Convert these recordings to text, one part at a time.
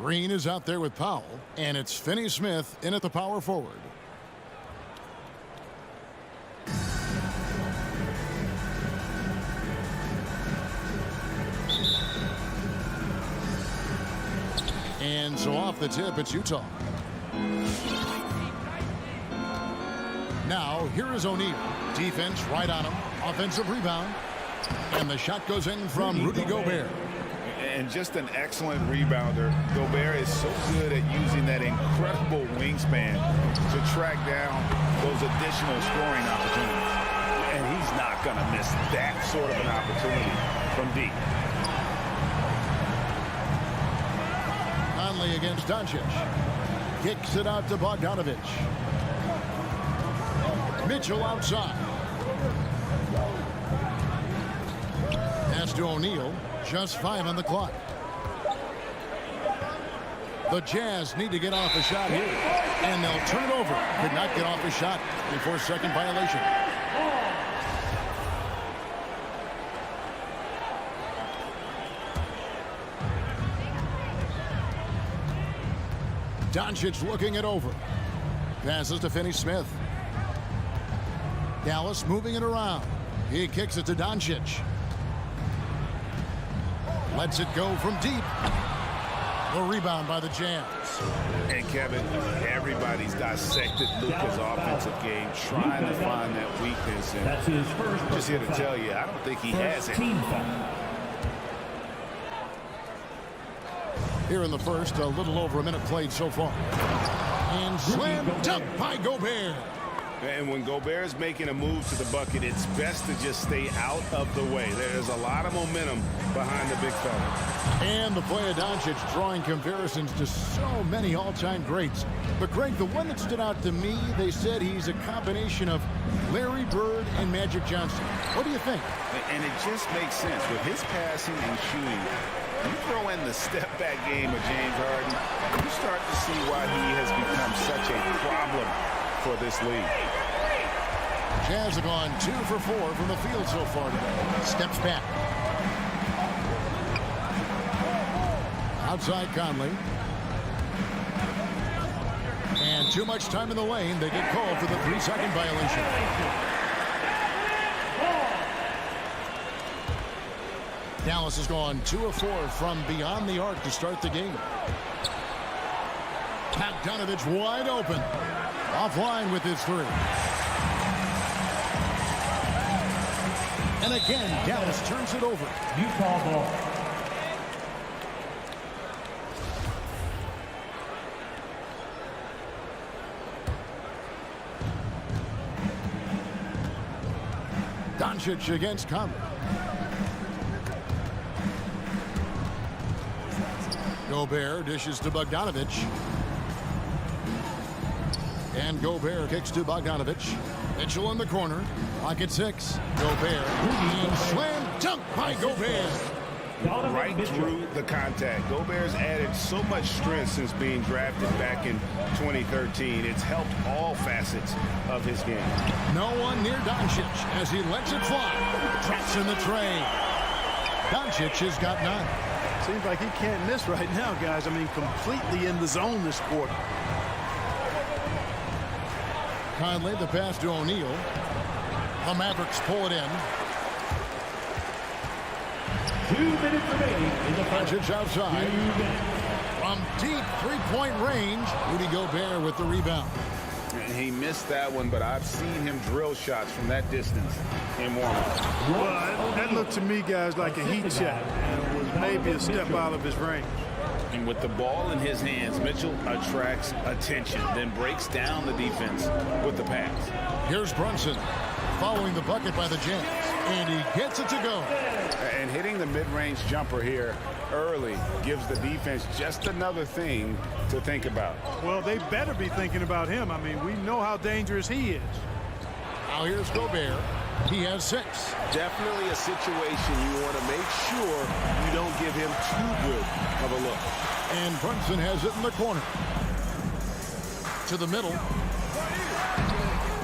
Green is out there with Powell, and it's Finney Smith in at the power forward. And so off the tip, it's Utah. Now, here is O'Neal. Defense right on him. Offensive rebound. And the shot goes in from Rudy Gobert. And just an excellent rebounder. Gobert is so good at using that incredible wingspan to track down those additional scoring opportunities. And he's not going to miss that sort of an opportunity from deep. Conley against Doncic. Kicks it out to Bogdanovic. Mitchell outside. Pass to O'Neal. Just 5 on the clock. The Jazz need to get off a shot here. And they'll turn it over. Could not get off a shot before second violation. Doncic looking it over. Passes to Finney Smith. Dallas moving it around. He kicks it to Doncic. Lets it go from deep. The rebound by the Jazz. And Kevin, everybody's dissected Luka's offensive game, trying to find that weakness. And that's his first. Just here to tell you, I don't think he has it. Here in the first, a little over a minute played so far. And slam dunk by Gobert. And when Gobert is making a move to the bucket, it's best to just stay out of the way. There's a lot of momentum behind the big fella. And the play of Doncic drawing comparisons to so many all-time greats. But Greg, the one that stood out to me, they said he's a combination of Larry Bird and Magic Johnson. What do you think? And it just makes sense. With his passing and shooting, you throw in the step-back game of James Harden, you start to see why he has become such a problem for this league. Jazz have gone 2 for 4 from the field so far today. Steps back. Outside Conley. And too much time in the lane. They get called for the 3-second violation. Dallas has gone 2 of 4 from beyond the arc to start the game. Bogdanovic wide open. Offline with his 3. And again, Dallas turns it over. Utah ball. Doncic against Conley. Gobert dishes to Bogdanovic. And Gobert kicks to Bogdanovic. Mitchell in the corner. Pocket 6. Gobert. And slam dunk by Gobert. Right through the contact. Gobert's added so much strength since being drafted back in 2013. It's helped all facets of his game. No one near Doncic as he lets it fly. Traps in the tray. Doncic has got 9. Seems like he can't miss right now, guys. I mean, completely in the zone this quarter. Conley, the pass to O'Neal. The Mavericks pull it in. 2 minutes remaining in the first. Doncic outside. From deep three-point range, Rudy Gobert with the rebound. He missed that one, but I've seen him drill shots from that distance in warm-up. Well, that looked to me, guys, like a heat check. And was maybe a step out of his range. And with the ball in his hands, Mitchell attracts attention, then breaks down the defense with the pass. Here's Brunson following the bucket by the Jazz, and he gets it to go. And hitting the mid-range jumper here early gives the defense just another thing to think about. Well, they better be thinking about him. I mean, we know how dangerous he is. Now here's Gobert. He has 6. Definitely a situation you want to make sure you don't give him too good of a look. And Brunson has it in the corner. To the middle.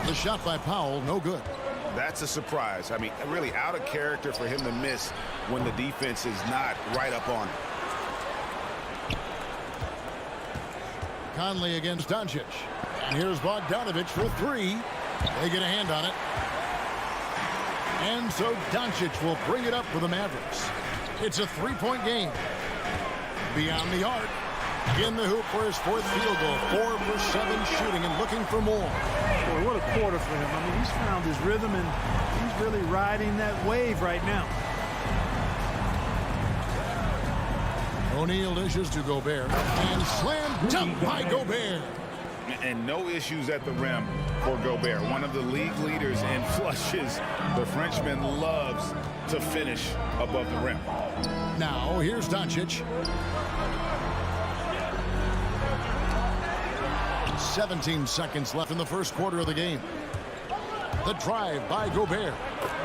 The shot by Powell, no good. That's a surprise. I mean, really out of character for him to miss when the defense is not right up on it. Conley against Doncic. And here's Bogdanovich for three. They get a hand on it. And so Doncic will bring it up for the Mavericks. It's a three-point game. Beyond the arc. In the hoop for his fourth field goal. 4 for 7 shooting and looking for more. Boy, what a quarter for him. I mean, he's found his rhythm, and he's really riding that wave right now. O'Neal dishes to Gobert. And slam dunk by Gobert. And no issues at the rim for Gobert. One of the league leaders in flushes. The Frenchman loves to finish above the rim. Now, here's Doncic. 17 seconds left in the first quarter of the game. The drive by Gobert.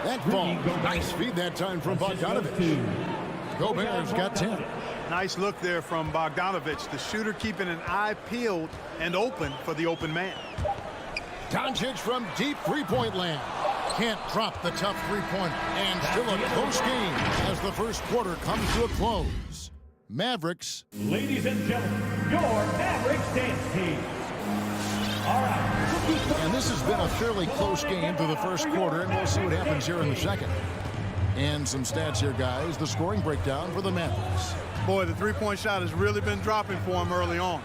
That ball. Nice feed that time from Bogdanovich. Gobert's got 10. Nice look there from Bogdanovich. The shooter keeping an eye peeled and open for the open man. Doncic from deep three-point land. Can't drop the tough three-pointer. And still a close game as the first quarter comes to a close. Mavericks. Ladies and gentlemen, your Mavericks dance team. All right. And this has been a fairly close game through the first quarter, and we'll see what happens here in the second. And some stats here, guys. The scoring breakdown for the Mavericks. Boy, the three-point shot has really been dropping for him early on.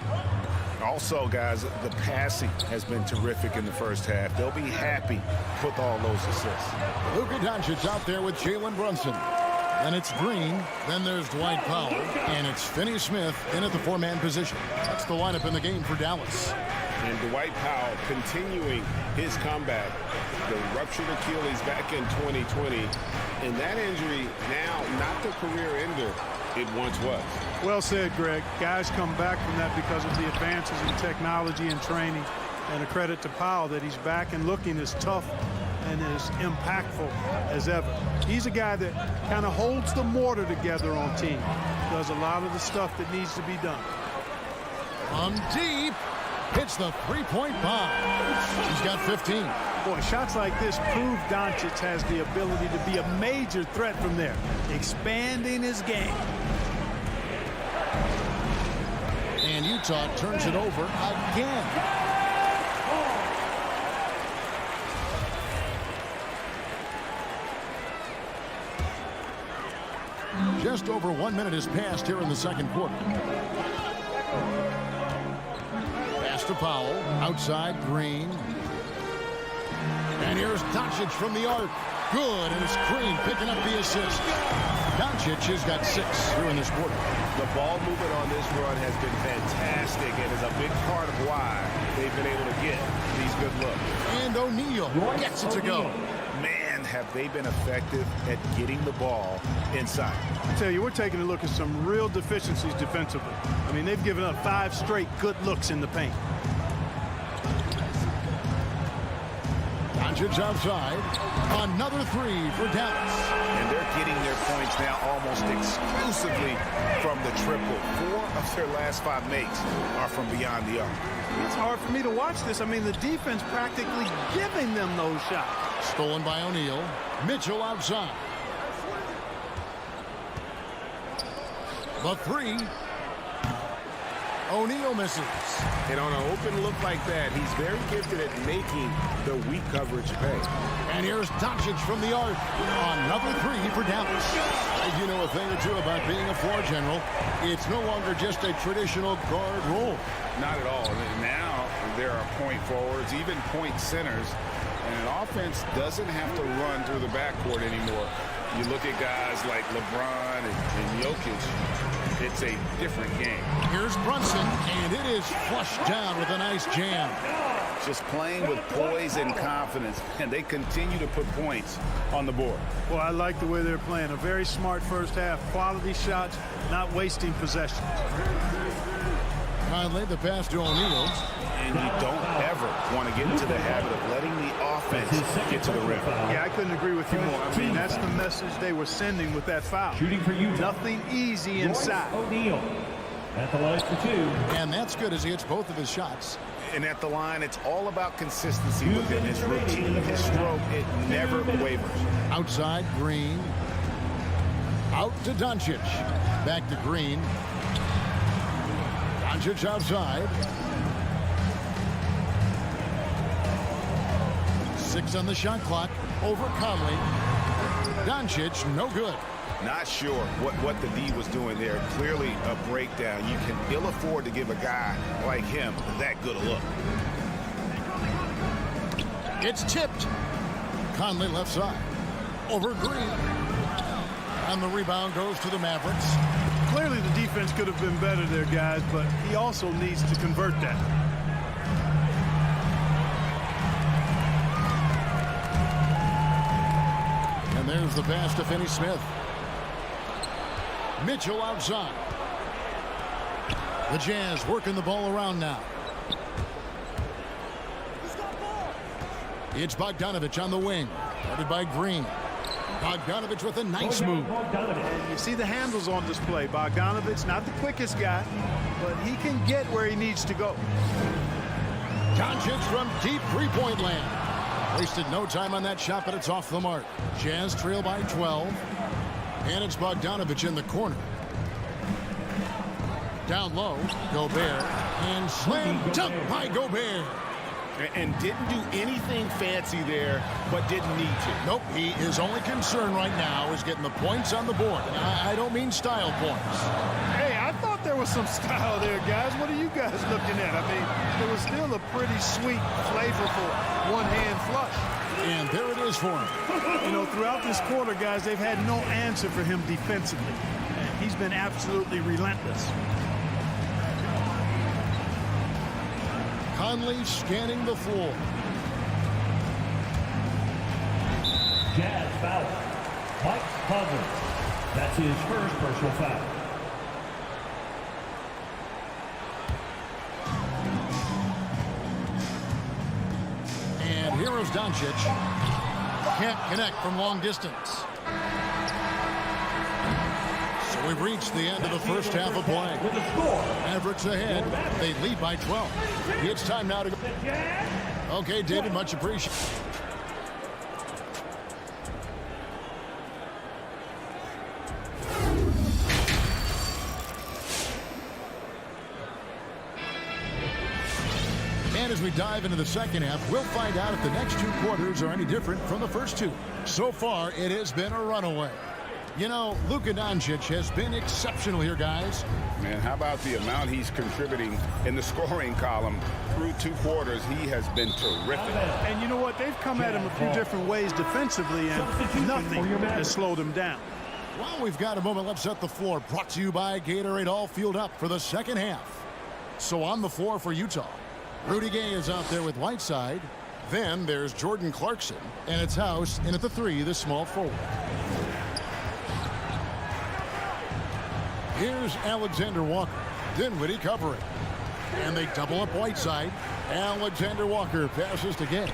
Also, guys, the passing has been terrific in the first half. They'll be happy with all those assists. Luka Doncic out there with Jalen Brunson. Then it's Green. Then there's Dwight Powell. And it's Finney-Smith in at the four-man position. That's the lineup in the game for Dallas. And Dwight Powell continuing his comeback. The ruptured Achilles back in 2020. And that injury now not the career ender it once was. Well said, Greg. Guys come back from that because of the advances in technology and training. And a credit to Powell that he's back and looking as tough and as impactful as ever. He's a guy that kind of holds the mortar together on team. Does a lot of the stuff that needs to be done. From deep. Hits the three-point bomb. He's got 15. Boy, shots like this prove Doncic has the ability to be a major threat from there. Expanding his game. And Utah turns it over again. Just over 1 minute has passed here in the second quarter. Pass to Powell. Outside, Green. And here's Doncic from the arc. Good, and it's Green picking up the assist. Doncic has got 6 here in this quarter. The ball movement on this run has been fantastic and is a big part of why they've been able to get these good looks. And O'Neal gets it to go. Man, have they been effective at getting the ball inside. I tell you, we're taking a look at some real deficiencies defensively. I mean, they've given up 5 straight good looks in the paint. Doncic outside. Another 3 for Dallas. And they're getting their points now almost exclusively from the triple. 4 of their last 5 makes are from beyond the arc. It's hard for me to watch this. I mean, the defense practically giving them those shots. Stolen by O'Neal. Mitchell outside. The 3. O'Neal misses. And on an open look like that, he's very gifted at making the weak coverage pay. And here's Doncic from the arc. Another 3 for Dallas. You know a thing or two about being a floor general. It's no longer just a traditional guard role. Not at all. Now there are point forwards, even point centers. And an offense doesn't have to run through the backcourt anymore. You look at guys like LeBron and Jokic. It's a different game. Here's Brunson, and it is flushed down with a nice jam. Just playing with poise and confidence, and they continue to put points on the board. Well, I like the way they're playing. A very smart first half. Quality shots, not wasting possessions. Conley, the pass to O'Neal. And you don't ever want to get into the habit of letting the offense get to the rim. Yeah, I couldn't agree with you more. I mean, that's the message they were sending with that foul. Shooting for you. Nothing easy inside. O'Neal at the line for 2. And that's good as he hits both of his shots. And at the line, it's all about consistency with him. His routine, his stroke, it never wavers. Outside, Green. Out to Doncic. Back to Green. Doncic outside. 6 on the shot clock. Over Conley. Doncic, no good. Not sure what the D was doing there. Clearly a breakdown. You can ill afford to give a guy like him that good a look. It's tipped. Conley left side. Over Green. And the rebound goes to the Mavericks. Clearly the defense could have been better there, guys, but he also needs to convert that. And there's the pass to Finney-Smith. Mitchell outside. The Jazz working the ball around now. It's Bogdanovich on the wing. Guarded by Green. Bogdanovich with a nice move. And you see the handles on display. Bogdanovich, not the quickest guy, but he can get where he needs to go. Doncic from deep three-point land. Wasted no time on that shot, but it's off the mark. Jazz trail by 12. And it's Bogdanovich in the corner. Down low, Gobert. And slam dunk by Gobert. And didn't do anything fancy there, but didn't need to. Nope, his only concern right now is getting the points on the board. I don't mean style points. Hey, I thought there was some style there, guys. What are you guys looking at? I mean, it was still a pretty sweet, flavorful one-hand flush. And there it is for him. You know, throughout this quarter, guys, they've had no answer for him defensively. And he's been absolutely relentless. Conley scanning the floor. Jazz foul. Mike Conley. That's his first personal foul. And here is Doncic. Can't connect from long distance. So we've reached the end of the first half of play. With the score. Mavericks ahead. They lead by 12. It's time now to go. Okay, David, much appreciated. And as we dive into the second half, we'll find out if the next two quarters are any different from the first two. So far, it has been a runaway. You know, Luka Doncic has been exceptional here, guys. Man, how about the amount he's contributing in the scoring column through two quarters? He has been terrific. And you know what? They've come at him a few different ways defensively, and nothing has slowed him down. Well, we've got a moment left set the floor. Brought to you by Gatorade, all fueled up for the second half. So on the floor for Utah, Rudy Gay is out there with Whiteside. Then there's Jordan Clarkson, and it's House in at the 3, the small forward. Here's Alexander Walker. Dinwiddie covering. And they double up Whiteside. Alexander Walker passes to Gay.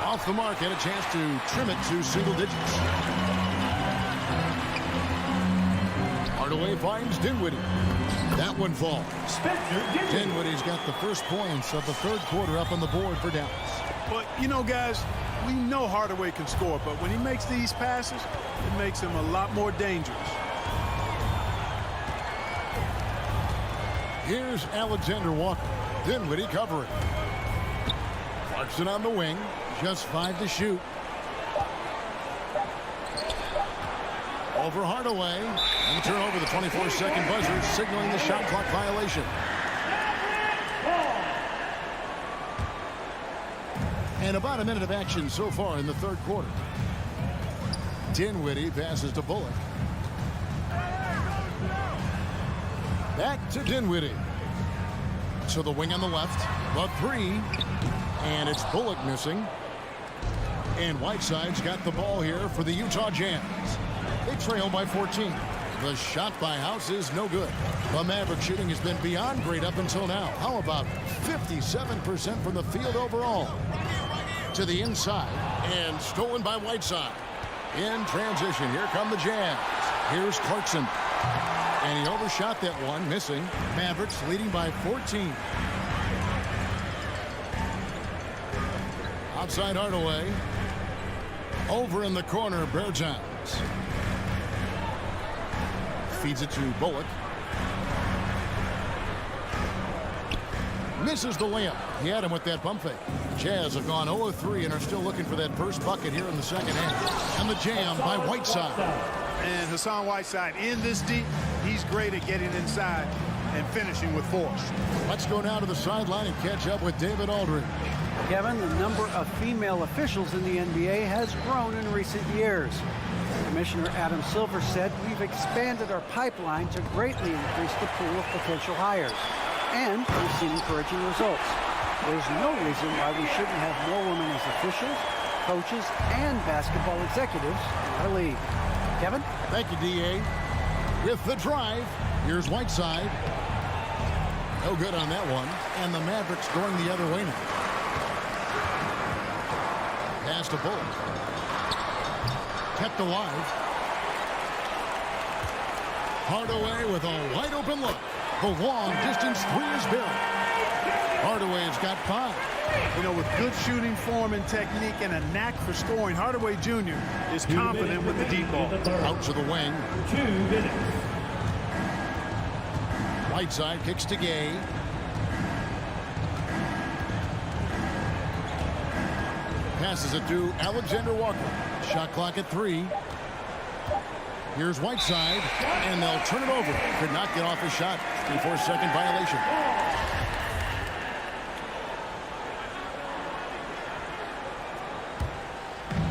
Off the mark and a chance to trim it to single digits. Hardaway finds Dinwiddie. That one falls. Dinwiddie's got the first points of the third quarter up on the board for Dallas. But, you know, guys, we know Hardaway can score, but when he makes these passes, it makes him a lot more dangerous. Here's Alexander Walker. Dinwiddie covering. Clarkson on the wing. Just 5 to shoot. Over Hardaway. And turn over the 24-second buzzer, signaling the shot clock violation. And about a minute of action so far in the third quarter. Dinwiddie passes to Bullock. Back to Dinwiddie. To the wing on the left. The 3. And it's Bullock missing. And Whiteside's got the ball here for the Utah Jazz. They trail by 14. The shot by House is no good. The Maverick shooting has been beyond great up until now. How about 57% from the field overall? To the inside. And stolen by Whiteside. In transition, here come the Jazz. Here's Clarkson. And he overshot that one, missing. Mavericks leading by 14. Outside Hardaway. Over in the corner, Bertans. Feeds it to Bullock. Misses the layup. He had him with that pump fake. Jazz have gone 0 of 3 and are still looking for that first bucket here in the second half. And the jam by Whiteside. And Hassan Whiteside in this deep, he's great at getting inside and finishing with force. Let's go now to the sideline and catch up with David Aldridge. Kevin, the number of female officials in the NBA has grown in recent years. Commissioner Adam Silver said, "We've expanded our pipeline to greatly increase the pool of potential hires, and we've seen encouraging results. There's no reason why we shouldn't have more women as officials, coaches, and basketball executives in our league." Kevin? Thank you, D.A. With the drive, here's Whiteside. No good on that one. And the Mavericks going the other way now. Pass to Bullock. Kept alive. Hardaway with a wide open look. The long distance three is buried. Hardaway's got 5. You know, with good shooting form and technique and a knack for scoring, Hardaway Jr. is confident with the deep ball. Out to the wing. 2 minutes. Whiteside kicks to Gay. Passes it to Alexander Walker. Shot clock at 3. Here's Whiteside, and they'll turn it over. Could not get off his shot before second violation.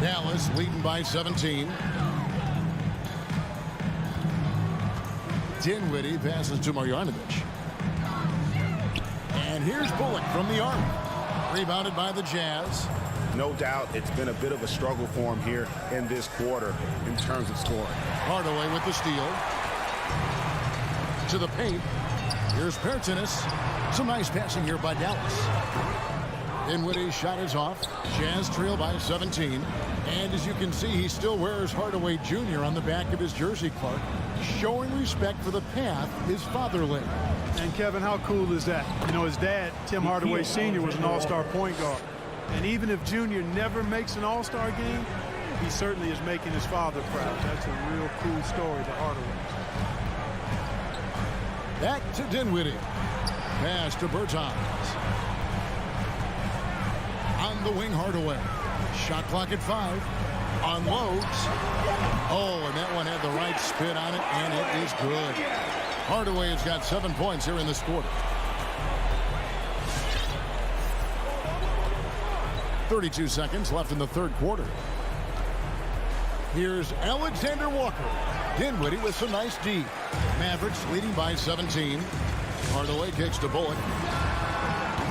Dallas leading by 17. Dinwiddie passes to Marjanovic. And here's Bullock from the arc. Rebounded by the Jazz. No doubt it's been a bit of a struggle for him here in this quarter in terms of scoring. Hardaway with the steal. To the paint. Here's Pertinis. Some nice passing here by Dallas. Dinwiddie's shot is off. Jazz trail by 17. And as you can see, he still wears Hardaway Jr. on the back of his jersey, Clark, showing respect for the path his father led. And Kevin, how cool is that? You know, his dad, Tim Hardaway Sr., was an all-star point guard. And even if Junior never makes an all-star game, he certainly is making his father proud. That's a real cool story to Hardaway. Back to Dinwiddie. Pass to Bertans. On the wing, Hardaway. Shot clock at 5. Unloads. Oh, and that one had the right spin on it, and it is good. Hardaway has got 7 points here in this quarter. 32 seconds left in the third quarter. Here's Alexander Walker. Dinwiddie with some nice D. Mavericks leading by 17. Hardaway kicks to Bullock.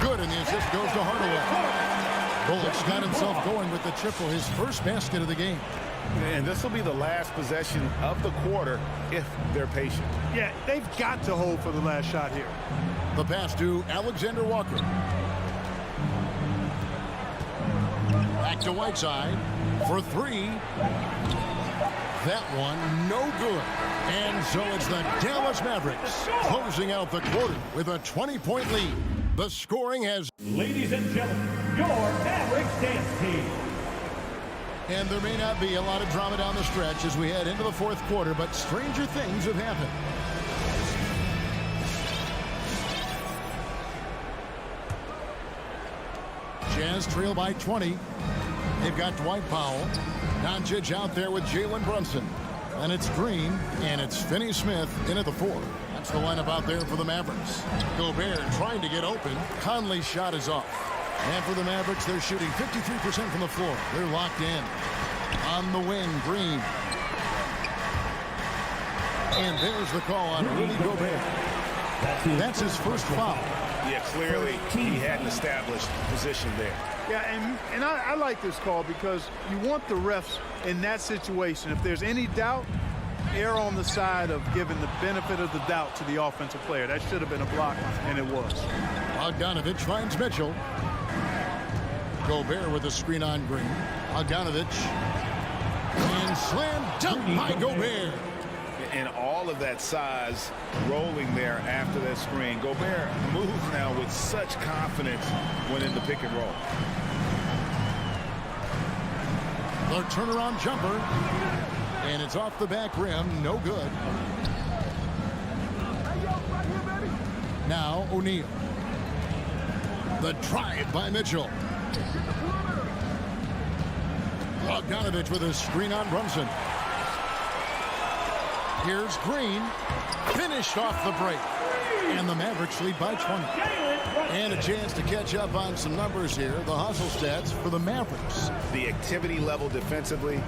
Good, and the assist goes to Hardaway. Bullock's got himself going with the triple, his first basket of the game. And this will be the last possession of the quarter if they're patient. Yeah, they've got to hold for the last shot here. The pass to Alexander Walker. Back to Whiteside for 3. That one no good. And so it's the Dallas Mavericks closing out the quarter with a 20-point lead. The scoring has... Ladies and gentlemen, your Mavericks dance team. And there may not be a lot of drama down the stretch as we head into the fourth quarter, but stranger things have happened. Jazz trail by 20. They've got Dwight Powell. Doncic out there with Jalen Brunson. And it's Green, and it's Finney-Smith in at the 4. That's the lineup out there for the Mavericks. Gobert trying to get open. Conley's shot is off. And for the Mavericks, they're shooting 53% from the floor. They're locked in. On the wing, Green. And there's the call on Rudy Gobert. That's his first foul. Yeah, clearly he hadn't established position there. Yeah, and I like this call because you want the refs in that situation. If there's any doubt, err on the side of giving the benefit of the doubt to the offensive player. That should have been a block, and it was. Bogdanovich finds Mitchell. Gobert with a screen on Green. Bogdanovich. And slam dunk by Gobert. And all of that size rolling there after that screen. Gobert moves now with such confidence when in the pick and roll. The turnaround jumper. And it's off the back rim. No good. Now O'Neal. The drive by Mitchell. Bogdanovich with a screen on Brunson. Here's Green. Finished off the break. And the Mavericks lead by 20. And a chance to catch up on some numbers here. The hustle stats for the Mavericks. The activity level defensively,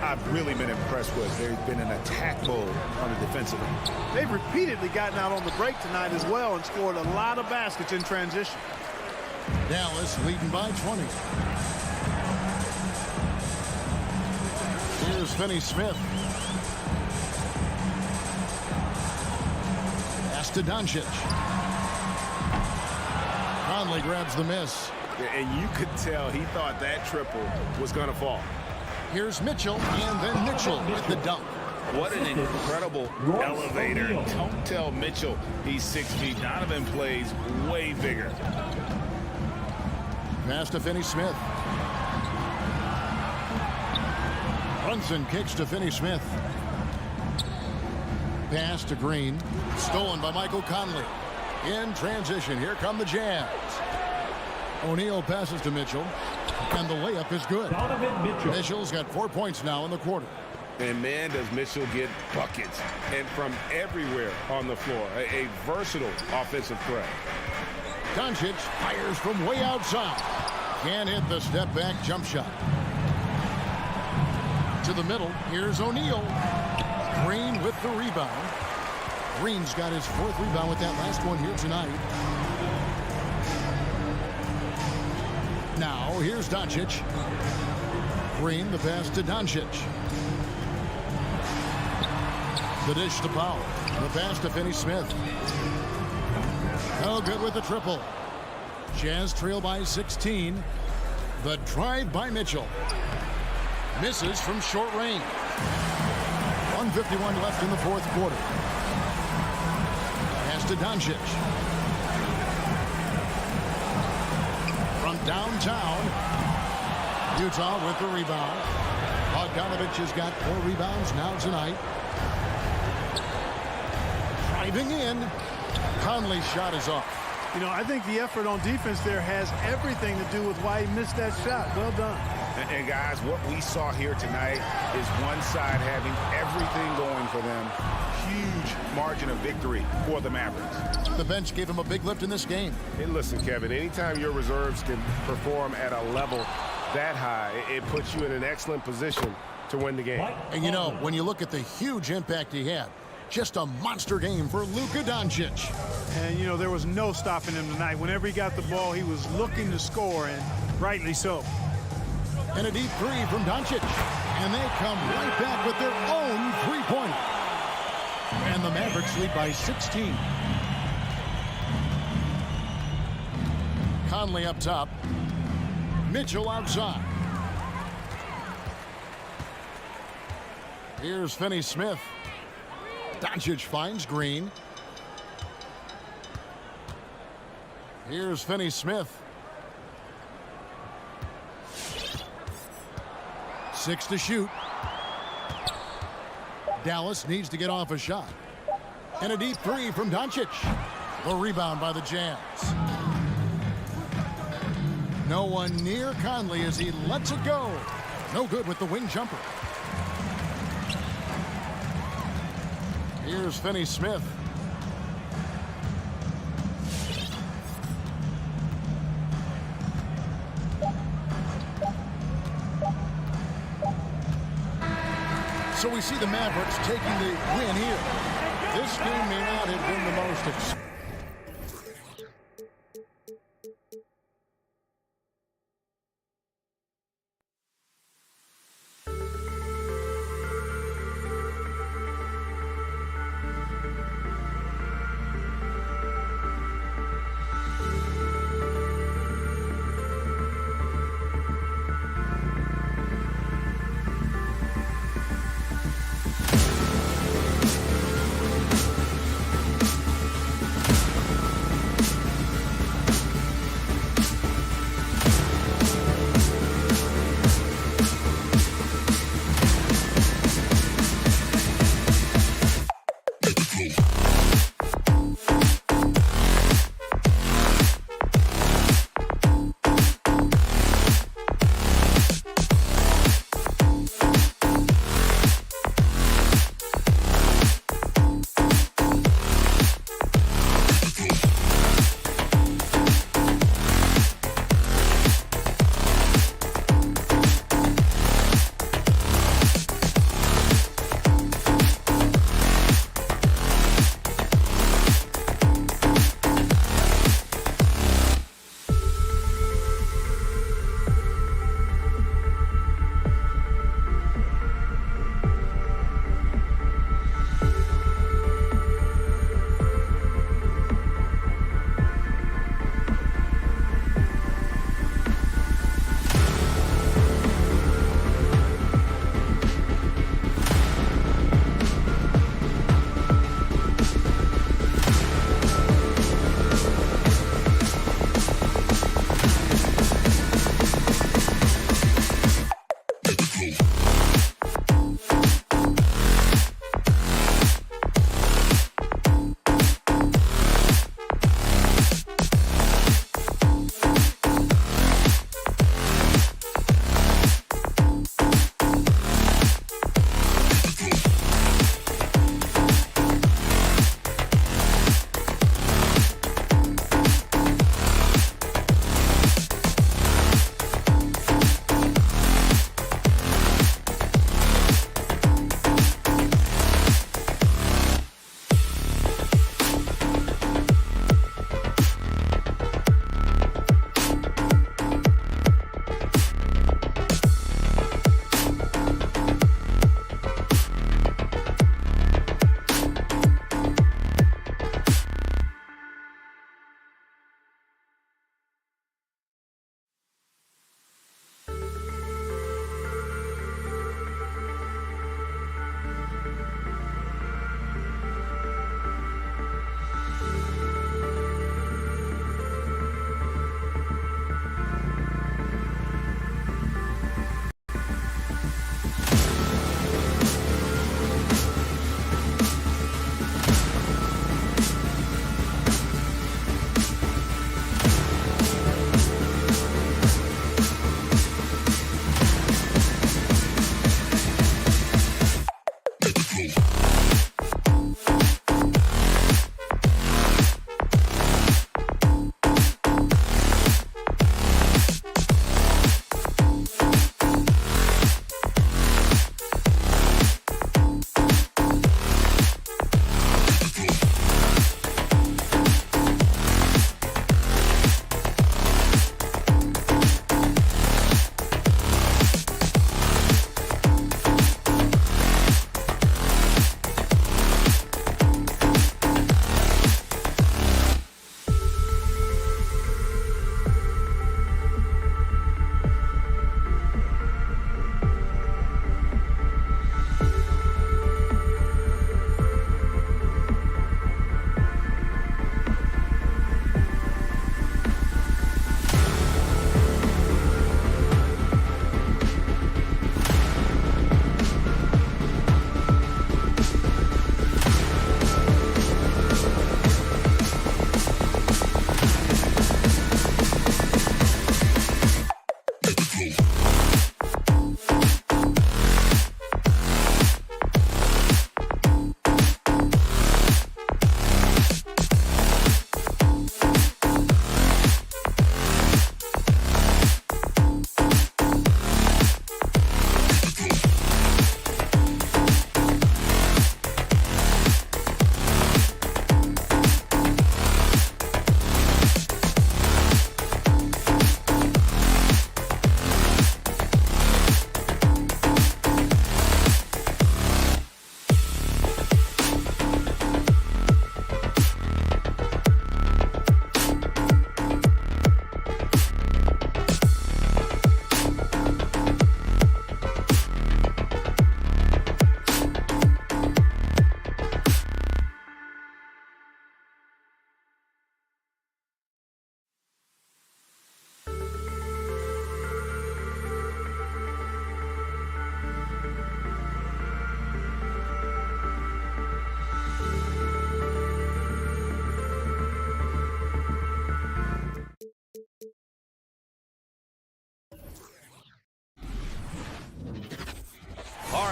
I've really been impressed with. There's been an attack mode on the defensive end. They've repeatedly gotten out on the break tonight as well and scored a lot of baskets in transition. Dallas leading by 20. Here's Finney-Smith. Pass to Doncic. Conley grabs the miss. And you could tell he thought that triple was going to fall. Here's Mitchell, and then Mitchell with the dunk. What an incredible elevator. Don't tell Mitchell he's 6 feet. Donovan plays way bigger. Pass to Finney-Smith. Brunson kicks to Finney-Smith. Pass to Green. Stolen by Michael Conley. In transition, here come the Jazz. O'Neal passes to Mitchell, and the layup is good. Mitchell's got 4 points now in the quarter. And man, does Mitchell get buckets, and from everywhere on the floor. A versatile offensive threat. Doncic fires from way outside. Can't hit the step-back jump shot. To the middle, here's O'Neal. Green with the rebound. Green's got his 4th rebound with that last one here tonight. Now, here's Doncic. Green, the pass to Doncic. The dish to Powell. The pass to Finney-Smith. No good with the triple. Jazz trail by 16. The drive by Mitchell. Misses from short range. 1:51 left in the 4th quarter. Pass to Doncic. From downtown, Utah with the rebound. Bogdanovich has got 4 rebounds now tonight. Driving in. Conley's shot is off. You know, I think the effort on defense there has everything to do with why he missed that shot. Well done. And guys, what we saw here tonight is one side having everything going for them. Huge margin of victory for the Mavericks. The bench gave him a big lift in this game. Hey, listen, Kevin, anytime your reserves can perform at a level that high, it puts you in an excellent position to win the game. And you know, when you look at the huge impact he had, just a monster game for Luka Doncic. And, you know, there was no stopping him tonight. Whenever he got the ball, he was looking to score, and rightly so. And a deep 3 from Doncic. And they come right back with their own 3-pointer. And the Mavericks lead by 16. Conley up top. Mitchell outside. Here's Finney-Smith. Doncic finds Green. Here's Finney-Smith. 6 to shoot. Dallas needs to get off a shot. And a deep 3 from Doncic. The rebound by the Jazz. No one near Conley as he lets it go. No good with the wing jumper. Here's Finney-Smith. So we see the Mavericks taking the win here. This game may not have been the most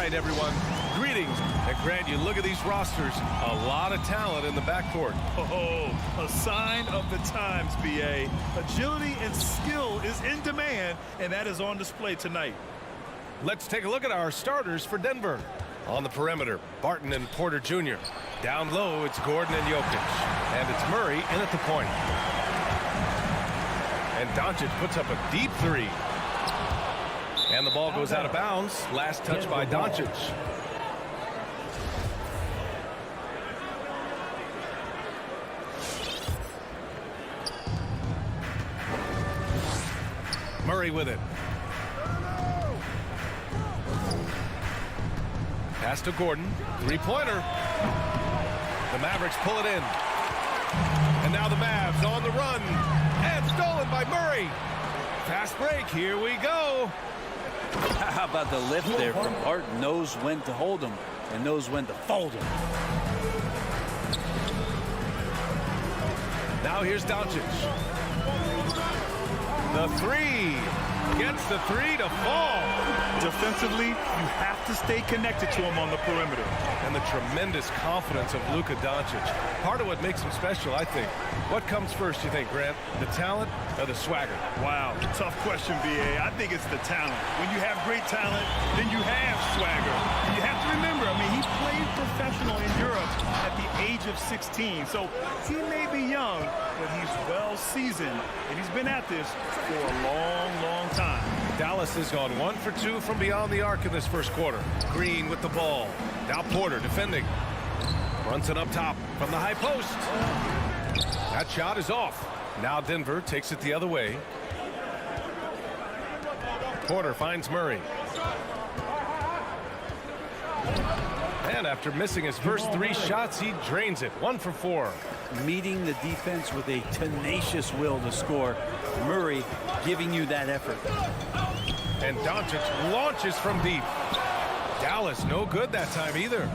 night, everyone. Greetings. And Grant, you look at these rosters, a lot of talent in the backcourt. Oh, a sign of the times, B.A. Agility and skill is in demand, and that is on display tonight. Let's take a look at our starters for Denver. On the perimeter, Barton and Porter Jr. Down low, it's Gordon and Jokic. And it's Murray in at the point. And Doncic puts up a deep three. And the ball goes out of bounds. Last touch by Doncic. Murray with it. Pass to Gordon. Three-pointer. The Mavericks pull it in. And now the Mavs on the run. And stolen by Murray. Fast break. Here we go. How about the lift there from Barton? Knows when to hold him and knows when to fold him. Now here's Doncic. The three. Gets the three to fall. Defensively, you have to stay connected to him on the perimeter. And the tremendous confidence of Luka Doncic. Part of what makes him special, I think. What comes first, you think, Grant? The talent or the swagger? Wow, tough question, B.A. I think it's the talent. When you have great talent, then you have swagger. You have to remember, I mean, he played professional in Europe at the age of 16. So he may be young, but he's well seasoned, and he's been at this for a long, long time. Dallas has gone 1 for 2 from beyond the arc in this first quarter. Green with the ball. Now Porter defending. Brunson up top from the high post. That shot is off. Now Denver takes it the other way. Porter finds Murray. And after missing his first 3 shots, he drains it. 1 for 4. Meeting the defense with a tenacious will to score. Murray giving you that effort. And Doncic launches from deep. Dallas no good that time either.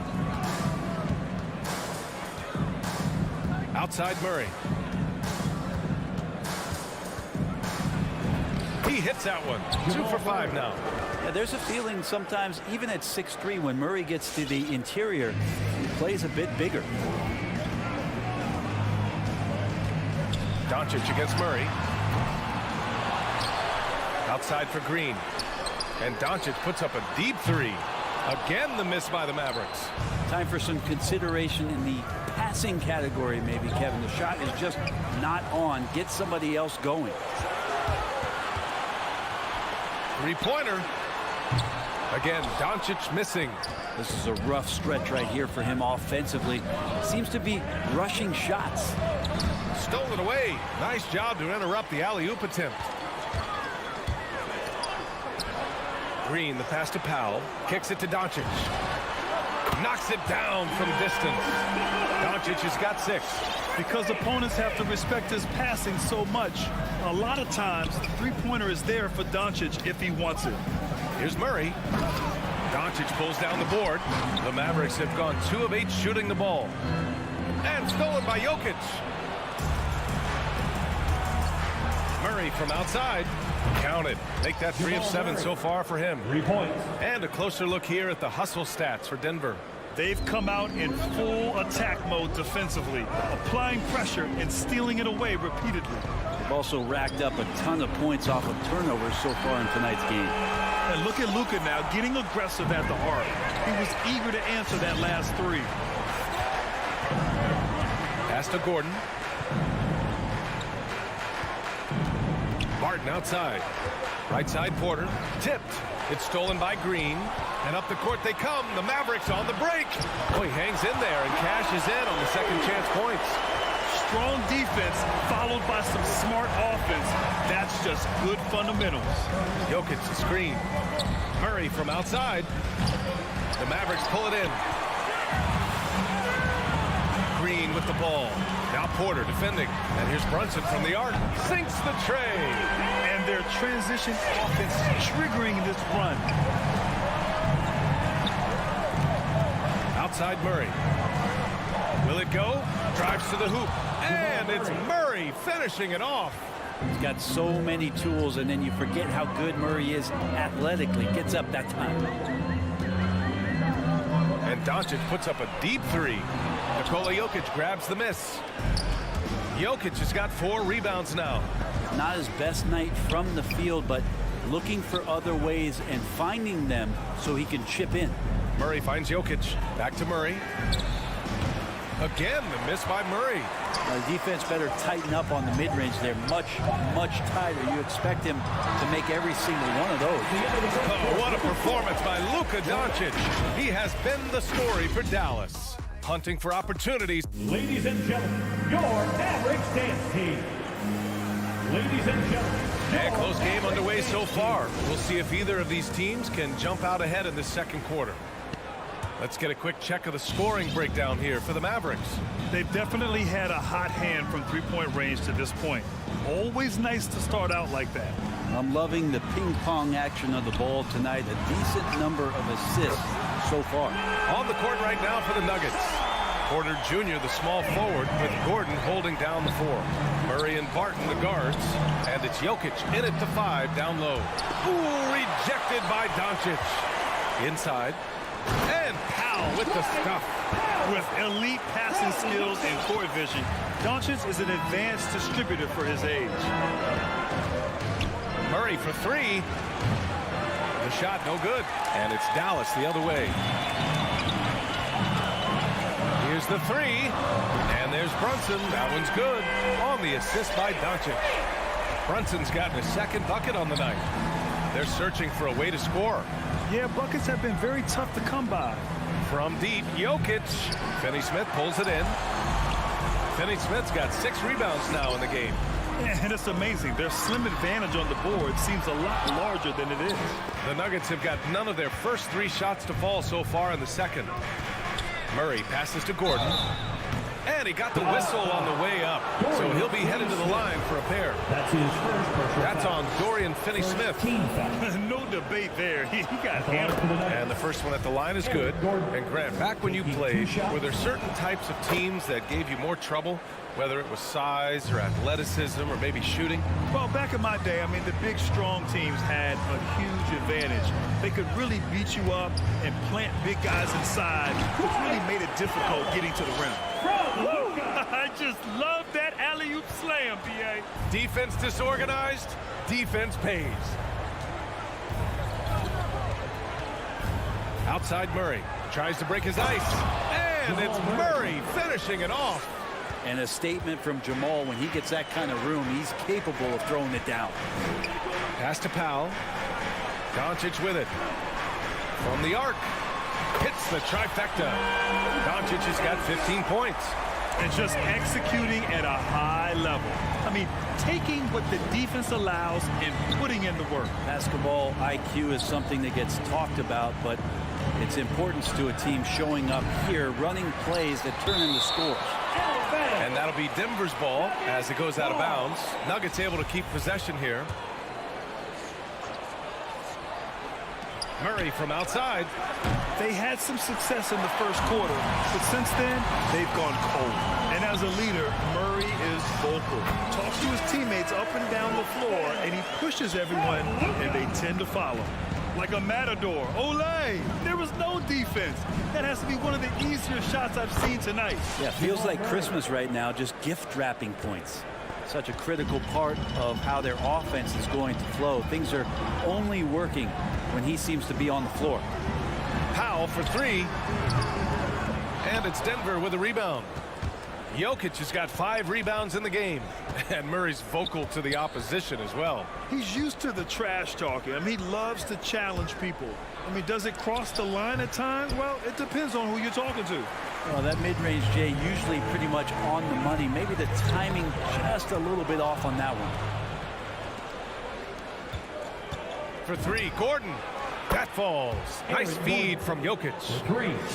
Outside Murray. He hits that one. 2 for 5 now. Yeah, there's a feeling sometimes, even at 6'3", when Murray gets to the interior, he plays a bit bigger. Doncic against Murray. Outside for Green. And Doncic puts up a deep three. Again, the miss by the Mavericks. Time for some consideration in the passing category, maybe, Kevin. The shot is just not on. Get somebody else going. Three-pointer. Again, Doncic missing. This is a rough stretch right here for him offensively. Seems to be rushing shots. Stolen away. Nice job to interrupt the alley-oop attempt. Green, the pass to Powell. Kicks it to Doncic. Knocks it down from distance. Doncic has got 6. Because opponents have to respect his passing so much, a lot of times the three-pointer is there for Doncic if he wants it. Here's Murray. Doncic pulls down the board. The Mavericks have gone 2 of 8 shooting the ball. And stolen by Jokic. Murray from outside. Counted. Make that 3 of 7 so far for him. 3 points. And a closer look here at the hustle stats for Denver. They've come out in full attack mode defensively, applying pressure and stealing it away repeatedly. They've also racked up a ton of points off of turnovers so far in tonight's game. And look at Luka now getting aggressive at the arc. He was eager to answer that last 3. Pass to Gordon. Barton outside. Right side Porter. Tipped. It's stolen by Green. And up the court they come. The Mavericks on the break. Oh, he hangs in there and cashes in on the second chance points. Strong defense followed by some smart offense. That's just good fundamentals. Jokic the screen. Murray from outside. The Mavericks pull it in. Green with the ball. Now Porter defending. And here's Brunson from the arc. Sinks the tray. And their transition offense triggering this run. Outside Murray. Will it go? Drives to the hoop. And it's Murray finishing it off. He's got so many tools, and then you forget how good Murray is athletically. Gets up that time. And Doncic puts up a deep three. Nikola Jokic grabs the miss. Jokic has got 4 rebounds now. Not his best night from the field, but looking for other ways and finding them so he can chip in. Murray finds Jokic. Back to Murray. Again, the miss by Murray. The defense better tighten up on the mid-range. They're much, much tighter. You expect him to make every single one of those. Oh, what a performance by Luka Doncic. He has been the story for Dallas. Hunting for opportunities. Ladies and gentlemen, your Mavericks dance team. Ladies and gentlemen. And a close game underway so far. We'll see if either of these teams can jump out ahead in this second quarter. Let's get a quick check of the scoring breakdown here for the Mavericks. They've definitely had a hot hand from three-point range to this point. Always nice to start out like that. I'm loving the ping-pong action of the ball tonight. A decent number of assists so far. On the court right now for the Nuggets. Porter Jr., the small forward, with Gordon holding down the 4. Murray and Barton, the guards. And it's Jokic in at the 5 down low. Ooh, rejected by Doncic. Inside. And Powell with the stuff. With elite passing skills and court vision, Doncic is an advanced distributor for his age. Murray for 3. The shot no good. And it's Dallas the other way. Here's the 3. And there's Brunson. That one's good. On the assist by Doncic. Brunson's gotten his second bucket on the night. They're searching for a way to score. Yeah, buckets have been very tough to come by. From deep, Jokic. Finney-Smith pulls it in. Finney-Smith's got 6 rebounds now in the game. And it's amazing. Their slim advantage on the board seems a lot larger than it is. The Nuggets have got none of their first 3 shots to fall so far in the second. Murray passes to Gordon. And he got the whistle on the way up. So he'll be headed to the line for a pair. That's his first personal That's on Dorian Finney-Smith. No debate there. He got hammered. And the first one at the line is good. And Grant, back when you played, were there certain types of teams that gave you more trouble? Whether it was size or athleticism or maybe shooting? Well, back in my day, I mean, the big, strong teams had a huge advantage. They could really beat you up and plant big guys inside, which really made it difficult getting to the rim. I just love that alley-oop slam, B.A. Defense disorganized, defense pays. Outside Murray, tries to break his ice. And it's Murray finishing it off. And a statement from Jamal, when he gets that kind of room, he's capable of throwing it down. Pass to Powell. Doncic with it. From the arc. Hits the trifecta. Doncic has got 15 points. And just executing at a high level. I mean, taking what the defense allows and putting in the work. Basketball IQ is something that gets talked about, but its importance to a team showing up here, running plays that turn into scores. And that'll be Denver's ball as it goes out of bounds. Nuggets able to keep possession here. Murray from outside. They had some success in the first quarter, but since then, they've gone cold. And as a leader, Murray is vocal. Talks to his teammates up and down the floor, and he pushes everyone, and they tend to follow. Like a matador. Olay! There was no defense. That has to be one of the easier shots I've seen tonight. Yeah, feels like Christmas right now, just gift wrapping points. Such a critical part of how their offense is going to flow. Things are only working when he seems to be on the floor. Powell for 3. And it's Denver with a rebound. Jokic has got 5 rebounds in the game. And Murray's vocal to the opposition as well. He's used to the trash talking. I mean, he loves to challenge people. I mean, does it cross the line at times? Well, it depends on who you're talking to. Well, that mid-range, Jay, usually pretty much on the money. Maybe the timing just a little bit off on that one. For 3, Gordon. That falls. Nice feed from Jokic.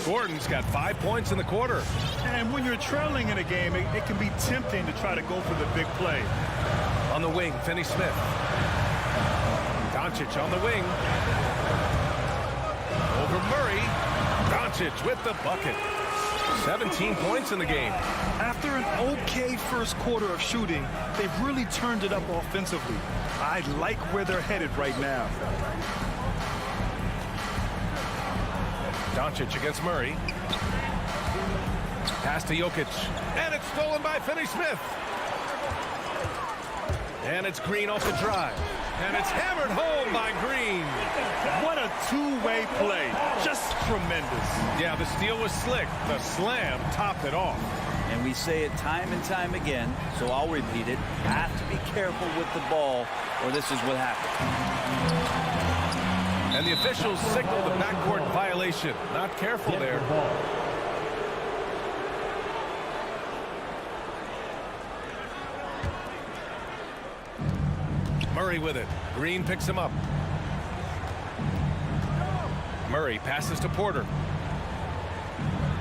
Gordon's got 5 points in the quarter. And when you're trailing in a game, it can be tempting to try to go for the big play. On the wing, Finney-Smith. Doncic on the wing. Over Murray. Doncic with the bucket. 17 points in the game. After an okay first quarter of shooting, they've really turned it up offensively. I like where they're headed right now. Doncic against Murray. Pass to Jokic. And it's stolen by Finney-Smith. And it's Green off the drive. And it's hammered home by Green. What a two-way play. Just tremendous. Yeah, the steal was slick. The slam topped it off. And we say it time and time again, so I'll repeat it. Have to be careful with the ball, or this is what happens. And the officials signal the backcourt violation. Not careful there. Murray with it. Green picks him up. Murray passes to Porter.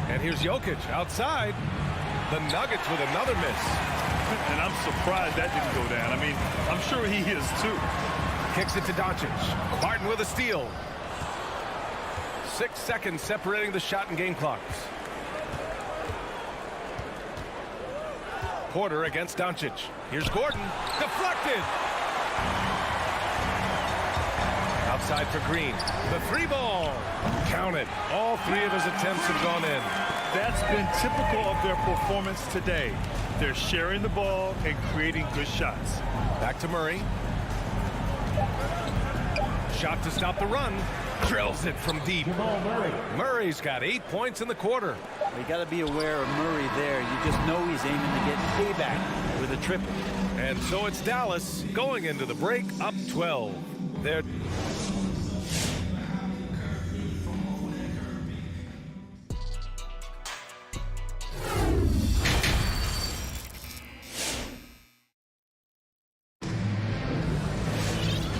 And here's Jokic outside. The Nuggets with another miss. And I'm surprised that didn't go down. I mean, I'm sure he is too. Kicks it to Doncic. Martin with a steal. 6 seconds separating the shot and game clocks. Porter against Doncic. Here's Gordon. Deflected. Outside for Green. The three ball. Counted. All three of his attempts have gone in. That's been typical of their performance today. They're sharing the ball and creating good shots. Back to Murray. Shot to stop the run. Drills it from deep. Murray's got 8 points in the quarter. You got to be aware of Murray there. You just know he's aiming to get payback with a triple. And so it's Dallas going into the break up 12. They're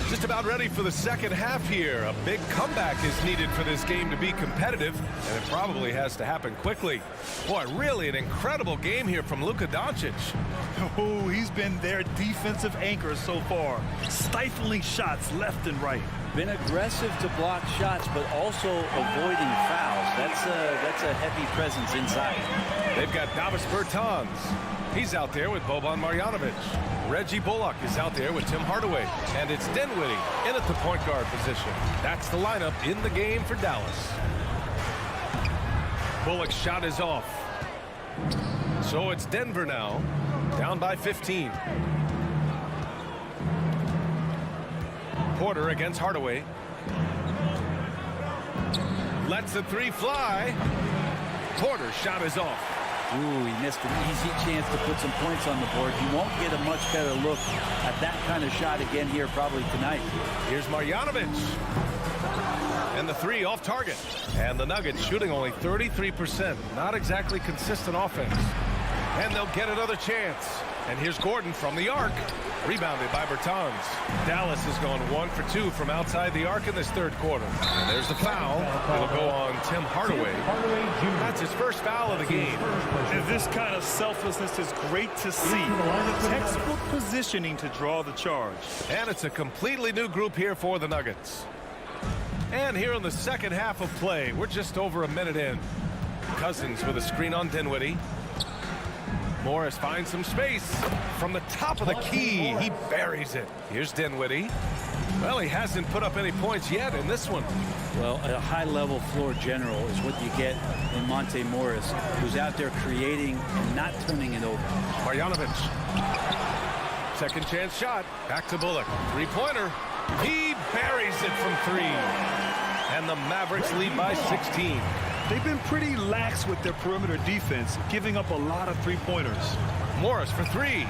just about ready for the second half here. A big comeback is needed for this game to be competitive, and it probably has to happen quickly. Boy, really an incredible game here from Luka Doncic. Oh, he's been their defensive anchor so far. Stifling shots left and right. Been aggressive to block shots, but also avoiding fouls. That's a heavy presence inside. They've got Davis Bertans. He's out there with Boban Marjanovic. Reggie Bullock is out there with Tim Hardaway. And it's Dinwiddie in at the point guard position. That's the lineup in the game for Dallas. Bullock's shot is off. So it's Denver now, down by 15. Porter against Hardaway. Lets the three fly. Porter's shot is off. Ooh, he missed an easy chance to put some points on the board. He won't get a much better look at that kind of shot again here probably tonight. Here's Marjanovic. And the three off target. And the Nuggets shooting only 33%. Not exactly consistent offense. And they'll get another chance. And here's Gordon from the arc. Rebounded by Bertans. Dallas has gone 1 for 2 from outside the arc in this third quarter. And there's the foul. It'll go on Tim Hardaway. That's his first foul of the game. And this kind of selflessness is great to see. Textbook positioning to draw the charge. And it's a completely new group here for the Nuggets. And here in the second half of play, we're just over a minute in. Cousins with a screen on Dinwiddie. Morris finds some space from the top of the key. He buries it. Here's Dinwiddie. Well, he hasn't put up any points yet in this one. Well, a high-level floor general is what you get in Monte Morris, who's out there creating and not turning it over. Marjanovic. Second chance shot. Back to Bullock. Three-pointer. He buries it from three. And the Mavericks lead by 16. They've been pretty lax with their perimeter defense, giving up a lot of three-pointers. Morris for three.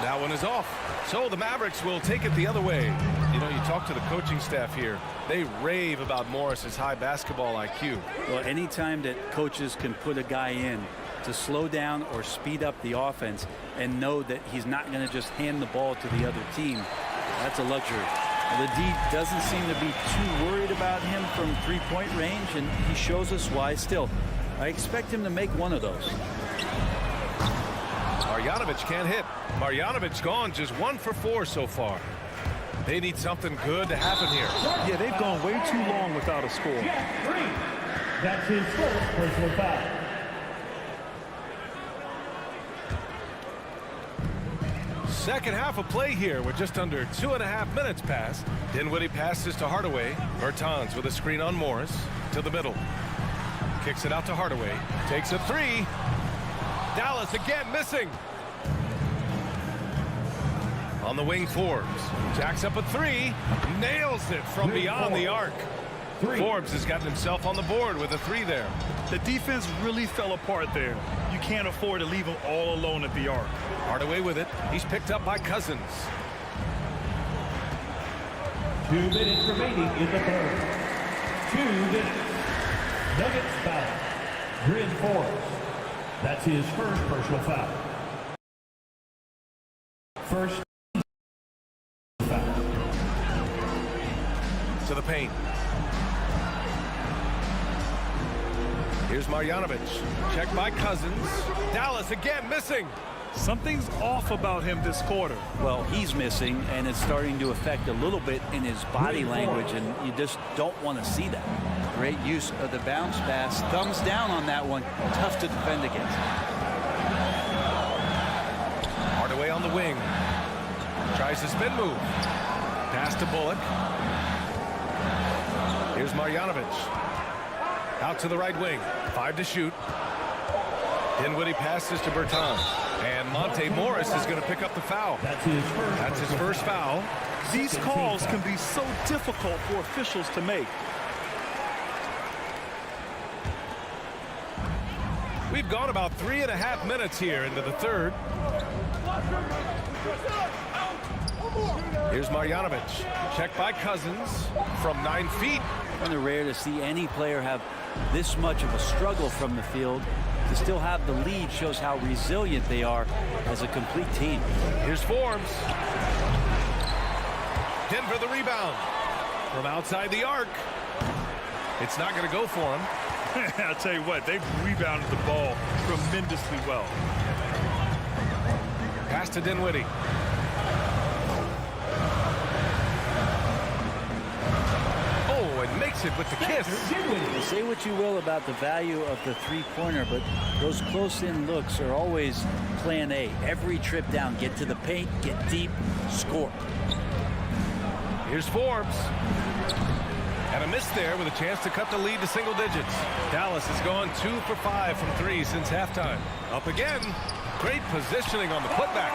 That one is off. So the Mavericks will take it the other way. You know, you talk to the coaching staff here. They rave about Morris's high basketball IQ. Well, anytime that coaches can put a guy in to slow down or speed up the offense and know that he's not going to just hand the ball to the other team, that's a luxury. The D doesn't seem to be too worried about him from three-point range, and he shows us why. Still, I expect him to make one of those. Marjanovic can't hit. Marjanovic gone just 1 for 4 so far. They need something good to happen here. Yeah, they've gone way too long without a score. That's his first personal foul. Second half of play here with just under 2.5 minutes passed. Dinwiddie passes to Hardaway. Bertans with a screen on Morris to the middle. Kicks it out to Hardaway. Takes a three. Dallas again missing. On the wing, Forbes. Jacks up a three. Nails it from beyond the arc. Forbes has gotten himself on the board with a three there. The defense really fell apart there. You can't afford to leave him all alone at the arc. Hardaway with it. He's picked up by Cousins. 2 minutes remaining in the third. 2 minutes. Nuggets foul. Bryn Forbes. That's his first personal foul. First foul. To the paint. Here's Marjanovic. Check by Cousins. Dallas again missing. Something's off about him this quarter. Well, he's missing, and it's starting to affect a little bit in his body language, and you just don't want to see that. Great use of the bounce pass. Thumbs down on that one. Tough to defend against. Hardaway on the wing. Tries the spin move. Pass to Bullock. Here's Marjanovic. Out to the right wing. 5 to shoot. Dinwiddie passes to Bertans. And Monte Morris is going to pick up the foul. That's his first foul. These calls can be so difficult for officials to make. We've gone about 3.5 minutes here into the third. Here's Marjanovic. Check by Cousins from 9 feet. Kind of rare to see any player have this much of a struggle from the field. To still have the lead shows how resilient they are as a complete team. Here's Forbes. Denver the rebound. From outside the arc. It's not going to go for him. I'll tell you what, they've rebounded the ball tremendously well. Pass to Dinwiddie. Oh, and makes it with the kiss. Say what you will about the value of the three-pointer, but those close-in looks are always plan A. Every trip down, get to the paint, get deep, score. Here's Forbes. And a miss there with a chance to cut the lead to single digits. Dallas has gone 2 for 5 from 3 since halftime. Up again. Great positioning on the putback.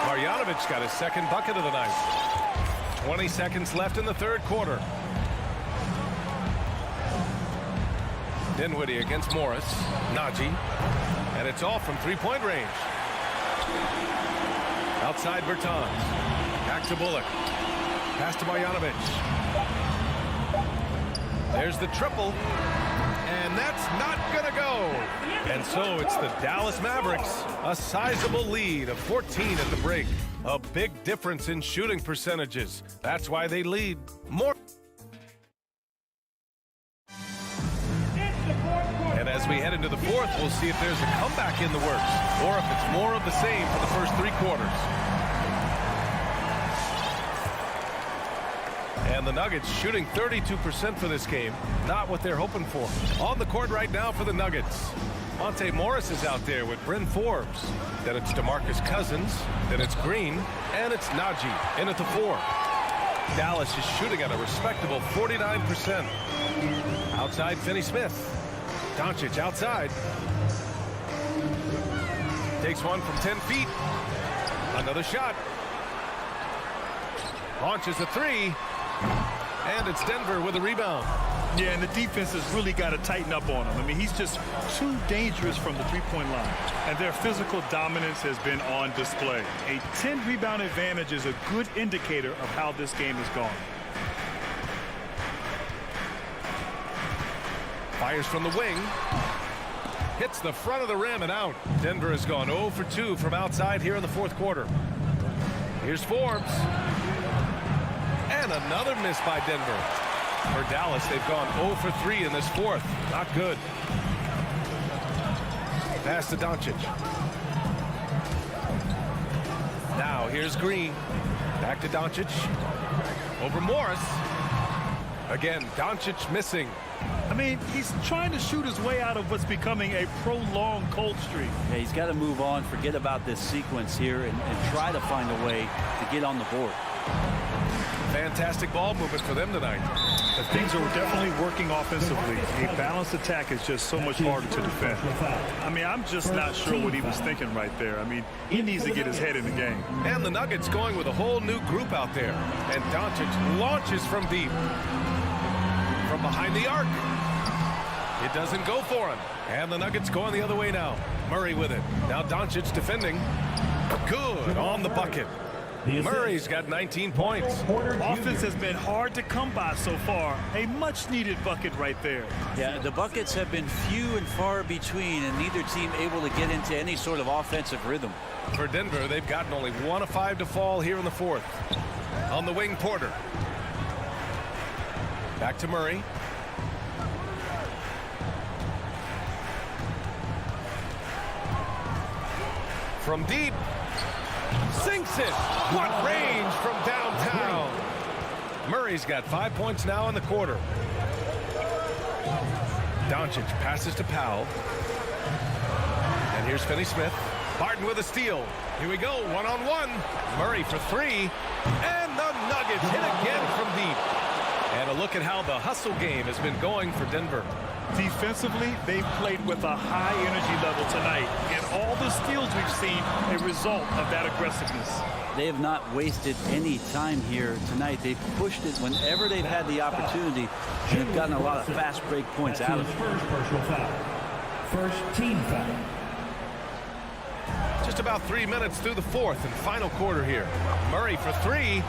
Marjanovic got his second bucket of the night. 20 seconds left in the third quarter. Dinwiddie against Morris. Najee. And it's off from three-point range. Outside Bertans. Back to Bullock. Pass to Marjanovic. There's the triple. And that's not going to go. And so it's the Dallas Mavericks. A sizable lead of 14 at the break. A big difference in shooting percentages. That's why they lead. More. And as we head into the fourth, we'll see if there's a comeback in the works or if it's more of the same for the first 3 quarters. And the Nuggets shooting 32% for this game. Not what they're hoping for. On the court right now for the Nuggets. Monte Morris is out there with Bryn Forbes. Then it's DeMarcus Cousins. Then it's Green. And it's Najee in at the 4. Dallas is shooting at a respectable 49%. Outside Finney-Smith. Doncic outside. Takes one from 10 feet. Another shot. Launches a 3. And it's Denver with a rebound. Yeah, and the defense has really got to tighten up on him. I mean, he's just too dangerous from the three-point line. And their physical dominance has been on display. A 10-rebound advantage is a good indicator of how this game has gone. Fires from the wing. Hits the front of the rim and out. Denver has gone 0 for 2 from outside here in the fourth quarter. Here's Forbes. And another miss by Denver. For Dallas, they've gone 0 for 3 in this fourth. Not good. Pass to Doncic. Now here's Green. Back to Doncic. Over Morris. Again, Doncic missing. I mean, he's trying to shoot his way out of what's becoming a prolonged cold streak. Yeah, he's got to move on, forget about this sequence here, and try to find a way to get on the board. Fantastic ball movement for them tonight. Things are definitely working offensively. A balanced attack is just so much harder to defend. I mean, I'm just not sure what he was thinking right there. I mean, he needs to get his head in the game. And the Nuggets going with a whole new group out there. And Doncic launches from deep. From behind the arc. It doesn't go for him. And the Nuggets going the other way now. Murray with it. Now Doncic defending. Good on the bucket. Murray's got 19 points. Offense has been hard to come by so far. A much-needed bucket right there. Yeah, the buckets have been few and far between, and neither team able to get into any sort of offensive rhythm. For Denver, they've gotten only 1 of 5 to fall here in the fourth. On the wing, Porter. Back to Murray. From deep. Sinks it. What range from downtown. Murray's got 5 points now in the quarter. Doncic passes to Powell. And here's Finney-Smith. Barton with a steal. Here we go, one-on-one. Murray for 3. And the Nuggets hit again from deep. And a look at how the hustle game has been going for Denver. Defensively, they've played with a high energy level tonight. And all the steals we've seen, a result of that aggressiveness. They have not wasted any time here tonight. They've pushed it whenever they've had the opportunity and have gotten a lot of fast break points out of it. First personal foul. First team foul. Just about 3 minutes through the fourth and final quarter here. Murray for 3.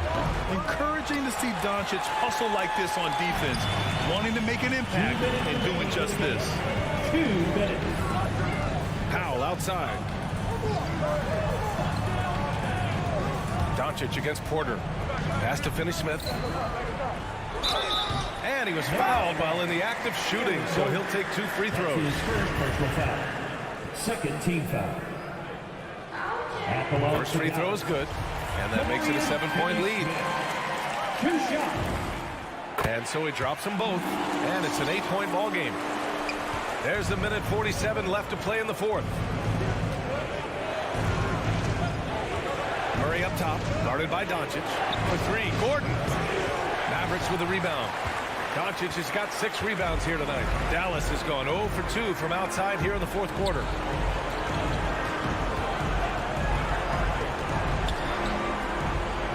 Encouraging to see Doncic hustle like this on defense, wanting to make an impact and doing just this. 2 minutes. Powell outside. Doncic against Porter. Pass to Finney-Smith. And he was fouled while in the act of shooting, so he'll take 2 free throws. His first personal foul. Second team foul. First free throw is good, and that makes it a 7-point lead. 2 shots. And so he drops them both, and it's an 8-point ball game. There's a minute 47 left to play in the fourth. Murray up top, guarded by Doncic. For 3, Gordon. Mavericks with a rebound. Doncic has got 6 rebounds here tonight. Dallas has gone 0 for 2 from outside here in the fourth quarter.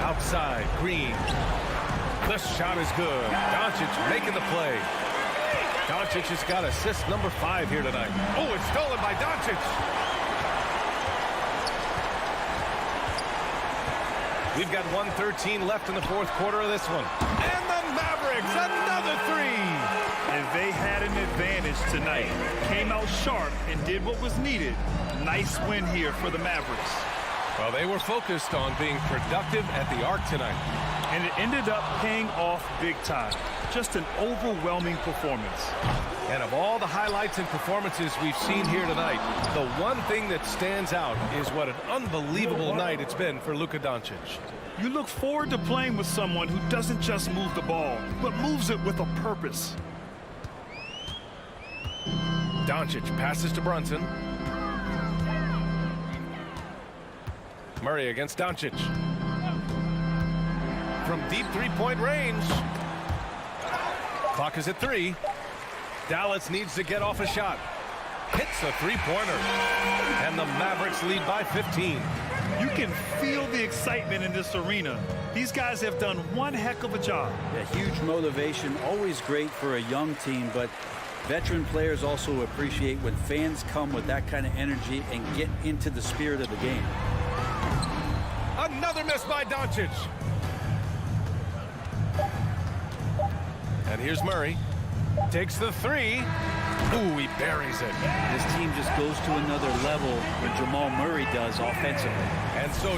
Outside, Green. The shot is good. Doncic making the play. Doncic has got assist number 5 here tonight. Oh, it's stolen by Doncic. We've got 1:13 left in the fourth quarter of this one. And the Mavericks, another 3. And they had an advantage tonight. Came out sharp and did what was needed. Nice win here for the Mavericks. Well, they were focused on being productive at the arc tonight. And it ended up paying off big time. Just an overwhelming performance. And of all the highlights and performances we've seen here tonight, the one thing that stands out is what an unbelievable night it's been for Luka Doncic. You look forward to playing with someone who doesn't just move the ball, but moves it with a purpose. Doncic passes to Brunson. Murray against Doncic. From deep 3-point range. Clock is at 3. Dallas needs to get off a shot. Hits a 3-pointer. And the Mavericks lead by 15. You can feel the excitement in this arena. These guys have done one heck of a job. Yeah, huge motivation, always great for a young team, but veteran players also appreciate when fans come with that kind of energy and get into the spirit of the game. Another miss by Doncic. And here's Murray. Takes the 3. Ooh, he buries it. This team just goes to another level when Jamal Murray does offensively. And so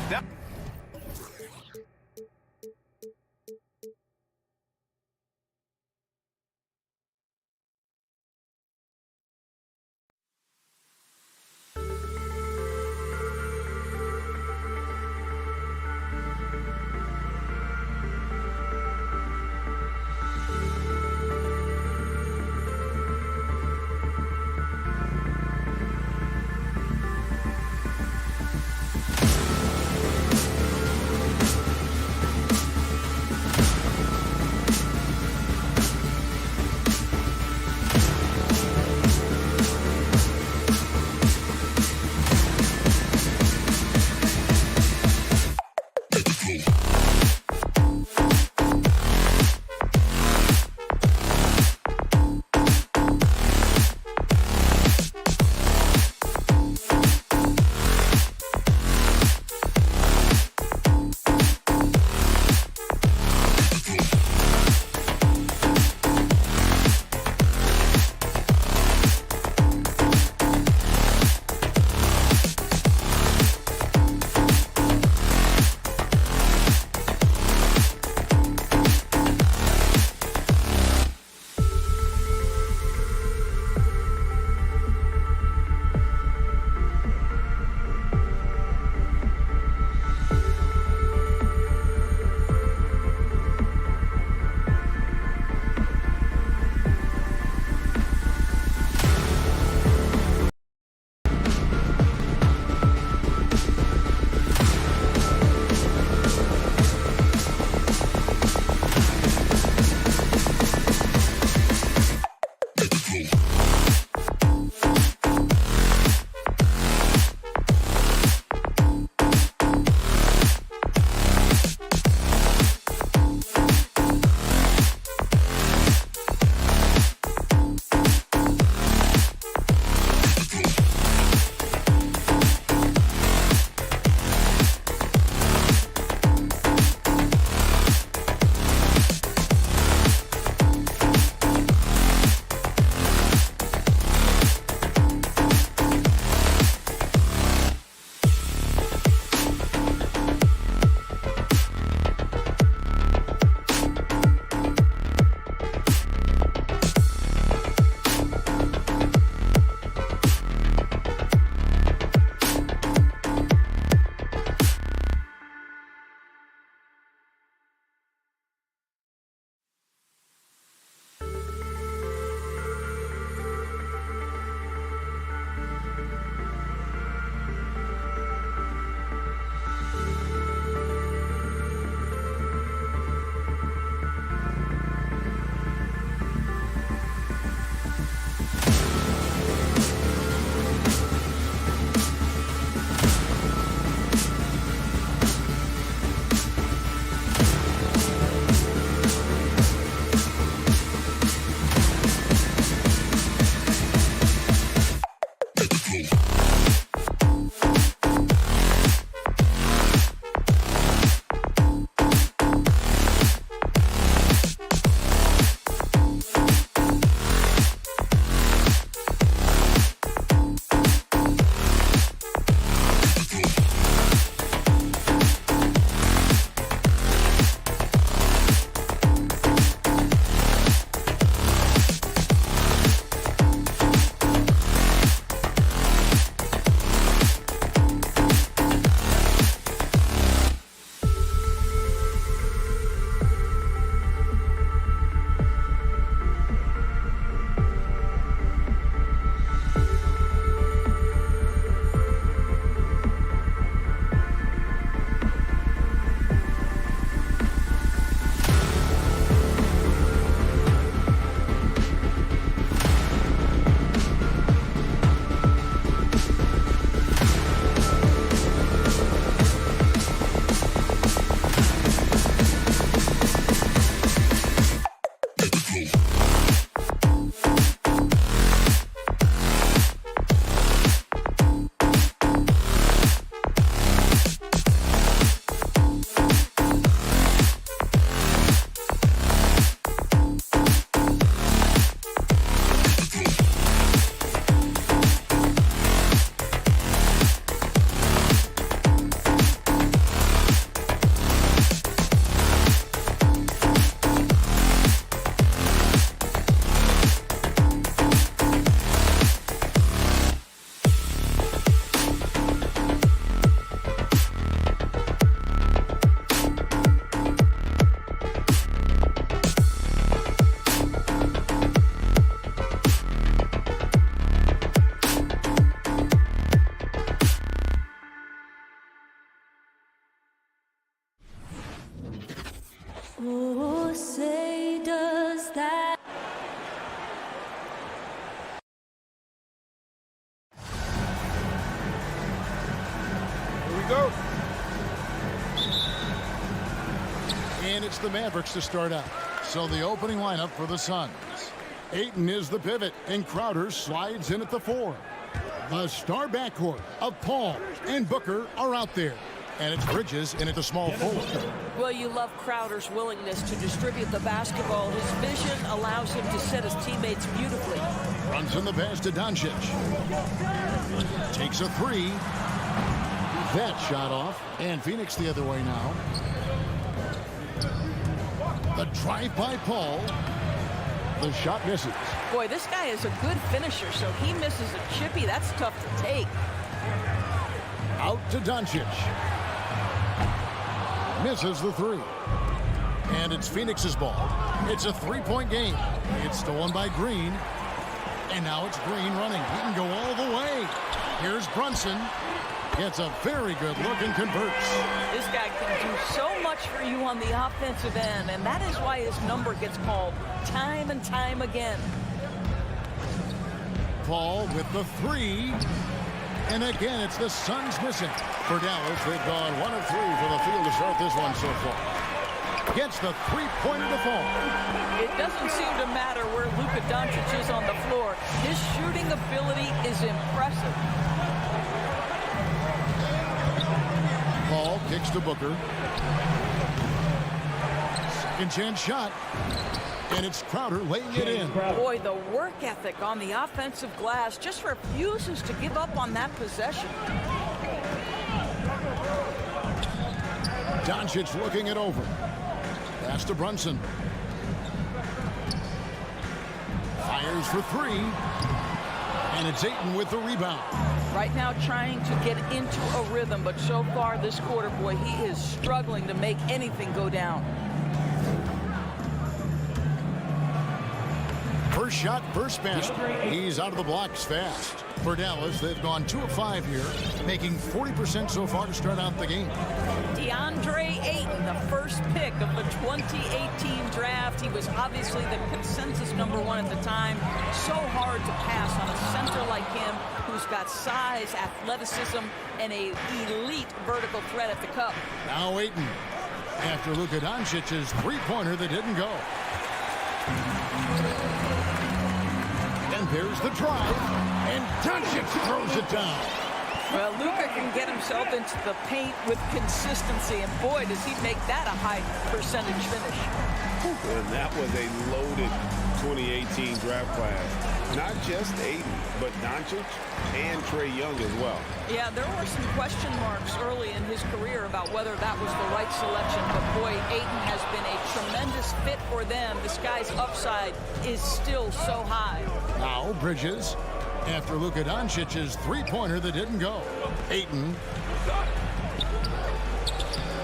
go. And it's the Mavericks to start out. So the opening lineup for the Suns. Ayton is the pivot, and Crowder slides in at the 4. The star backcourt of Paul and Booker are out there. And it's Bridges in at the small forward. Well, you love Crowder's willingness to distribute the basketball. His vision allows him to set his teammates beautifully. Runs in the pass to Doncic. Takes a 3. That shot off. And Phoenix the other way now. The drive by Paul. The shot misses. Boy, this guy is a good finisher, so he misses a chippy. That's tough to take. Out to Doncic. Misses the 3. And it's Phoenix's ball. It's a 3-point game. It's stolen by Green. And now it's Green running. He can go all the way. Here's Brunson. Gets a very good look and converts. This guy can do so much for you on the offensive end, and that is why his number gets called time and time again. Paul with the 3. And again, it's the Suns missing. For Dallas, they've gone 1 of 3 for the field to start this one so far. Gets the 3-pointer to fall. It doesn't seem to matter where Luka Doncic is on the floor. His shooting ability is impressive. Paul kicks to Booker. Second chance shot. And it's Crowder laying it in. Boy, the work ethic on the offensive glass just refuses to give up on that possession. Doncic looking it over. Pass to Brunson. Fires for 3. And it's Ayton with the rebound. Right now trying to get into a rhythm, but so far this quarter, boy, he is struggling to make anything go down. First shot, first basket. He's out of the blocks fast. For Dallas, they've gone 2 of 5 here, making 40% so far to start out the game. Deandre Ayton, the first pick of the 2018 draft. He was obviously the consensus #1 at the time. So hard to pass on a center like him who's got size, athleticism, and an elite vertical threat at the cup. Now Ayton, after Luka Doncic's 3-pointer that didn't go. And there's the drive, and Doncic throws it down. Well, Luka can get himself into the paint with consistency, and boy, does he make that a high percentage finish. And that was a loaded 2018 draft class. Not just Ayton, but Doncic and Trae Young as well. Yeah, there were some question marks early in his career about whether that was the right selection, but boy, Ayton has been a tremendous fit for them. This guy's upside is still so high. Now Bridges, after Luka Doncic's 3-pointer that didn't go. Ayton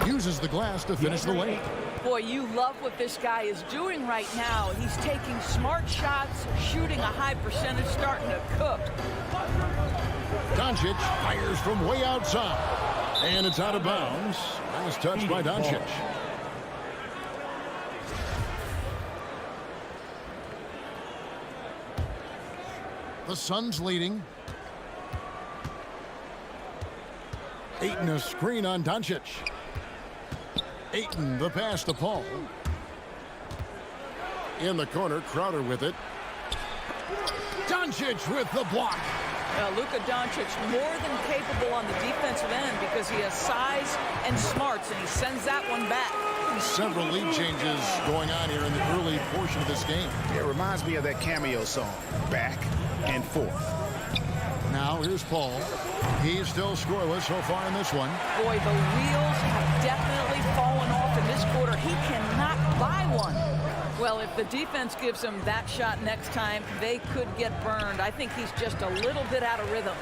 uses the glass to finish the layup. Boy, you love what this guy is doing right now. He's taking smart shots, shooting a high percentage, starting to cook. Doncic fires from way outside. And it's out of bounds. Nice touch by Doncic. The Suns leading. Ayton a screen on Doncic. Ayton the pass to Paul. In the corner, Crowder with it. Doncic with the block. Luka Doncic more than capable on the defensive end because he has size and smarts, and he sends that one back. Several lead changes going on here in the early portion of this game. It reminds me of that cameo song, Back and Forth. Now here's Paul. He's still scoreless so far in this one. Boy, the wheels have definitely fallen off in this quarter. He cannot buy one. Well, if the defense gives him that shot next time, they could get burned. I think he's just a little bit out of rhythm.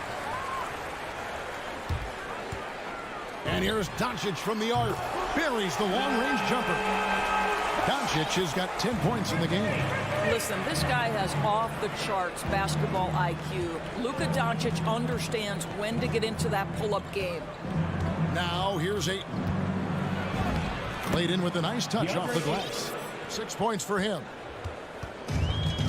And here's Doncic from the arc. Buries the long-range jumper. Doncic has got 10 points in the game. Listen, this guy has off-the-charts basketball IQ. Luka Doncic understands when to get into that pull-up game. Now here's Ayton. Played in with a nice touch off the glass. 6 points for him.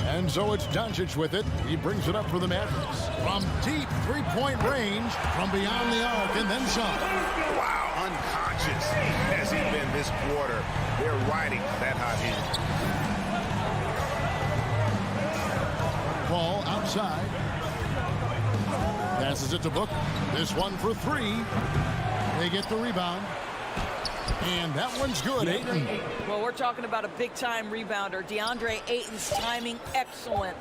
And so it's Doncic with it. He brings it up for the Mavericks. From deep 3-point range, from beyond the arc, and then some. this quarter. They're riding that hot hand. Ball outside. Passes it to Booker. This one for three. They get the rebound. And that one's good. Ayton. Well, we're talking about a big-time rebounder. Deandre Ayton's timing excellent.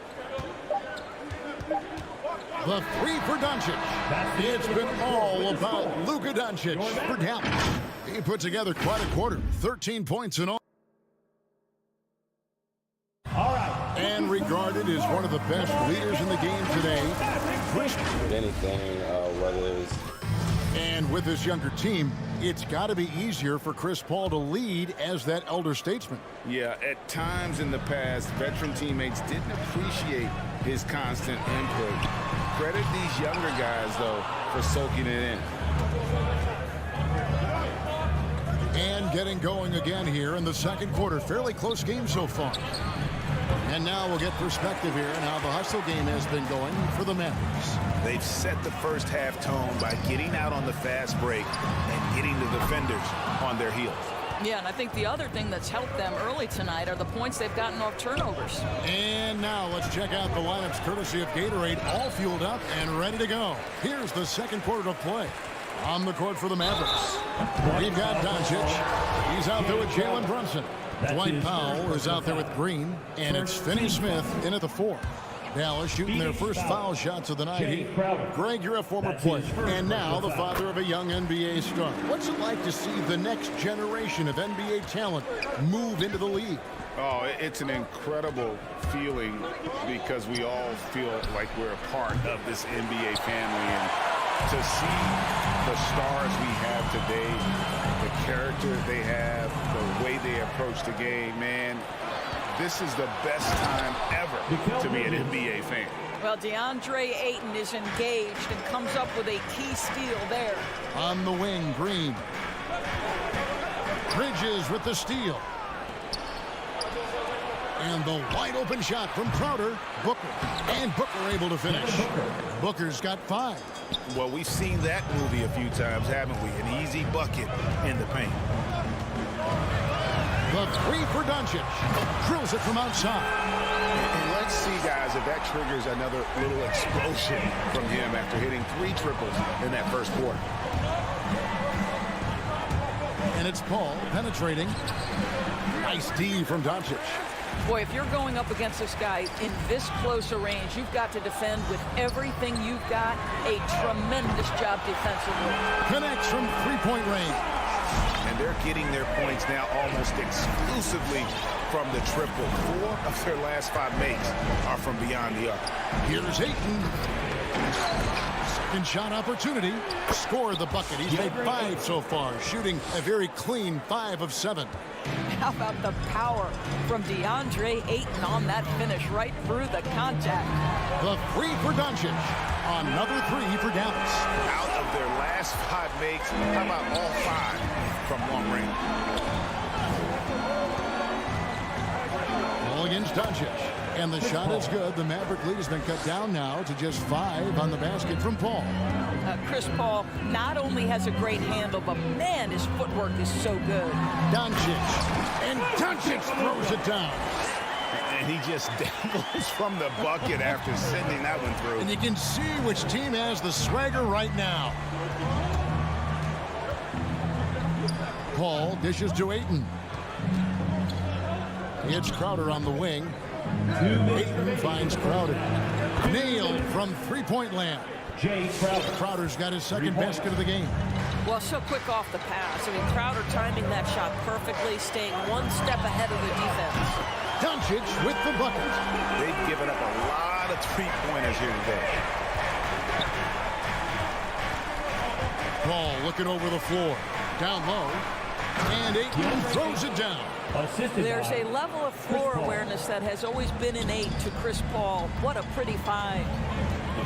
The three for Doncic. It's been all about Luka Doncic for Dallas. He put together quite a quarter. 13 points in all. And regarded as one of the best leaders in the game today. Anything, whether it's... And with this younger team, it's got to be easier for Chris Paul to lead as that elder statesman. Yeah, at times in the past, veteran teammates didn't appreciate his constant input. Credit these younger guys, though, for soaking it in. And getting going again here in the second quarter. Fairly close game so far. And now we'll get perspective here on how the hustle game has been going for the Mavericks. They've set the first half tone by getting out on the fast break and getting the defenders on their heels. Yeah, and I think the other thing that's helped them early tonight are the points they've gotten off turnovers. And now let's check out the lineups courtesy of Gatorade, all fueled up and ready to go. Here's the second quarter of play. On the court for the Mavericks, we've got Doncic. He's out there with Jalen Brunson. Dwight Powell is out there with Green, and it's Finney-Smith in at the 4. Dallas shooting their first foul shots of the night. Greg, you're a former player, and now the father of a young NBA star. What's it like to see the next generation of NBA talent move into the league? Oh, it's an incredible feeling because we all feel like we're a part of this NBA family. And to see the stars we have today, the character they have, the way they approach the game, man, this is the best time ever to be an NBA fan. Well, Deandre Ayton is engaged and comes up with a key steal there. On the wing, Green. Bridges with the steal. And the wide open shot from Crowder. Booker. And Booker able to finish. Booker's got 5. Well, we've seen that movie a few times, haven't we? An easy bucket in the paint. The 3 for Doncic. Drills it from outside. And let's see, guys, if that triggers another little explosion from him after hitting 3 triples in that first quarter. And it's Paul penetrating. Nice D from Doncic. Boy, if you're going up against this guy in this close a range, you've got to defend with everything you've got. A tremendous job defensively. Connects from three-point range. And they're getting their points now almost exclusively from the triple. 4 of their last 5 makes are from beyond the arc. Here's Ayton. Second shot opportunity. Scored the bucket. He's made 5 so far, shooting a very clean 5 of 7. How about the power from Deandre Ayton on that finish right through the contact. The 3 for Doncic. Another 3 for Dallas. Out of their last 5 makes, how about all 5 from long range? All against Doncic. And the shot is good. The Maverick lead has been cut down now to just 5 on the basket from Paul. Chris Paul not only has a great handle, but man, his footwork is so good. Doncic. And Doncic throws it down. And he just dabbles from the bucket after sending that one through. And you can see which team has the swagger right now. Paul dishes to Ayton. It's Crowder on the wing. Ayton finds Crowder. Nailed from three-point land. Crowder's got his second basket of the game. Well, so quick off the pass. I mean, Crowder timing that shot perfectly, staying one step ahead of the defense. Doncic with the bucket. They've given up a lot of three-pointers here today. Paul looking over the floor. Down low. And Ayton throws it down. There's a level of floor awareness that has always been innate to Chris Paul. What a pretty find.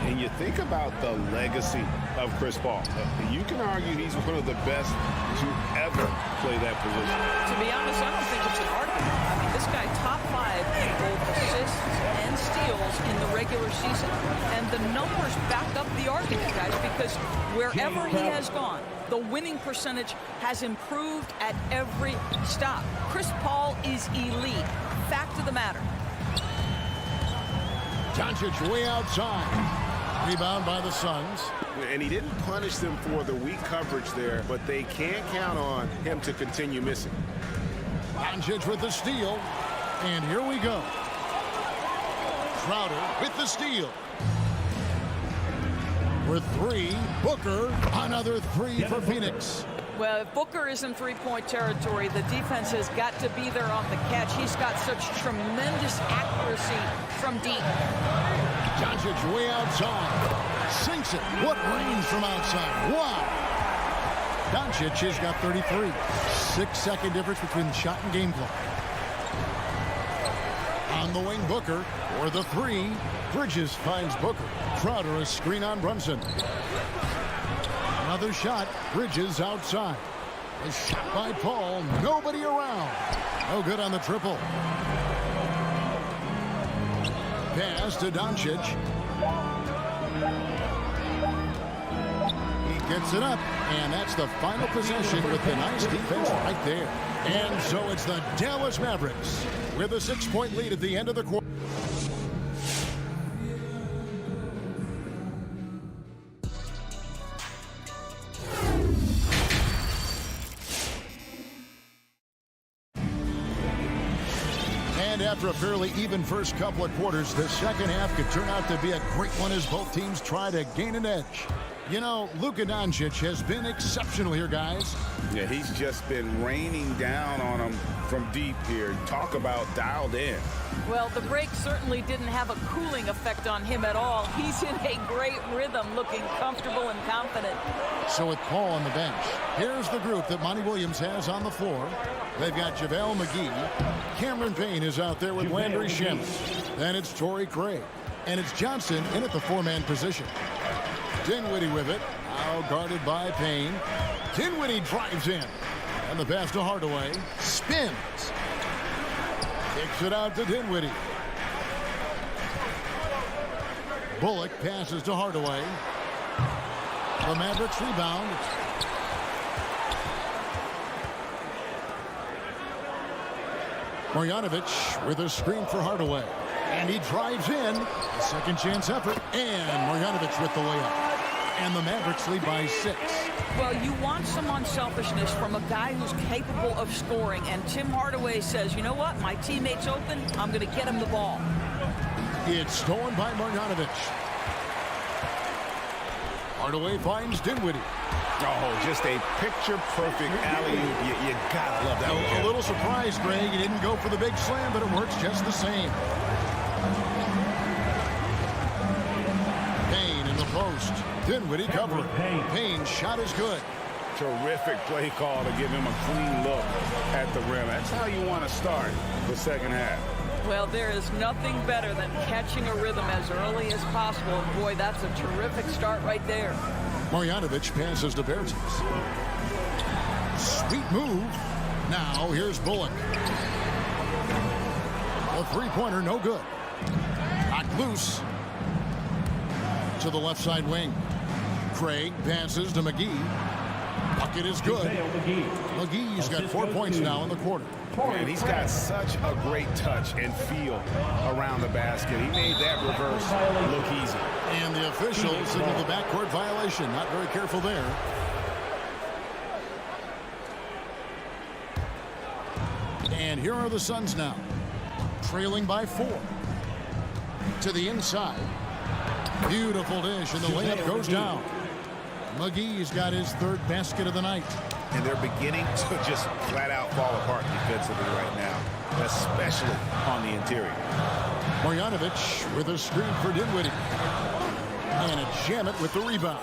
And you think about the legacy of Chris Paul. You can argue he's one of the best to ever play that position. To be honest, I don't think it's an argument. I mean, this guy top 5 in both assists assists and steals in the regular season. And the numbers back up the argument, guys, because wherever he has gone, the winning percentage has improved at every stop. Chris Paul is elite. Fact of the matter. Doncic way outside. Rebound by the Suns. And he didn't punish them for the weak coverage there, but they can't count on him to continue missing. Doncic with the steal. And here we go. Crowder with the steal. With three, Booker, another three for Phoenix. Well, if Booker is in three-point territory, the defense has got to be there on the catch. He's got such tremendous accuracy from deep. Doncic way outside. Sinks it. What range from outside. Wow. Doncic has got 33. 6-second difference between the shot and game clock. On the wing, Booker for the three. Bridges finds Booker. Crowder a screen on Brunson. Another shot. Bridges outside. A shot by Paul. Nobody around. No good on the triple. Pass to Doncic. He gets it up. And that's the final possession with the nice defense right there. And so it's the Dallas Mavericks with a 6-point lead at the end of the quarter. And after a fairly even first couple of quarters, the second half could turn out to be a great one as both teams try to gain an edge. You know, Luka Doncic has been exceptional here, guys. Yeah, he's just been raining down on him from deep here. Talk about dialed in. Well, the break certainly didn't have a cooling effect on him at all. He's in a great rhythm, looking comfortable and confident. So with Paul on the bench, here's the group that Monty Williams has on the floor. They've got JaVale McGee. Cameron Payne is out there with Landry Shamet. Then it's Torrey Craig. And it's Johnson in at the four-man position. Dinwiddie with it. Now guarded by Payne. Dinwiddie drives in. And the pass to Hardaway. Spins. Kicks it out to Dinwiddie. Bullock passes to Hardaway. The Mavericks rebound. Marjanovic with a screen for Hardaway. And he drives in. A second chance effort. And Marjanovic with the layup. And the Mavericks lead by 6. Well, you want some unselfishness from a guy who's capable of scoring. And Tim Hardaway says, you know what? My teammate's open. I'm going to get him the ball. It's stolen by Marjanovic. Hardaway finds Dinwiddie. Oh, just a picture-perfect alley-oop. You gotta love that one. A little surprised, Greg. He didn't go for the big slam, but it works just the same. Payne in the post. Dinwiddie covering. Payne's shot is good. Terrific play call to give him a clean look at the rim. That's how you want to start the second half. Well, there is nothing better than catching a rhythm as early as possible. And boy, that's a terrific start right there. Marjanovic passes to Bertans. Sweet move. Now here's Bullock. A three-pointer, no good. Knocked loose. To the left side wing. Craig passes to McGee. Bucket is good. McGee's got 4 points now in the quarter. And he's got such a great touch and feel around the basket. He made that reverse look easy. And the officials signal the backcourt violation. Not very careful there. And here are the Suns now. Trailing by 4. To the inside. Beautiful dish, and the layup goes down. McGee's got his third basket of the night. And they're beginning to just flat out fall apart defensively right now, especially on the interior. Marjanovic with a screen for Dinwiddie. And a Shamet with the rebound.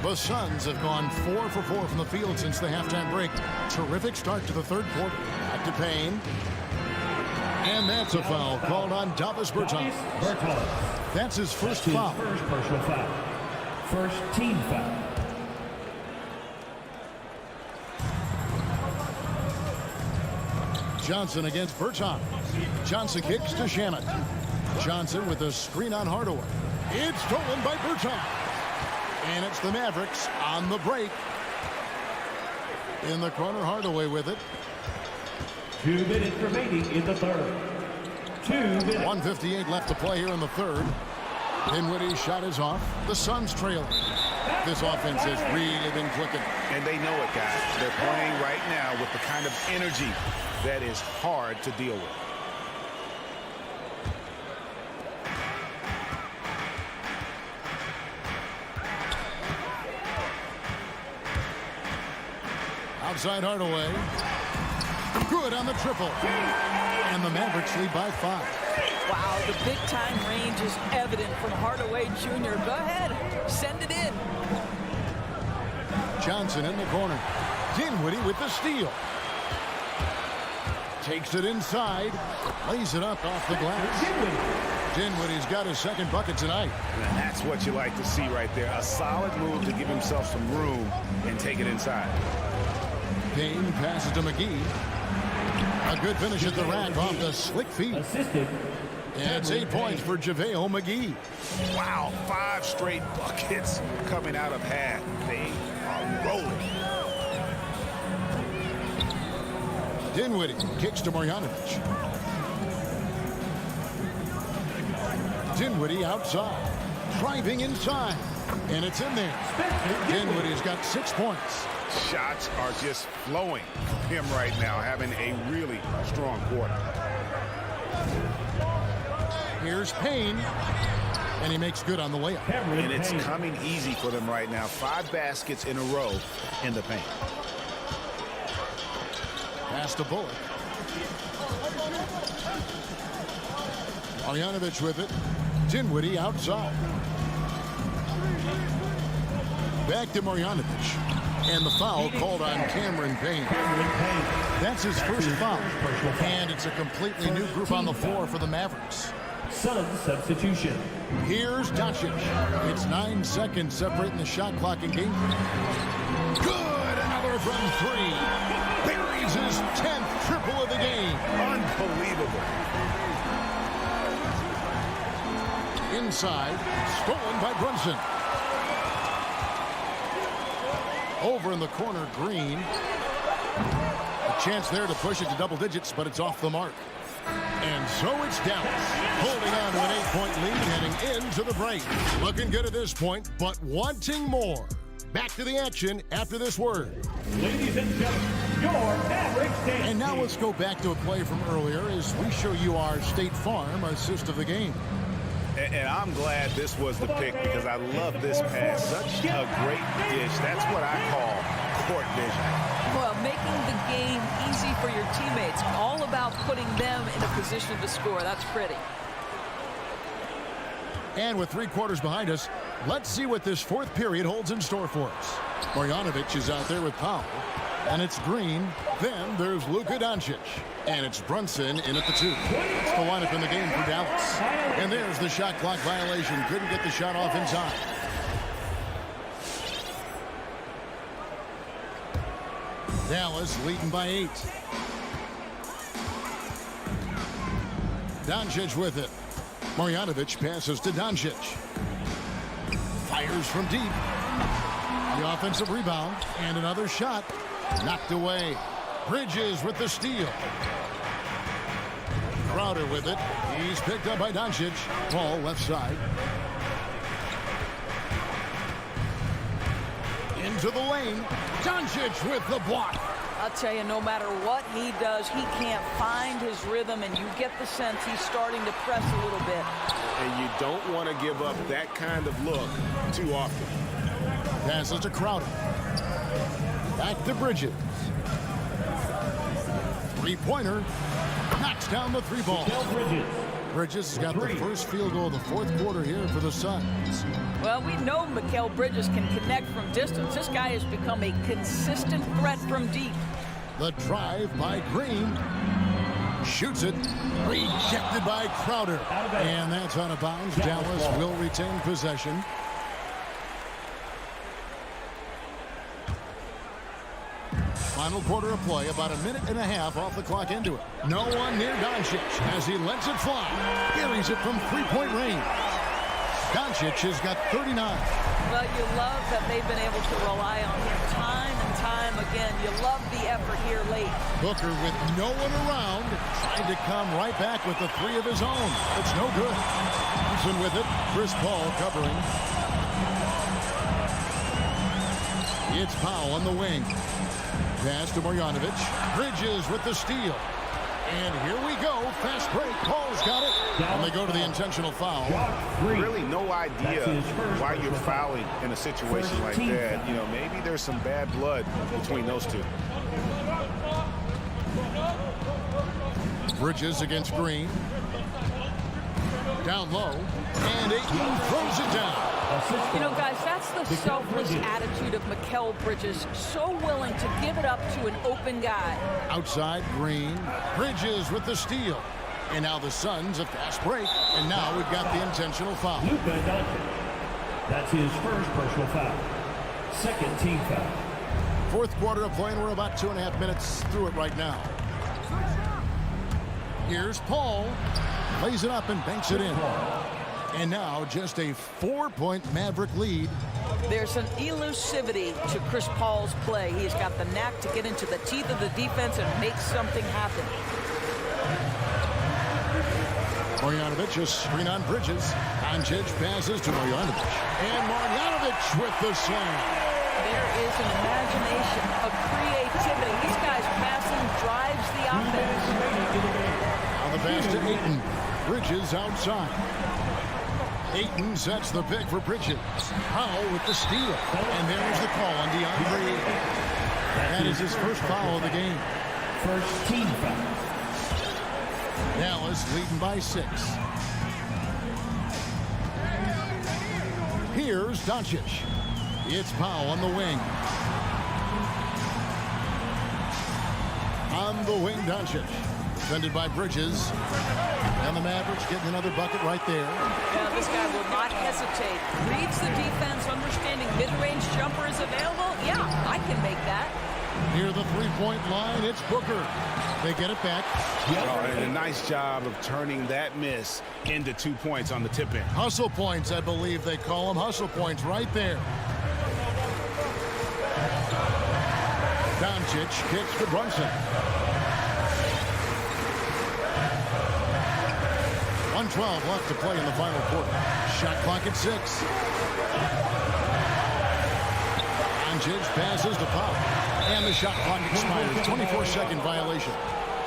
The Suns have gone 4 for 4 from the field since the halftime break. Terrific start to the third quarter. Back to Payne. And that's a foul called on Davis Bertans. That's his first foul. First personal foul. First team foul. Johnson against Bertans. Johnson kicks to Shamet. Johnson with a screen on Hardaway. It's stolen by Berton. And it's the Mavericks on the break. In the corner, Hardaway with it. 2 minutes remaining in the third. 2 minutes. 1:58 left to play here in the third. Dinwiddie's shot is off. The Suns trailing. This offense has really been clicking. And they know it, guys. They're playing right now with the kind of energy that is hard to deal with. Outside Hardaway. Good on the triple. And the Mavericks lead by 5. Wow, the big-time range is evident from Hardaway Jr. Go ahead, send it in. Johnson in the corner. Dinwiddie with the steal. Takes it inside. Lays it up off the glass. Dinwiddie's got his second bucket tonight. And that's what you like to see right there. A solid move to give himself some room and take it inside. Payne passes to McGee. A good finish at the rack off the slick feet. Assisted. And it's 8 points for JaVale McGee. Wow, 5 straight buckets coming out of half. They are rolling. Dinwiddie kicks to Marjanovic. Dinwiddie outside. Driving inside. And it's in there. Dinwiddie's got 6 points. Shots are just flowing from him right now, having a really strong quarter. Here's Payne. And he makes good on the layup. And it's coming easy for them right now. 5 baskets in a row in the paint. Pass to Bullock. Marjanovic with it. Dinwiddie outside. Back to Marjanovic. And the foul called on Cameron Payne. That's his first foul. And it's a completely new group on the floor for the Mavericks. Suns substitution. Here's Doncic. It's 9 seconds separating the shot clock in game. Good! Another from 3. Buries his 10th triple of the game. Unbelievable. Inside. Stolen by Brunson. Over in the corner, Green. A chance there to push it to double digits, but it's off the mark. And so it's Dallas, holding on to an 8-point lead, heading into the break. Looking good at this point, but wanting more. Back to the action after this word. Ladies and gentlemen, your Mavericks dance. And now let's go back to a play from earlier as we show you our State Farm assist of the game. And I'm glad this was the pick because I love this pass. Such a great dish. That's what I call court vision. Well, making the game easy for your teammates. All about putting them in a position to score. That's pretty. And with 3 quarters behind us, let's see what this 4th period holds in store for us. Marjanovic is out there with Powell. And it's Green. Then there's Luka Doncic. And it's Brunson in at the 2. It's the lineup in the game for Dallas. And there's the shot clock violation. Couldn't get the shot off inside. Dallas leading by 8. Doncic with it. Marjanovic passes to Doncic. Fires from deep. The offensive rebound. And another shot. Knocked away. Bridges with the steal. Crowder with it. He's picked up by Doncic. Ball left side. Into the lane. Doncic with the block. I'll tell you, no matter what he does, he can't find his rhythm, and you get the sense he's starting to press a little bit. And you don't want to give up that kind of look too often. Passes to Crowder. Back to Bridges. 3-pointer. Knocks down the 3-ball. Bridges has got the first field goal of the 4th quarter here for the Suns. Well, we know Mikal Bridges can connect from distance. This guy has become a consistent threat from deep. The drive by Green. Shoots it. Rejected by Crowder. And that's out of bounds. Dallas will retain possession. Final quarter of play, about a minute and a half off the clock into it. No one near Doncic as he lets it fly. Carries it from three-point range. Doncic has got 39. Well, you love that they've been able to rely on him time and time again. You love the effort here late. Booker with no one around, trying to come right back with the three of his own. It's no good. Brunson with it. Chris Paul covering. It's Powell on the wing. Pass to Marjanovic. Bridges with the steal. And here we go. Fast break. Paul's got it. And they go to the intentional foul. Really no idea why you're fouling in a situation like that. You know, maybe there's some bad blood between those two. Bridges against Green. Down low. And Ayton throws it down. You know, guys, that's the selfless attitude of Mikal Bridges. So willing to give it up to an open guy. Outside, Green. Bridges with the steal. And now the Suns a fast break. And now we've got the intentional foul. Luka Doncic. That's his first personal foul. Second team foul. Fourth quarter of play, and we're about 2.5 minutes through it right now. Here's Paul. Lays it up and banks it in. And now just a 4-point Maverick lead. There's an elusivity to Chris Paul's play. He's got the knack to get into the teeth of the defense and make something happen. Marjanovic, a screen on Bridges. Doncic passes to Marjanovic. And Marjanovic with the slam. There is an imagination, a creativity. These guys passing drives the offense. Now the pass to Ayton. Bridges outside. Ayton sets the pick for Bridges. Powell with the steal. And there's the call on Deandre Ayton. That is his first foul of the game. First team foul. Dallas leading by 6. Here's Doncic. It's Powell on the wing. On the wing, Doncic. Defended by Bridges. And the Mavericks getting another bucket right there. Yeah, this guy will not hesitate. Reads the defense, understanding mid-range jumper is available. Yeah, I can make that. Near the three-point line, it's Booker. They get it back. And a nice job of turning that miss into 2 points on the tip in. Hustle points, I believe they call them. Hustle points right there. Doncic kicks for Brunson. 1:12 left to play in the final quarter. Shot clock at 6. Doncic passes to Powell. And the shot clock expires. 24-second violation.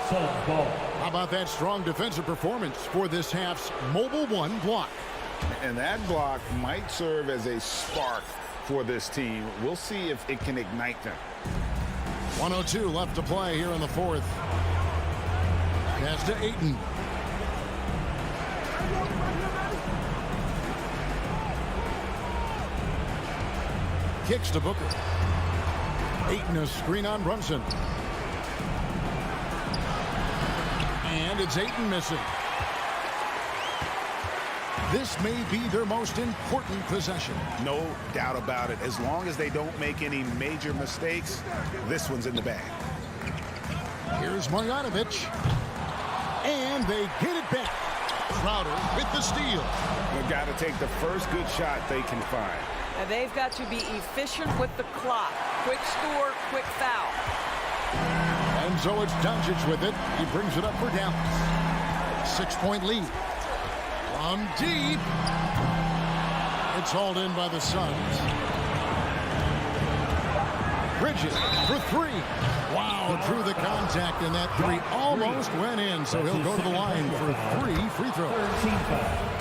How about that strong defensive performance for this half's Mobile One block? And that block might serve as a spark for this team. We'll see if it can ignite them. 1:02 left to play here in the fourth. Pass to Ayton. Kicks to Booker. Ayton a screen on Brunson. And it's Ayton missing. This may be their most important possession. No doubt about it. As long as they don't make any major mistakes, this one's in the bag. Here's Marjanovic. And they get it back. Crowder with the steal. They've got to take the first good shot they can find. And they've got to be efficient with the clock. Quick score, quick foul. And so it's Doncic with it. He brings it up for Dallas. 6-point lead. From deep. It's hauled in by the Suns. Bridges for 3. Wow, drew the contact, and that 3 almost went in. So he'll go to the line for 3 free throws.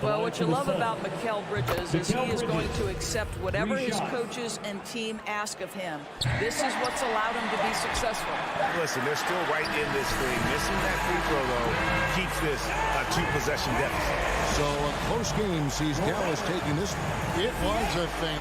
Well, what you love about Mikal Bridges is he is going to accept whatever his coaches and team ask of him. This is what's allowed him to be successful. Listen, they're still right in this thing. Missing that free throw, though, keeps this a 2-possession deficit. So a close game sees Dallas taking this. It was a thing.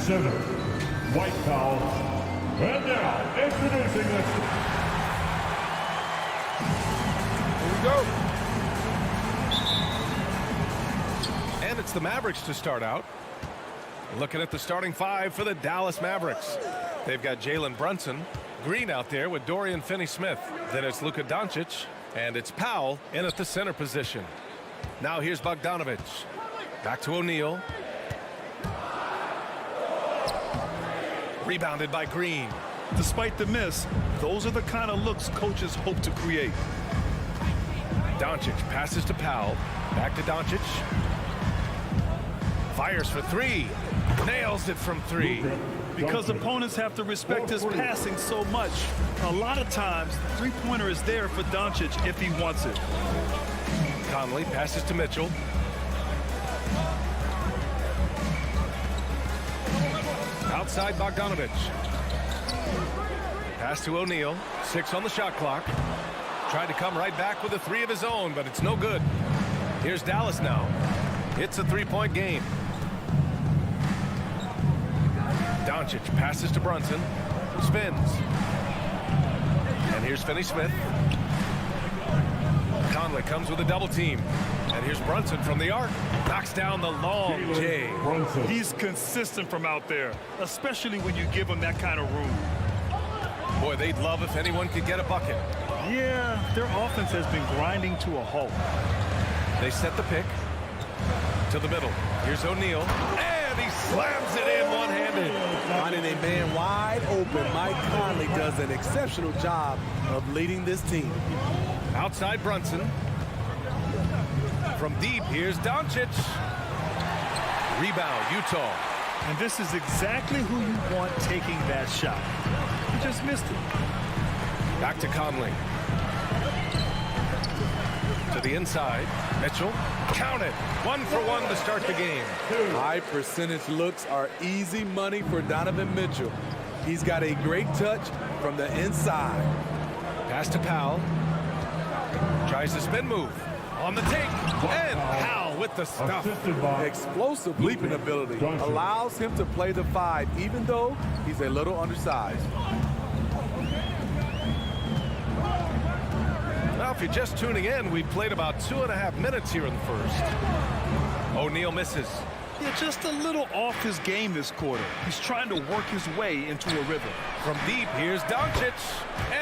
7, white foul. And now, introducing us. Here we go. And it's the Mavericks to start out. Looking at the starting five for the Dallas Mavericks. They've got Jalen Brunson, Green out there with Dorian Finney-Smith. Then it's Luka Doncic, and it's Powell in at the center position. Now here's Bogdanovic. Back to O'Neal. Rebounded by Green. Despite the miss, those are the kind of looks coaches hope to create. Doncic passes to Powell. Back to Doncic. Fires for three. Nails it from three. Because opponents have to respect his passing so much, a lot of times, the three-pointer is there for Doncic if he wants it. Conley passes to Mitchell. Outside Bogdanovic. Pass to O'Neal. 6 on the shot clock. Tried to come right back with a three of his own, but it's no good. Here's Dallas now. It's a three-point game. Doncic passes to Brunson. Spins. And here's Finney-Smith. Conley comes with a double team. And here's Brunson from the arc. Knocks down the long J. He's consistent from out there, especially when you give him that kind of room. Boy, they'd love if anyone could get a bucket. Yeah, their offense has been grinding to a halt. They set the pick to the middle. Here's O'Neal. And he slams it in one-handed. Finding a man wide open, Mike Conley does an exceptional job of leading this team. Outside Brunson. From deep, here's Doncic. Rebound, Utah. And this is exactly who you want taking that shot. He just missed it. Back to Conley. To the inside. Mitchell. Count it. 1 for 1 to start the game. High percentage looks are easy money for Donovan Mitchell. He's got a great touch from the inside. Pass to Powell. Tries the spin move. On the take. And Powell with the stuff. Explosive leaping ability allows him to play the 5, even though he's a little undersized. Well, if you're just tuning in, we've played about 2.5 minutes here in the first. O'Neal misses. Yeah, just a little off his game this quarter. He's trying to work his way into a rhythm. From deep, here's Doncic.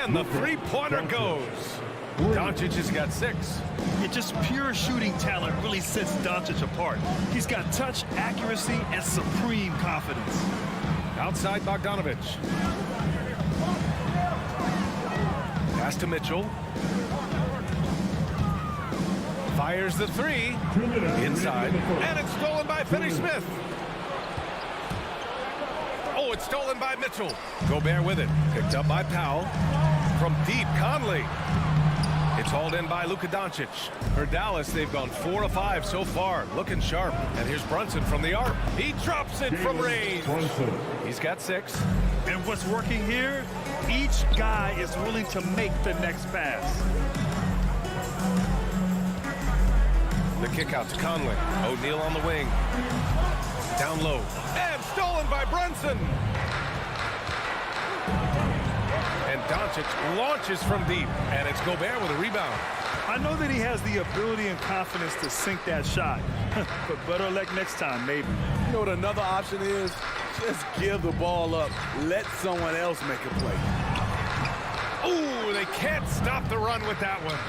And the three-pointer goes. Doncic has got 6. Yeah, just pure shooting talent really sets Doncic apart. He's got touch, accuracy, and supreme confidence. Outside Bogdanovic. Pass to Mitchell. Fires the three. Inside. And it's stolen by Finney-Smith. Oh, it's stolen by Mitchell. Gobert with it. Picked up by Powell. From deep, Conley. It's hauled in by Luka Doncic. For Dallas, they've gone 4 of 5 so far. Looking sharp. And here's Brunson from the arc. He drops it from range. He's got 6. And what's working here? Each guy is willing to make the next pass. The kick out to Conley. O'Neal on the wing. Down low. And stolen by Brunson. And Doncic launches from deep. And it's Gobert with a rebound. I know that he has the ability and confidence to sink that shot. But better luck next time, maybe. You know what another option is? Just give the ball up. Let someone else make a play. Ooh, they can't stop the run with that one.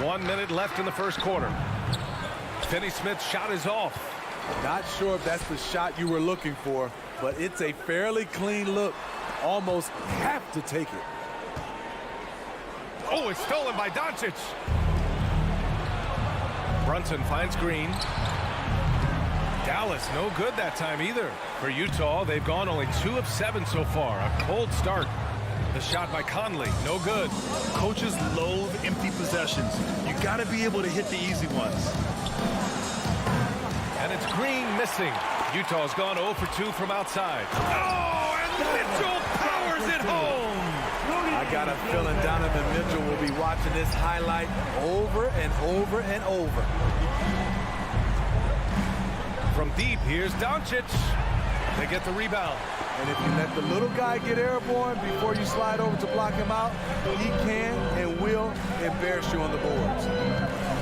1 minute left in the first quarter. Finney-Smith's shot is off. Not sure if that's the shot you were looking for, but it's a fairly clean look. Almost have to take it. Oh, it's stolen by Doncic. Brunson finds Green. Dallas, no good that time either. For Utah, they've gone only 2 of 7 so far. A cold start. The shot by Conley, no good. Coaches loathe empty possessions. You got to be able to hit the easy ones. And it's Green missing. Utah's gone 0 for 2 from outside. Oh, and Mitchell powers it home. I got a feeling Donovan Mitchell will be watching this highlight over and over and over. from deep. Here's Doncic. They get the rebound. And if you let the little guy get airborne before you slide over to block him out, he can and will embarrass you on the boards.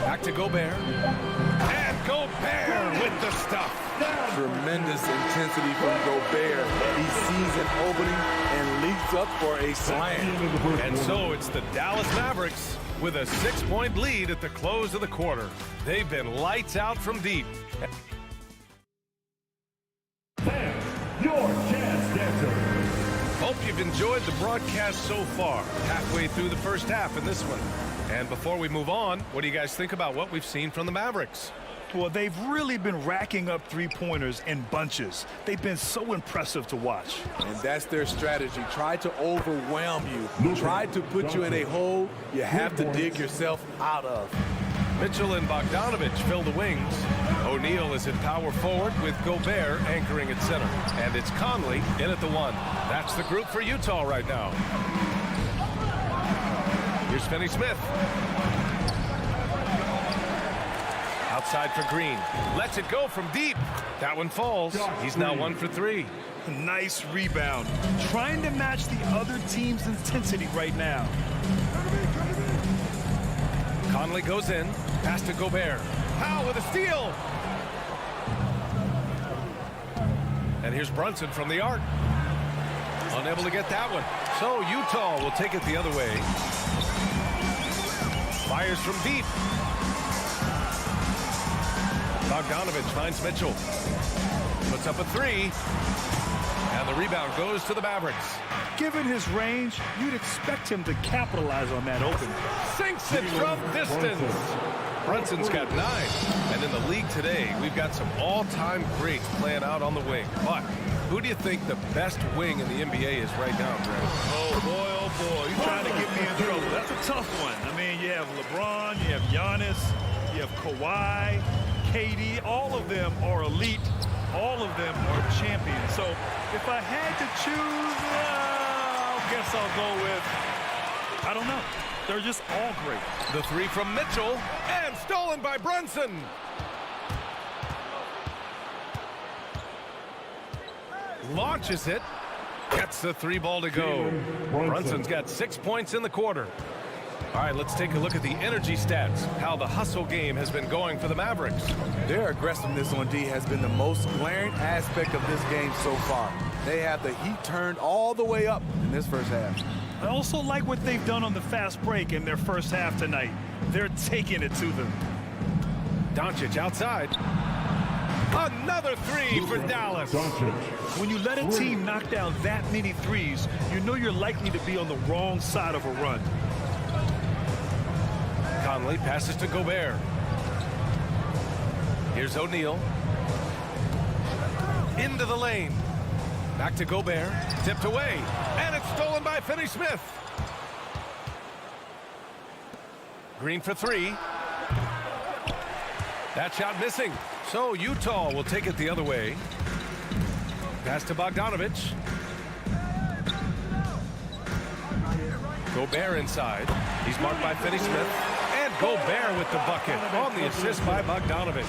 Back to Gobert. And Gobert with the stuff. Tremendous intensity from Gobert. He sees an opening and leaps up for a slam. And so it's the Dallas Mavericks with a 6-point lead at the close of the quarter. They've been lights out from deep. Your chance dancer. Hope you've enjoyed the broadcast so far. Halfway through the first half in this one. And before we move on, what do you guys think about what we've seen from the Mavericks? Well, they've really been racking up three-pointers in bunches. They've been so impressive to watch. And that's their strategy. Try to overwhelm you. Try to put you in a hole you have to dig yourself out of. Mitchell and Bogdanovich fill the wings. O'Neal is at power forward with Gobert anchoring at center. And it's Conley in at the 1. That's the group for Utah right now. Here's Finney-Smith. Outside for Green. Lets it go from deep. That one falls. He's now 1 for 3. Nice rebound. Trying to match the other team's intensity right now. Conley goes in. Pass to Gobert. Powell with a steal. And here's Brunson from the arc. Unable to get that one. So Utah will take it the other way. Fires from deep. Bogdanovich finds Mitchell. Puts up a 3. And the rebound goes to the Mavericks. Given his range, you'd expect him to capitalize on that opening. Sinks it from distance. Brunson's got 9. And in the league today, we've got some all-time greats playing out on the wing. But who do you think the best wing in the NBA is right now, Greg? Oh, boy, you're trying to get me in trouble. That's a tough one. I mean, you have LeBron, you have Giannis, you have Kawhi, KD. All of them are elite. All of them are champions. So if I had to choose, I guess I'll go with, I don't know. They're just all great. The 3 from Mitchell, and stolen by Brunson. Launches it, gets the 3 ball to go. Brunson's got 6 points in the quarter. All right, let's take a look at the energy stats, how the hustle game has been going for the Mavericks. Their aggressiveness on D has been the most glaring aspect of this game so far. They have the heat turned all the way up in this first half. I also like what they've done on the fast break in their first half tonight. They're taking it to them. Doncic outside. Another 3 for Dallas. When you let a team knock down that many threes, you know you're likely to be on the wrong side of a run. Conley passes to Gobert. Here's O'Neal. Into the lane. Back to Gobert. Tipped away. And it's stolen by Finney-Smith. Green for 3. That shot missing. So Utah will take it the other way. Pass to Bogdanovich. Gobert inside. He's marked by Finney-Smith. And Gobert with the bucket on the assist by Bogdanovich.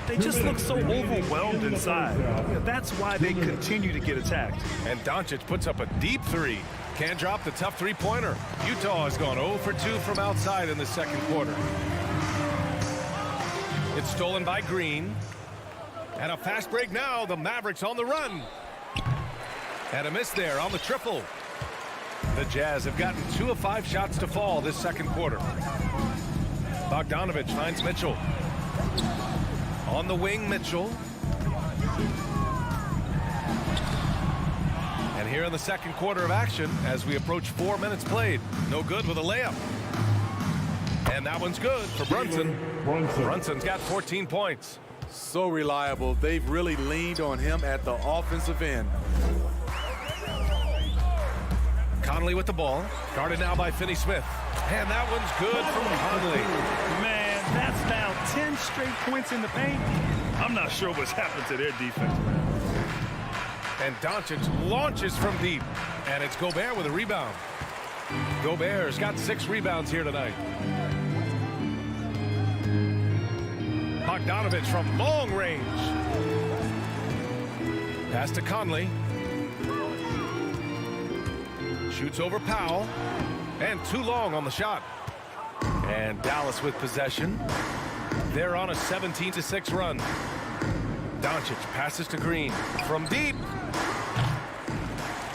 They just look so overwhelmed inside. That's why they continue to get attacked. And Doncic puts up a deep 3. Can't drop the tough 3-pointer. Utah has gone 0 for 2 from outside in the second quarter. It's stolen by Green. And a fast break now. The Mavericks on the run. And a miss there on the triple. The Jazz have gotten 2 of 5 shots to fall this second quarter. Bogdanovich finds Mitchell. On the wing, Mitchell. And here in the second quarter of action, as we approach 4 minutes played. No good with a layup. And that one's good for Brunson. Brunson's got 14 points. So reliable. They've really leaned on him at the offensive end. Conley with the ball. Guarded now by Finney-Smith. And that one's good from Conley. Man, that's now 10 straight points in the paint. I'm not sure what's happened to their defense. And Doncic launches from deep. And it's Gobert with a rebound. Gobert's got 6 rebounds here tonight. Bogdanovich from long range. Pass to Conley. Shoots over Powell. And too long on the shot. And Dallas with possession. They're on a 17-6 run. Doncic passes to Green from deep.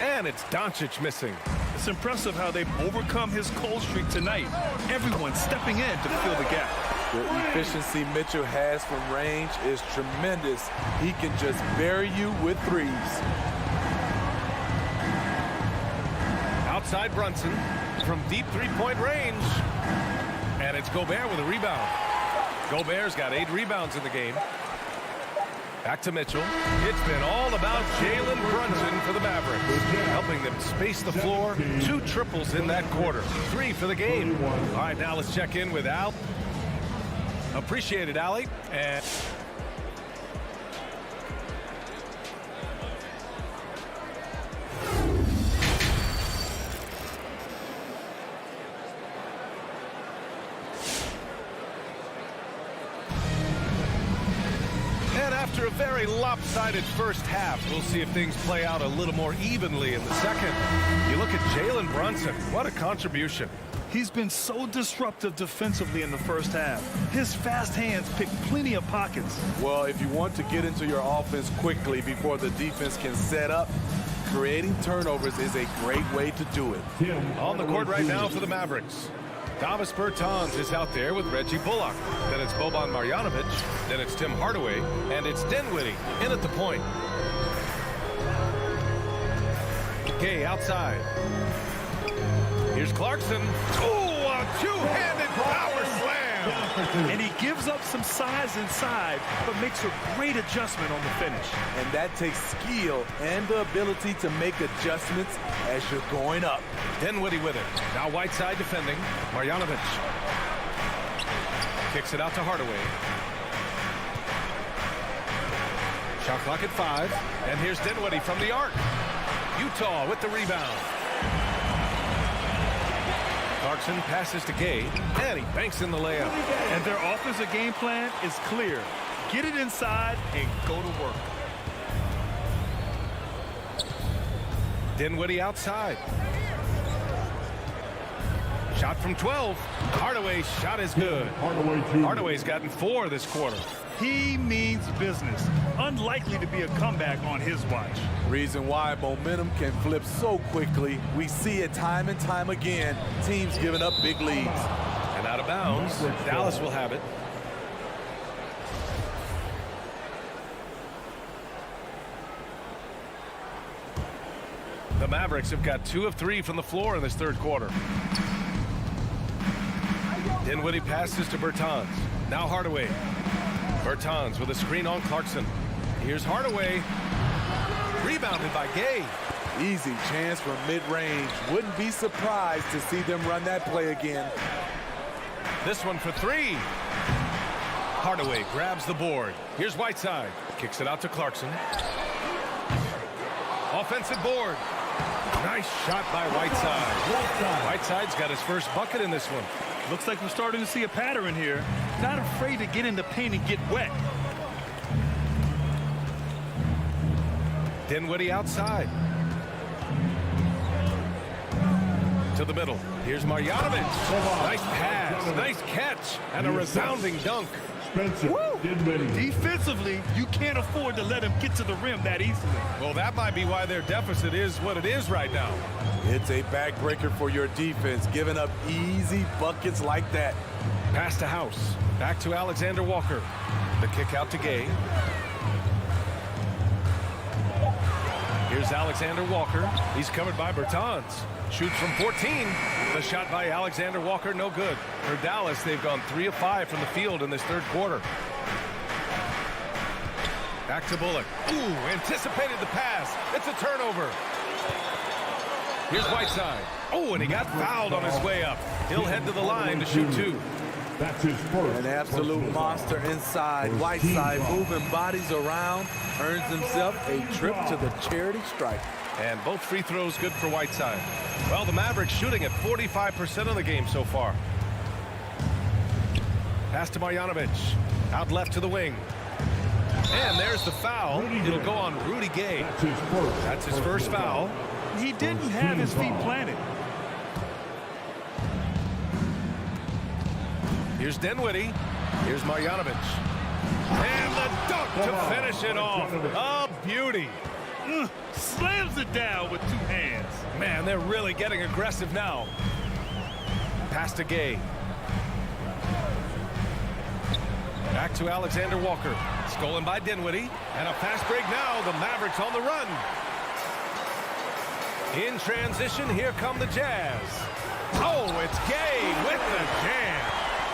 And it's Doncic missing. It's impressive how they've overcome his cold streak tonight. Everyone stepping in to fill the gap. The efficiency Mitchell has from range is tremendous. He can just bury you with threes. Outside Brunson from deep three-point range. And it's Gobert with a rebound. Gobert's got 8 rebounds in the game. Back to Mitchell. It's been all about Jalen Brunson for the Mavericks, helping them space the floor. 2 triples in that quarter. 3 for the game. All right, now let's check in with Al. Appreciate it, Allie. And after a very lopsided first half, we'll see if things play out a little more evenly in the second. You look at Jalen Brunson. What a contribution. He's been so disruptive defensively in the first half. His fast hands pick plenty of pockets. Well, if you want to get into your offense quickly before the defense can set up, creating turnovers is a great way to do it. On the court right now for the Mavericks. Davis Bertans is out there with Reggie Bullock. Then it's Boban Marjanovic. Then it's Tim Hardaway. And it's Dinwiddie in at the point. Gay outside. Here's Clarkson. Oh, a two-handed power slam. And he gives up some size inside, but makes a great adjustment on the finish. And that takes skill and the ability to make adjustments as you're going up. Dinwiddie with it. Now Whiteside defending. Marjanovic. Kicks it out to Hardaway. Shot clock at 5. And here's Dinwiddie from the arc. Utah with the rebound. Clarkson passes to Gay, and he banks in the layup. And their offensive game plan is clear. Get it inside and go to work. Dinwiddie outside. Shot from 12. Hardaway's shot is good. Hardaway's gotten 4 this quarter. He means business. Unlikely to be a comeback on his watch. Reason why momentum can flip so quickly. We see it time and time again. Teams giving up big leads. And out of bounds. Dallas will have it. The Mavericks have got 2 of 3 from the floor in this third quarter. Dinwiddie passes to Bertans. Now Hardaway. Bertans with a screen on Clarkson. Here's Hardaway. Rebounded by Gay. Easy chance from mid-range. Wouldn't be surprised to see them run that play again. This one for 3. Hardaway grabs the board. Here's Whiteside. Kicks it out to Clarkson. Offensive board. Nice shot by Whiteside. Whiteside's got his first bucket in this one. Looks like we're starting to see a pattern here. Not afraid to get in the paint and get wet. Dinwiddie outside. To the middle. Here's Marjanovic. Nice pass. Nice catch. And a resounding dunk. Defensively, you can't afford to let him get to the rim that easily. Well, that might be why their deficit is what it is right now. It's a backbreaker for your defense, giving up easy buckets like that. Pass to House. Back to Alexander Walker. The kick out to Gay. Here's Alexander Walker. He's covered by Bertans. Shoots from 14. The shot by Alexander Walker, no good. For Dallas, they've gone 3 of 5 from the field in this third quarter. Back to Bullock. Ooh, anticipated the pass. It's a turnover. Here's Whiteside. Oh, and he got fouled on his way up. He'll head to the line to shoot 2. That's his first. An absolute monster inside. Whiteside moving bodies around, earns himself a trip to the charity stripe. And both free throws good for Whiteside. Well, the Mavericks shooting at 45% of the game so far. Pass to Marjanovic. Out left to the wing. And there's the foul. It'll go on Rudy Gay. That's his first foul. He didn't have his feet planted. Here's Dinwiddie. Here's Marjanovic. And the dunk to finish it off. A beauty. Slams it down with 2 hands. Man, they're really getting aggressive now. Pass to Gay. Back to Alexander Walker. Stolen by Dinwiddie. And a fast break now. The Mavericks on the run. In transition, here come the Jazz. Oh, it's Gay with the jam.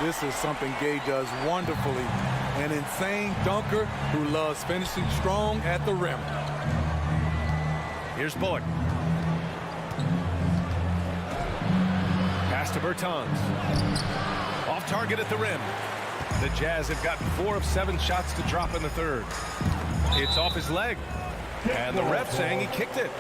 This is something Gay does wonderfully. An insane dunker who loves finishing strong at the rim. Here's Bullock. Pass to Bertans. Off target at the rim. The Jazz have gotten 4 of 7 shots to drop in the third. It's off his leg. And the ref saying he kicked it.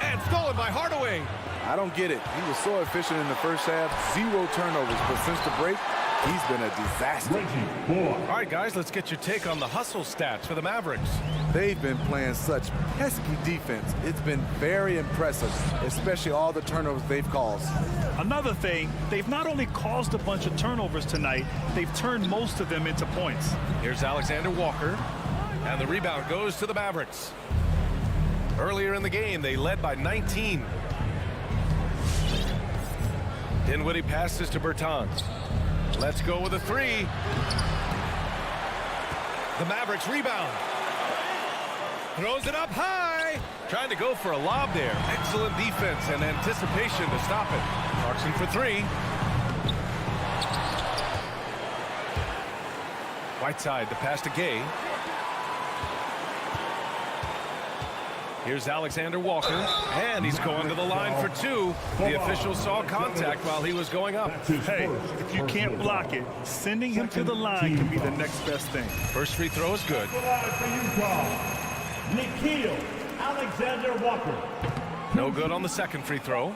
And stolen by Hardaway. I don't get it. He was so efficient in the first half. 0 turnovers. But since the break, he's been a disaster. All right, guys, let's get your take on the hustle stats for the Mavericks. They've been playing such pesky defense. It's been very impressive, especially all the turnovers they've caused. Another thing, they've not only caused a bunch of turnovers tonight, they've turned most of them into points. Here's Alexander Walker. And the rebound goes to the Mavericks. Earlier in the game, they led by 19. Dinwiddie passes to Bertans. Let's go with a 3. The Mavericks rebound. Throws it up high. Trying to go for a lob there. Excellent defense and anticipation to stop it. Clarkson for 3. Whiteside, the pass to Gay. Here's Alexander Walker, and he's going to the line for 2. The official saw contact while he was going up. Hey, if you can't block it, sending him to the line can be the next best thing. First free throw is good. Nikhil Alexander Walker. No good on the second free throw.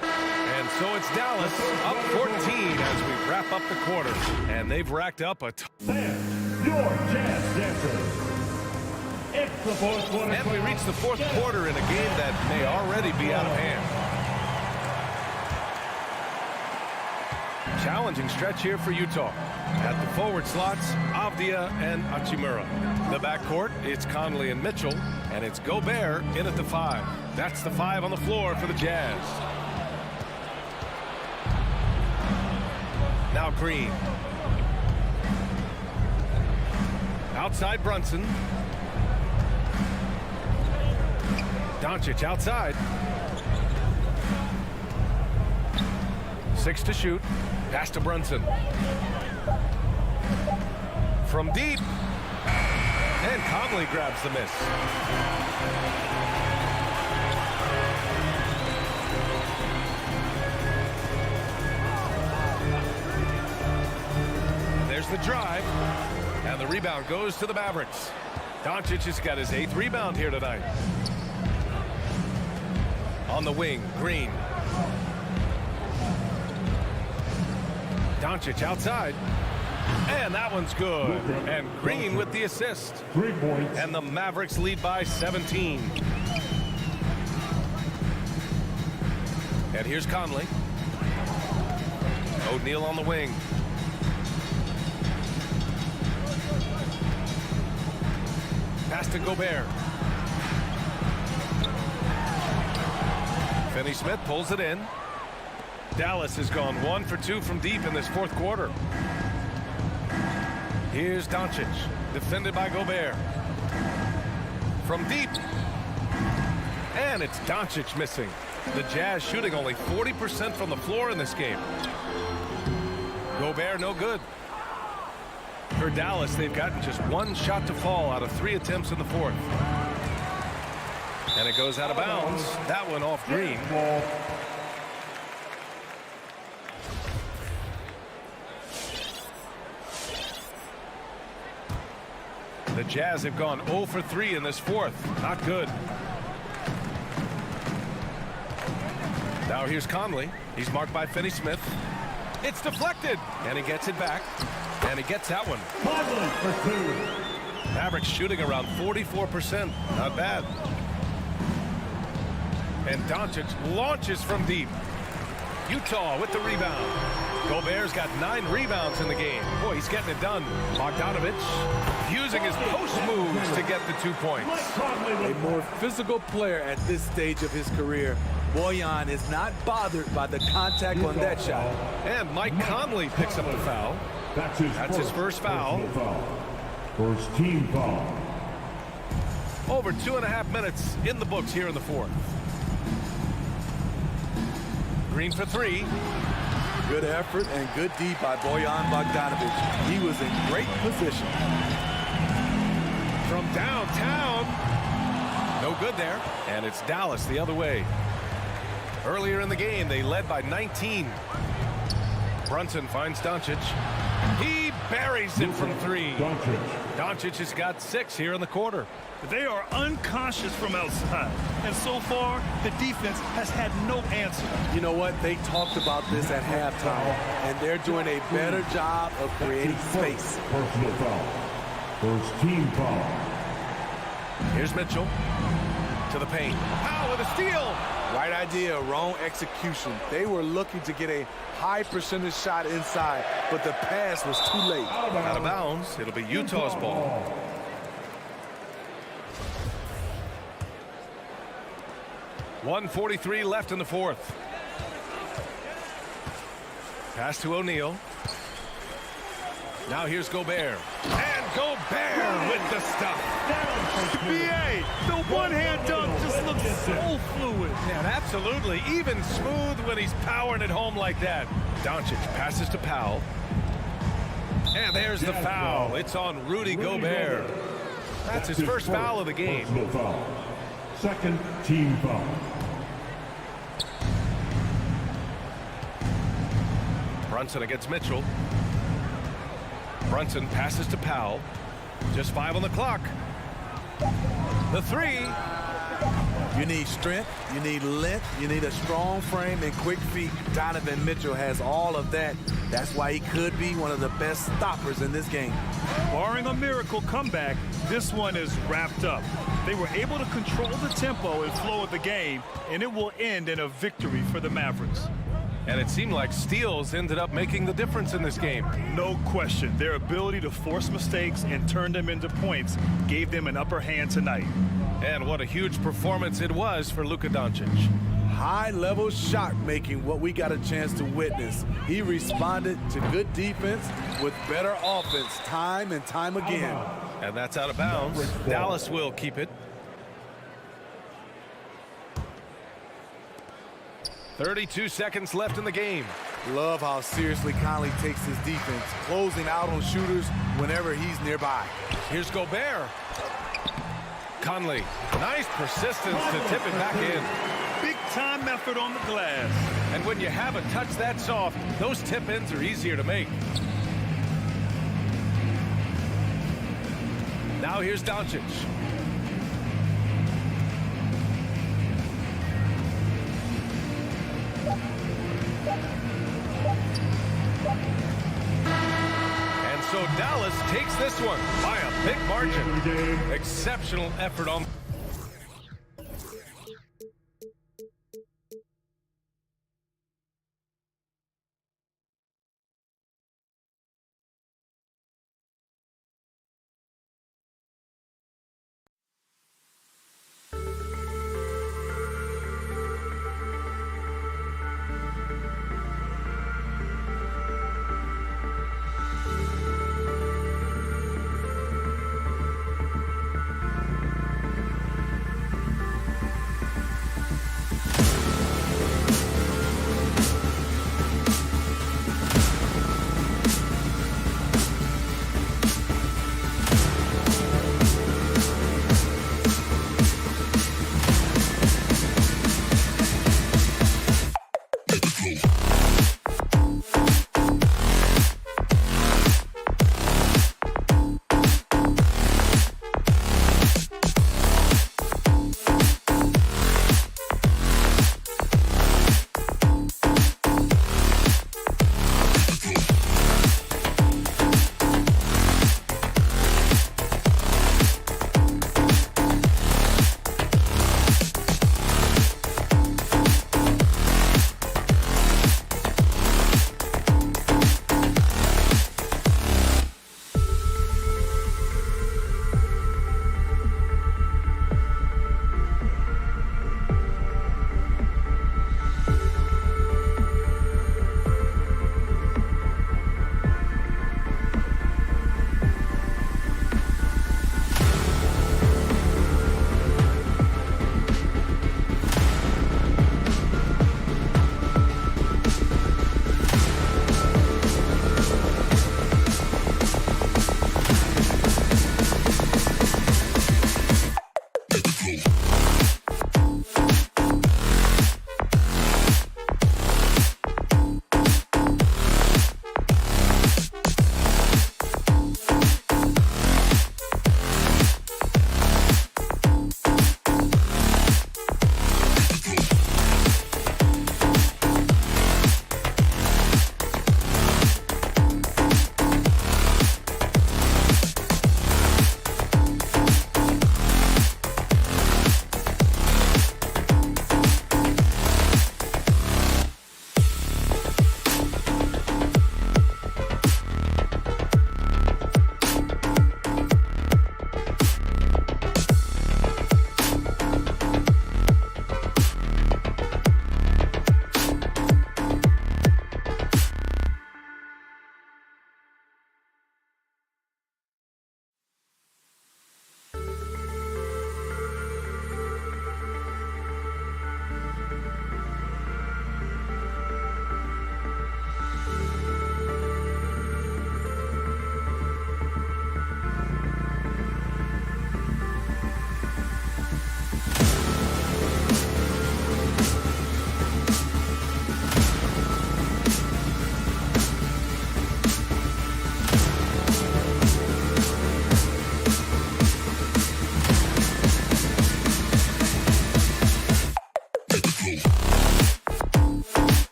And so it's Dallas up 14 as we wrap up the quarter. And they've racked up a Your Jazz Dancers. And we reach the fourth quarter in a game that may already be out of hand. Challenging stretch here for Utah. At the forward slots, Avdia and Hachimura. The backcourt, it's Conley and Mitchell, and it's Gobert in at the 5. That's the 5 on the floor for the Jazz. Now Green. Outside Brunson. Doncic outside. 6 to shoot. Pass to Brunson. From deep. And Conley grabs the miss. There's the drive. And the rebound goes to the Mavericks. Doncic has got his 8th rebound here tonight. On the wing, Green. Doncic outside. And that one's good. And Green with the assist. 3 points. And the Mavericks lead by 17. And here's Conley. O'Neal on the wing. Pass to Gobert. Finney-Smith pulls it in. Dallas has gone 1 for 2 from deep in this fourth quarter. Here's Doncic, defended by Gobert. From deep. And it's Doncic missing. The Jazz shooting only 40% from the floor in this game. Gobert no good. For Dallas, they've gotten just 1 shot to fall out of 3 attempts in the fourth. And it goes out of bounds. That one off Green. The Jazz have gone 0 for 3 in this fourth. Not good. Now here's Conley. He's marked by Finney-Smith. It's deflected, and he gets it back, and he gets that one. Conley for 2. Mavericks shooting around 44%. Not bad. And Doncic launches from deep. Utah with the rebound. Gobert's got 9 rebounds in the game. Boy, he's getting it done. Bogdanovic using his post moves to get the 2 points. A more physical player at this stage of his career. Bojan is not bothered by the contact on that shot. And Mike Conley picks up the foul. That's his first foul. First team foul. Over 2.5 minutes in the books here in the fourth. Green for 3. Good effort and good D by Bojan Bogdanovic. He was in great position. From downtown. No good there. And it's Dallas the other way. Earlier in the game, they led by 19. Brunson finds Doncic. He buries it from 3. Doncic has got 6 here in the quarter. They are unconscious from outside, and so far the defense has had no answer. You know what? They talked about this at halftime, and they're doing a better job of creating space. Personal foul. First team foul. Here's Mitchell to the paint. Powell with a steal. Right idea, wrong execution. They were looking to get a high percentage shot inside, but the pass was too late. Out of bounds. It'll be Utah's ball. .143 left in the fourth. Pass to O'Neal. Now here's Gobert. And Gobert with the stuff. BA, the one-hand dunk just looks so fluid. And absolutely even smooth when he's powering it home like that. Doncic passes to Powell. And there's the foul. It's on Rudy Gobert. That's his first foul of the game. Foul. Second team foul. Brunson against Mitchell. Brunson passes to Powell. Just 5 on the clock. The 3. You need strength, you need length, you need a strong frame and quick feet. Donovan Mitchell has all of that. That's why he could be one of the best stoppers in this game. Barring a miracle comeback, this one is wrapped up. They were able to control the tempo and flow of the game, and it will end in a victory for the Mavericks. And it seemed like steals ended up making the difference in this game. No question. Their ability to force mistakes and turn them into points gave them an upper hand tonight. And what a huge performance it was for Luka Doncic. High-level shot making, what we got a chance to witness. He responded to good defense with better offense time and time again. And that's out of bounds. Dallas will keep it. 32 seconds left in the game. Love how seriously Conley takes his defense, closing out on shooters whenever he's nearby. Here's Gobert. Conley, nice persistence to tip it back in. Big time effort on the glass. And when you have a touch that soft, those tip-ins are easier to make. Now here's Doncic. And so Dallas takes this one by a big margin. Exceptional effort on.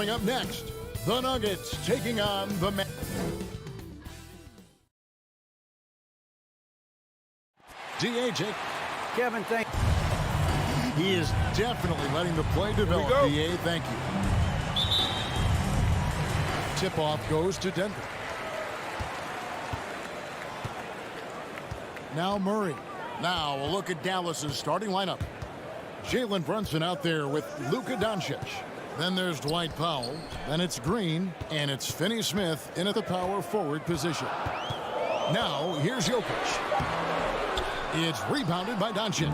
Coming up next, the Nuggets taking on the DA. Kevin, thank you. He is definitely letting the play develop, DA. Thank you. Tip-off goes to Denver. Now Murray. Now a look at Dallas's starting lineup. Jalen Brunson out there with Luka Doncic. Then there's Dwight Powell. Then it's Green. And it's Finney-Smith in at the power forward position. Now here's Jokic. It's rebounded by Doncic.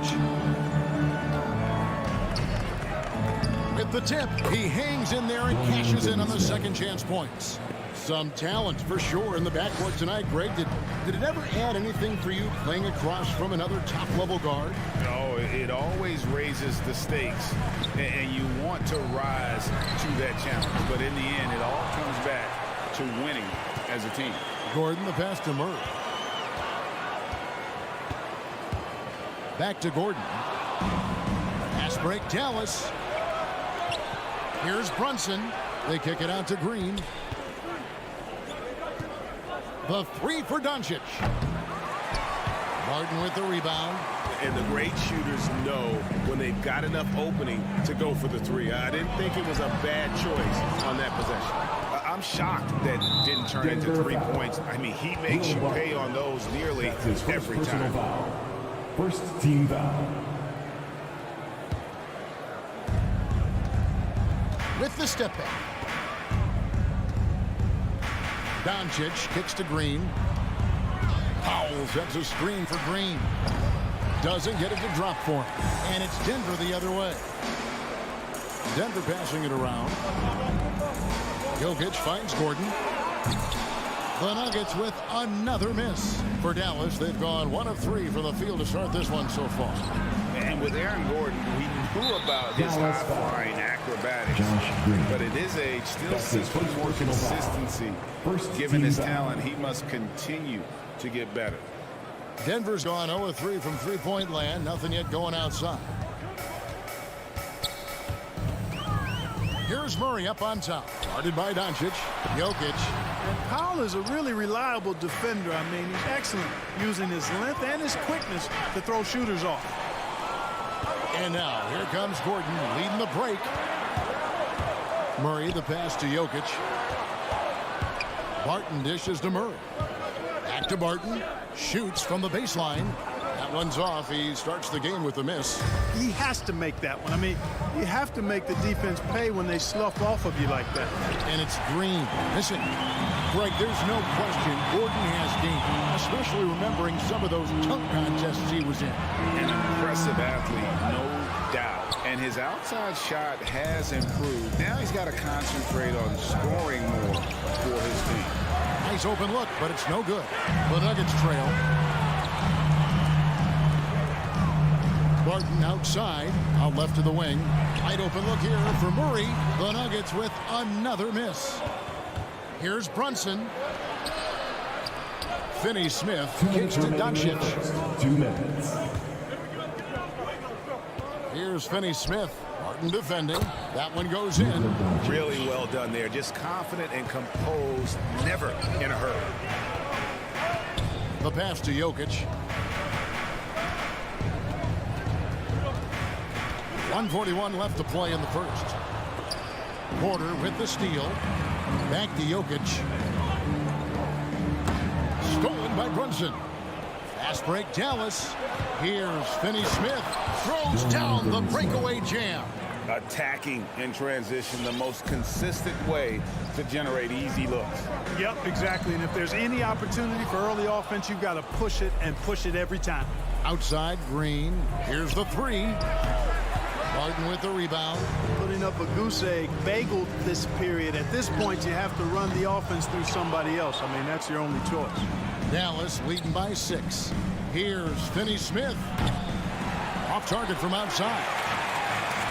With the tip, he hangs in there and cashes in on the second chance points. Some talent for sure in the backcourt tonight. Greg, did it ever add anything for you playing across from another top-level guard? No, it always raises the stakes, and you want to rise to that challenge. But in the end, it all comes back to winning as a team. Gordon, the pass to Murray. Back to Gordon. Pass break, Dallas. Here's Brunson. They kick it out to Green. The three for Doncic. Martin with the rebound. And the great shooters know when they've got enough opening to go for the three. I didn't think it was a bad choice on that possession. I'm shocked that didn't turn into 3 points. I mean, he makes you pay on those nearly every time. First team foul. With the step back. Doncic kicks to Green. Powell sets a screen for Green. Doesn't get it to drop for him. And it's Denver the other way. Denver passing it around. Jokic finds Gordon. The Nuggets with another miss. For Dallas, they've gone 1 of 3 from the field to start this one so far. And with Aaron Gordon, we knew about his high-flying acrobatics. But at his age, still seeking more consistency. Given his talent, he must continue to get better. Denver's gone 0 of 3 from three-point land. Nothing yet going outside. Here's Murray up on top. Guarded by Doncic. Jokic. And Powell is a really reliable defender. I mean, he's excellent using his length and his quickness to throw shooters off. And now, here comes Gordon leading the break. Murray, the pass to Jokic. Barton dishes to Murray. Back to Barton. Shoots from the baseline. That one's off. He starts the game with a miss. He has to make that one. I mean, you have to make the defense pay when they slough off of you like that. And it's Green. Listen, Greg, there's no question Gordon has game, especially remembering some of those tough contests he was in. An impressive athlete, no doubt. And his outside shot has improved. Now he's got to concentrate on scoring more for his team. Nice open look, but it's no good. The Nuggets trail. Barton outside, out left to the wing. Wide open look here for Murray. The Nuggets with another miss. Here's Brunson. Finney-Smith kicks to Doncic. 2 minutes. Here's Finney-Smith. Barton defending. That one goes in. Really well done there. Just confident and composed, never in a hurry. The pass to Jokic. 1:41 left to play in the first. Porter with the steal. Back to Jokic. Stolen by Brunson. Fast break, Dallas. Here's Finney-Smith. Throws down the breakaway jam. Attacking in transition, the most consistent way to generate easy looks. Yep, exactly. And if there's any opportunity for early offense, you've got to push it and push it every time. Outside, Green. Here's the three. Barton with the rebound. Putting up a goose egg, bageled this period. At this point, you have to run the offense through somebody else. I mean, that's your only choice. Dallas leading by 6. Here's Finney-Smith. Off target from outside.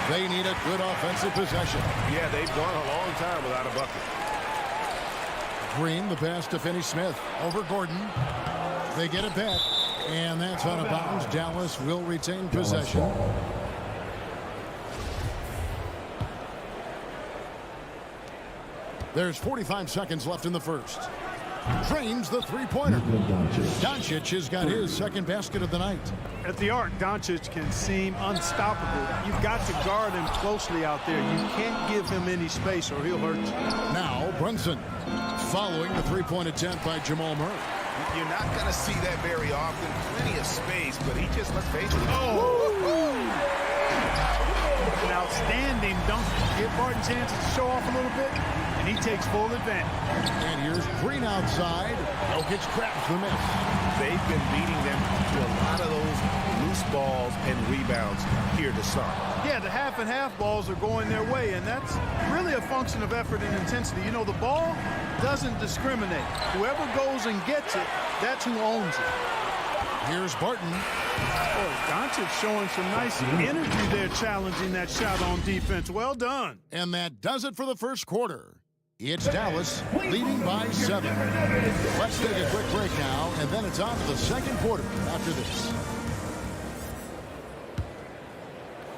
They need a good offensive possession. Yeah, they've gone a long time without a bucket. Green, the pass to Finney-Smith. Over Gordon. They get it back. And that's out of bounds. Dallas will retain possession. There's 45 seconds left in the first. Drains the three-pointer. Doncic has got his second basket of the night. At the arc, Doncic can seem unstoppable. You've got to guard him closely out there. You can't give him any space or he'll hurt you. Now Brunson, following the three-point attempt by Jamal Murray. You're not going to see that very often. Plenty of space, but he just, let's face it. An outstanding dunk. Give Barton chances to show off a little bit, and he takes full advantage. And here's Green outside. Jokic grabs the miss. They've been beating them to a lot of those loose balls and rebounds here to start. Yeah, the half and half balls are going their way, and that's really a function of effort and intensity. You know, the ball doesn't discriminate. Whoever goes and gets it, that's who owns it. Here's Barton. Oh, Doncic showing some nice energy there, challenging that shot on defense. Well done. And that does it for the first quarter. It's Dallas leading by 7. Let's take a quick break now, and then it's on to the second quarter after this.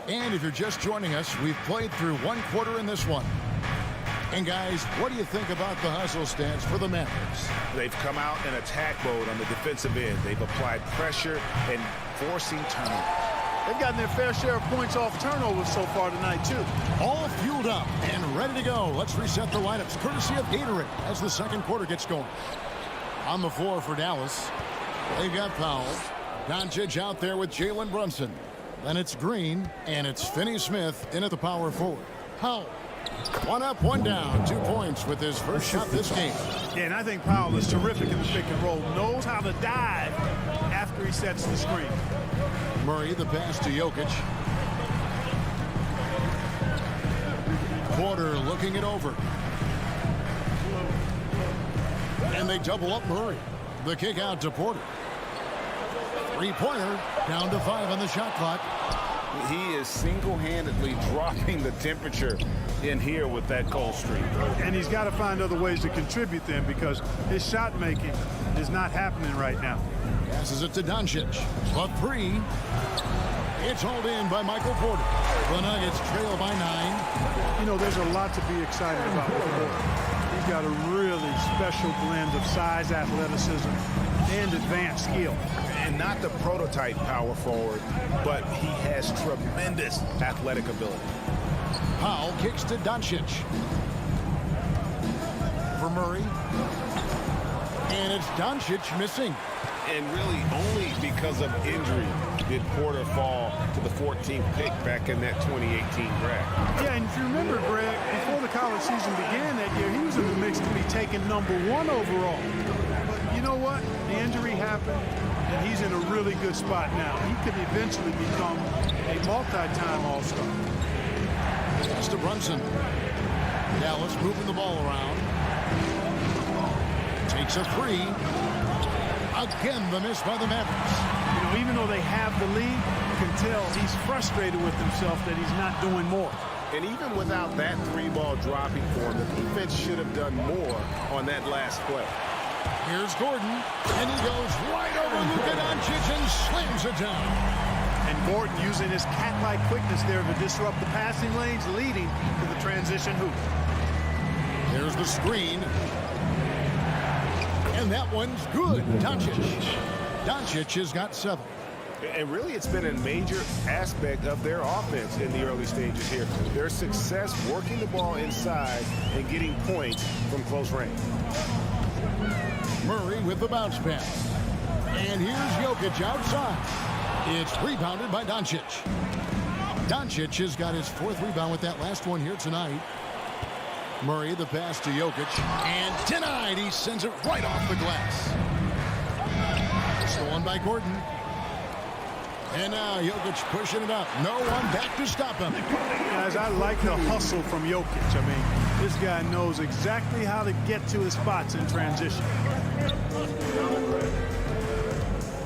And if you're just joining us, we've played through one quarter in this one. And guys, what do you think about the hustle stance for the Mavericks? They've come out in attack mode on the defensive end. They've applied pressure and forcing turnovers. They've gotten their fair share of points off turnovers so far tonight, too. All fueled up and ready to go. Let's reset the lineups, courtesy of Gatorade, as the second quarter gets going. On the floor for Dallas, they've got Powell. Doncic out there with Jalen Brunson. Then it's Green, and it's Finney-Smith in at the power forward. Powell. One up, one down. 2 points with his first shot this game. Yeah, and I think Powell is terrific in the pick and roll. Knows how to dive after he sets the screen. Murray, the pass to Jokic. Porter looking it over. And they double up Murray. The kick out to Porter. Three-pointer, down to 5 on the shot clock. He is single-handedly dropping the temperature in here with that cold streak. And he's got to find other ways to contribute then, because his shot making is not happening right now. Passes it to Doncic. A three. It's hauled in by Michael Porter. The Nuggets trail by 9. You know, there's a lot to be excited about with Porter. He's got a really special blend of size, athleticism, and advanced skill. And not the prototype power forward, but he has tremendous athletic ability. Powell kicks to Doncic. For Murray. And it's Doncic missing. And really only because of injury did Porter fall to the 14th pick back in that 2018 draft. Yeah, and if you remember, Greg, before the college season began that year, he was in the mix to be taken #1 overall. But you know what? The injury happened, and he's in a really good spot now. He could eventually become a multi-time All-Star. Pass to Brunson. Dallas moving the ball around. Takes a three. Again, the miss by the Mavericks. You know, even though they have the lead, you can tell he's frustrated with himself that he's not doing more. And even without that 3-ball dropping for him, the defense should have done more on that last play. Here's Gordon, and he goes right over Luka Doncic and slams it down. And Gordon using his cat-like quickness there to disrupt the passing lanes, leading to the transition hoop. There's the screen. And that one's good. Doncic has got 7. And really, it's been a major aspect of their offense in the early stages here. Their success working the ball inside and getting points from close range. Murray with the bounce pass. And here's Jokic outside. It's rebounded by Doncic. Doncic has got his 4th rebound with that last one here tonight. Murray, the pass to Jokic, and denied. He sends it right off the glass. Stolen by Gordon. And now Jokic pushing it up. No one back to stop him. Guys, I like the hustle from Jokic. I mean, this guy knows exactly how to get to his spots in transition.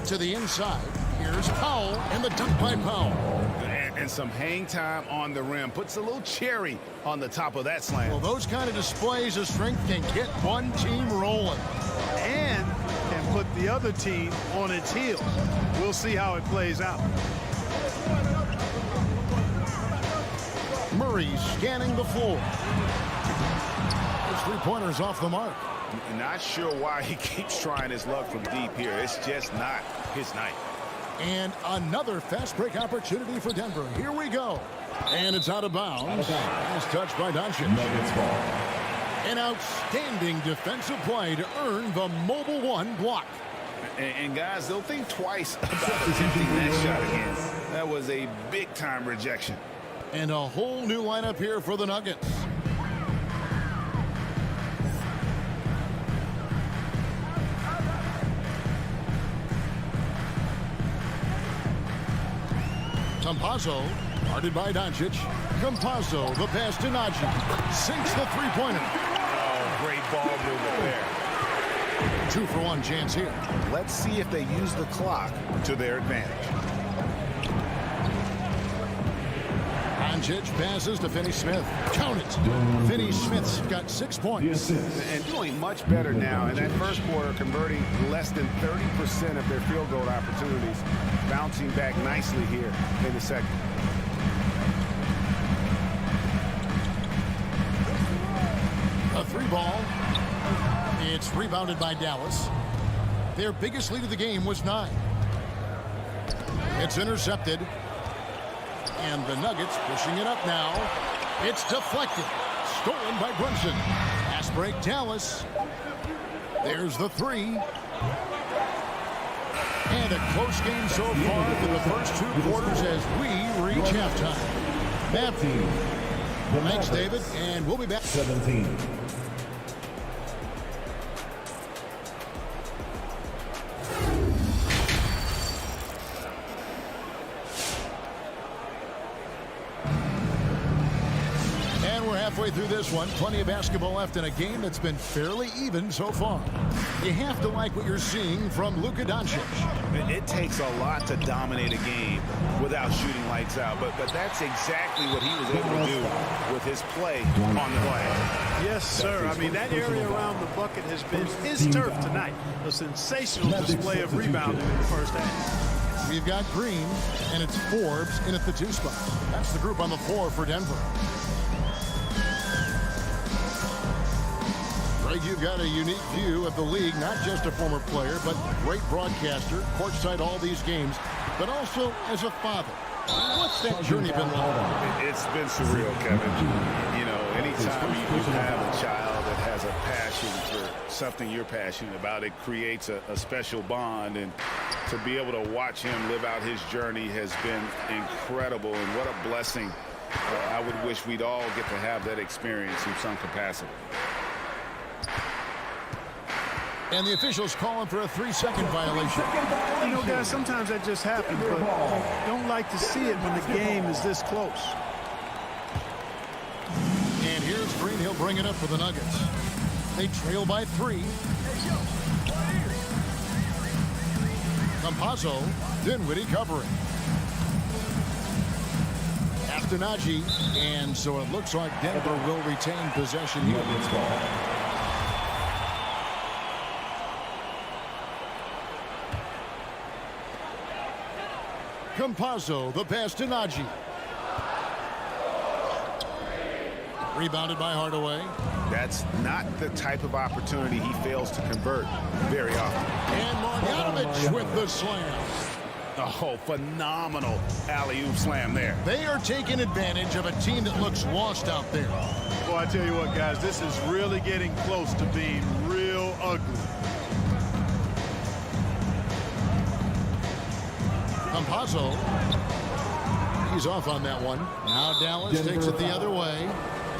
To the inside. Here's Powell, and the dunk by Powell. And some hang time on the rim. Puts a little cherry on the top of that slam. Well, those kind of displays of strength can get one team rolling. And can put the other team on its heels. We'll see how it plays out. Murray scanning the floor. three-pointers off the mark. Not sure why he keeps trying his luck from deep here. It's just not his night. And another fast break opportunity for Denver. Here we go. And it's out of bounds. Last touch by Doncic. An outstanding defensive play to earn the mobile one block. And guys, they'll think twice about attempting that shot again. That was a big-time rejection. And a whole new lineup here for the Nuggets. Campazzo, guarded by Doncic. Campazzo, the pass to Najee. Sinks the three-pointer. Oh, great ball movement there. 2-for-1 chance here. Let's see if they use the clock to their advantage. Doncic passes to Finney-Smith. Count it. Finney-Smith's got 6 points. And doing much better now. In that first quarter, converting less than 30% of their field goal opportunities. Bouncing back nicely here in the second. A three ball. It's rebounded by Dallas. Their biggest lead of the game was 9. It's intercepted. And the Nuggets pushing it up now. It's deflected. Stolen by Brunson. Pass break, Dallas. There's the 3. And a close game so far for the first 2 quarters as we reach halftime. Thanks, David, and we'll be back. 17. Halfway through this one, plenty of basketball left in a game that's been fairly even so far. You have to like what you're seeing from Luka Doncic. It takes a lot to dominate a game without shooting lights out, but that's exactly what he was able to do with his play on the glass. Yes, sir. I mean, that area around the bucket has been his turf tonight. A sensational display of rebounding in the first half. We've got Green, and it's Forbes in at the 2 spot. That's the group on the floor for Denver. Greg, you've got a unique view of the league, not just a former player, but great broadcaster, courtside all these games, but also as a father. What's that journey been like? It's been surreal, Kevin. You know, anytime you have a child that has a passion for something you're passionate about, it creates a special bond. And to be able to watch him live out his journey has been incredible. And what a blessing. I would wish we'd all get to have that experience in some capacity. And the officials calling for a 3-second violation. You know, guys, sometimes that just happens, but don't like to see it when the game is this close. And here's Green. He'll bring it up for the Nuggets. They trail by 3. Campazzo, Dinwiddie covering. After Najee, and so it looks like Denver will retain possession here. Campazzo, the pass to Najee. Rebounded by Hardaway. That's not the type of opportunity he fails to convert very often. And Marjanovic with the slam. Oh, phenomenal alley-oop slam there. They are taking advantage of a team that looks lost out there. Well, I tell you what, guys, this is really getting close to being real ugly. Campazzo, he's off on that one. Now Dallas takes it the other way.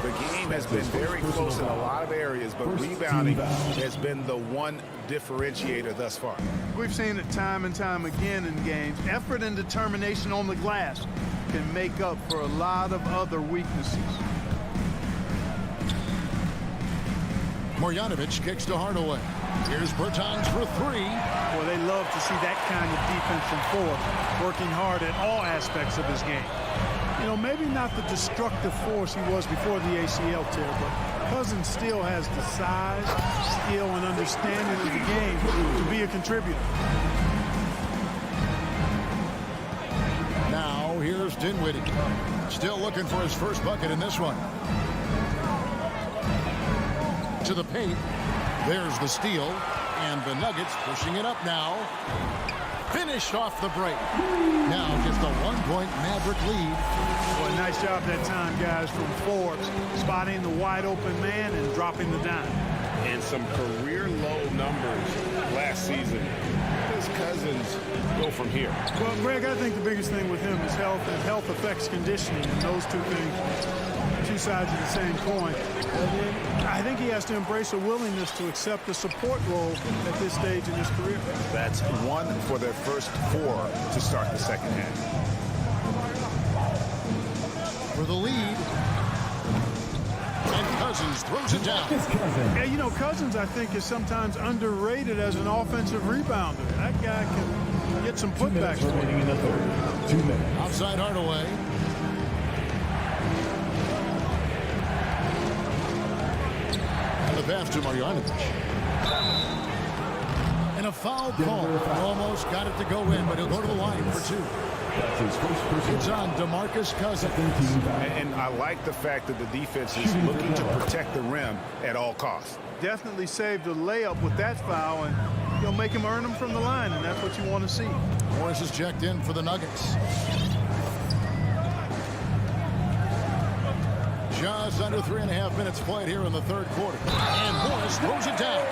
The game has been very close in a lot of areas, but rebounding has been the one differentiator thus far. We've seen it time and time again in games. Effort and determination on the glass can make up for a lot of other weaknesses. Marjanovic kicks to Hardaway. Here's Bertans for 3. Well, they love to see that kind of defense from Ford, working hard at all aspects of his game. You know, maybe not the destructive force he was before the ACL tear, but Cousins still has the size, skill, and understanding of the game to be a contributor. Now, here's Dinwiddie. Still looking for his first bucket in this one. To the paint. There's the steal. And the Nuggets pushing it up now. Finished off the break. Now just a 1-point Maverick lead. Well, nice job that time, guys, from Forbes. Spotting the wide open man and dropping the dime. And some career low numbers last season. Does Cousins go from here? Well, Greg, I think the biggest thing with him is health, and health affects conditioning, and those two things, two sides of the same coin. I think he has to embrace a willingness to accept the support role at this stage in his career. That's one for their first 4 to start the second half. For the lead. And Cousins throws it down. Yeah, you know, Cousins, I think, is sometimes underrated as an offensive rebounder. That guy can get some putbacks. In the third. 2 minutes. Outside Hardaway. And the pass to Marjanovic. And a foul call. Almost got it to go in, but he'll go to the line for 2. That's his first personal. It's on DeMarcus Cousins. And I like the fact that the defense is looking to protect the rim at all costs. Definitely saved a layup with that foul, and he'll make him earn them from the line, and that's what you want to see. Morris is checked in for the Nuggets. Just under 3.5 minutes played here in the third quarter. And Morris throws it down.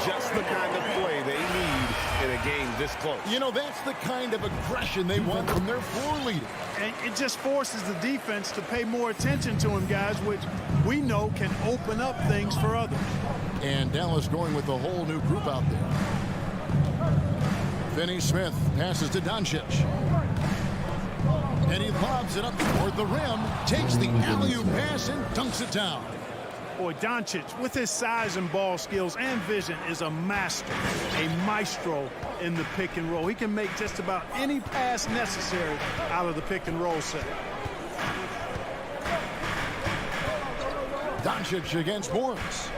Just the kind of play they need in a game this close. You know, that's the kind of aggression they want from their floor leader. And it just forces the defense to pay more attention to him, guys, which we know can open up things for others. And Dallas going with a whole new group out there. Finney-Smith passes to Doncic. And he lobs it up toward the rim, takes the alley-oop pass and dunks it down. Boy, Doncic, with his size and ball skills and vision, is a master, a maestro in the pick and roll. He can make just about any pass necessary out of the pick and roll set. Doncic against Morris.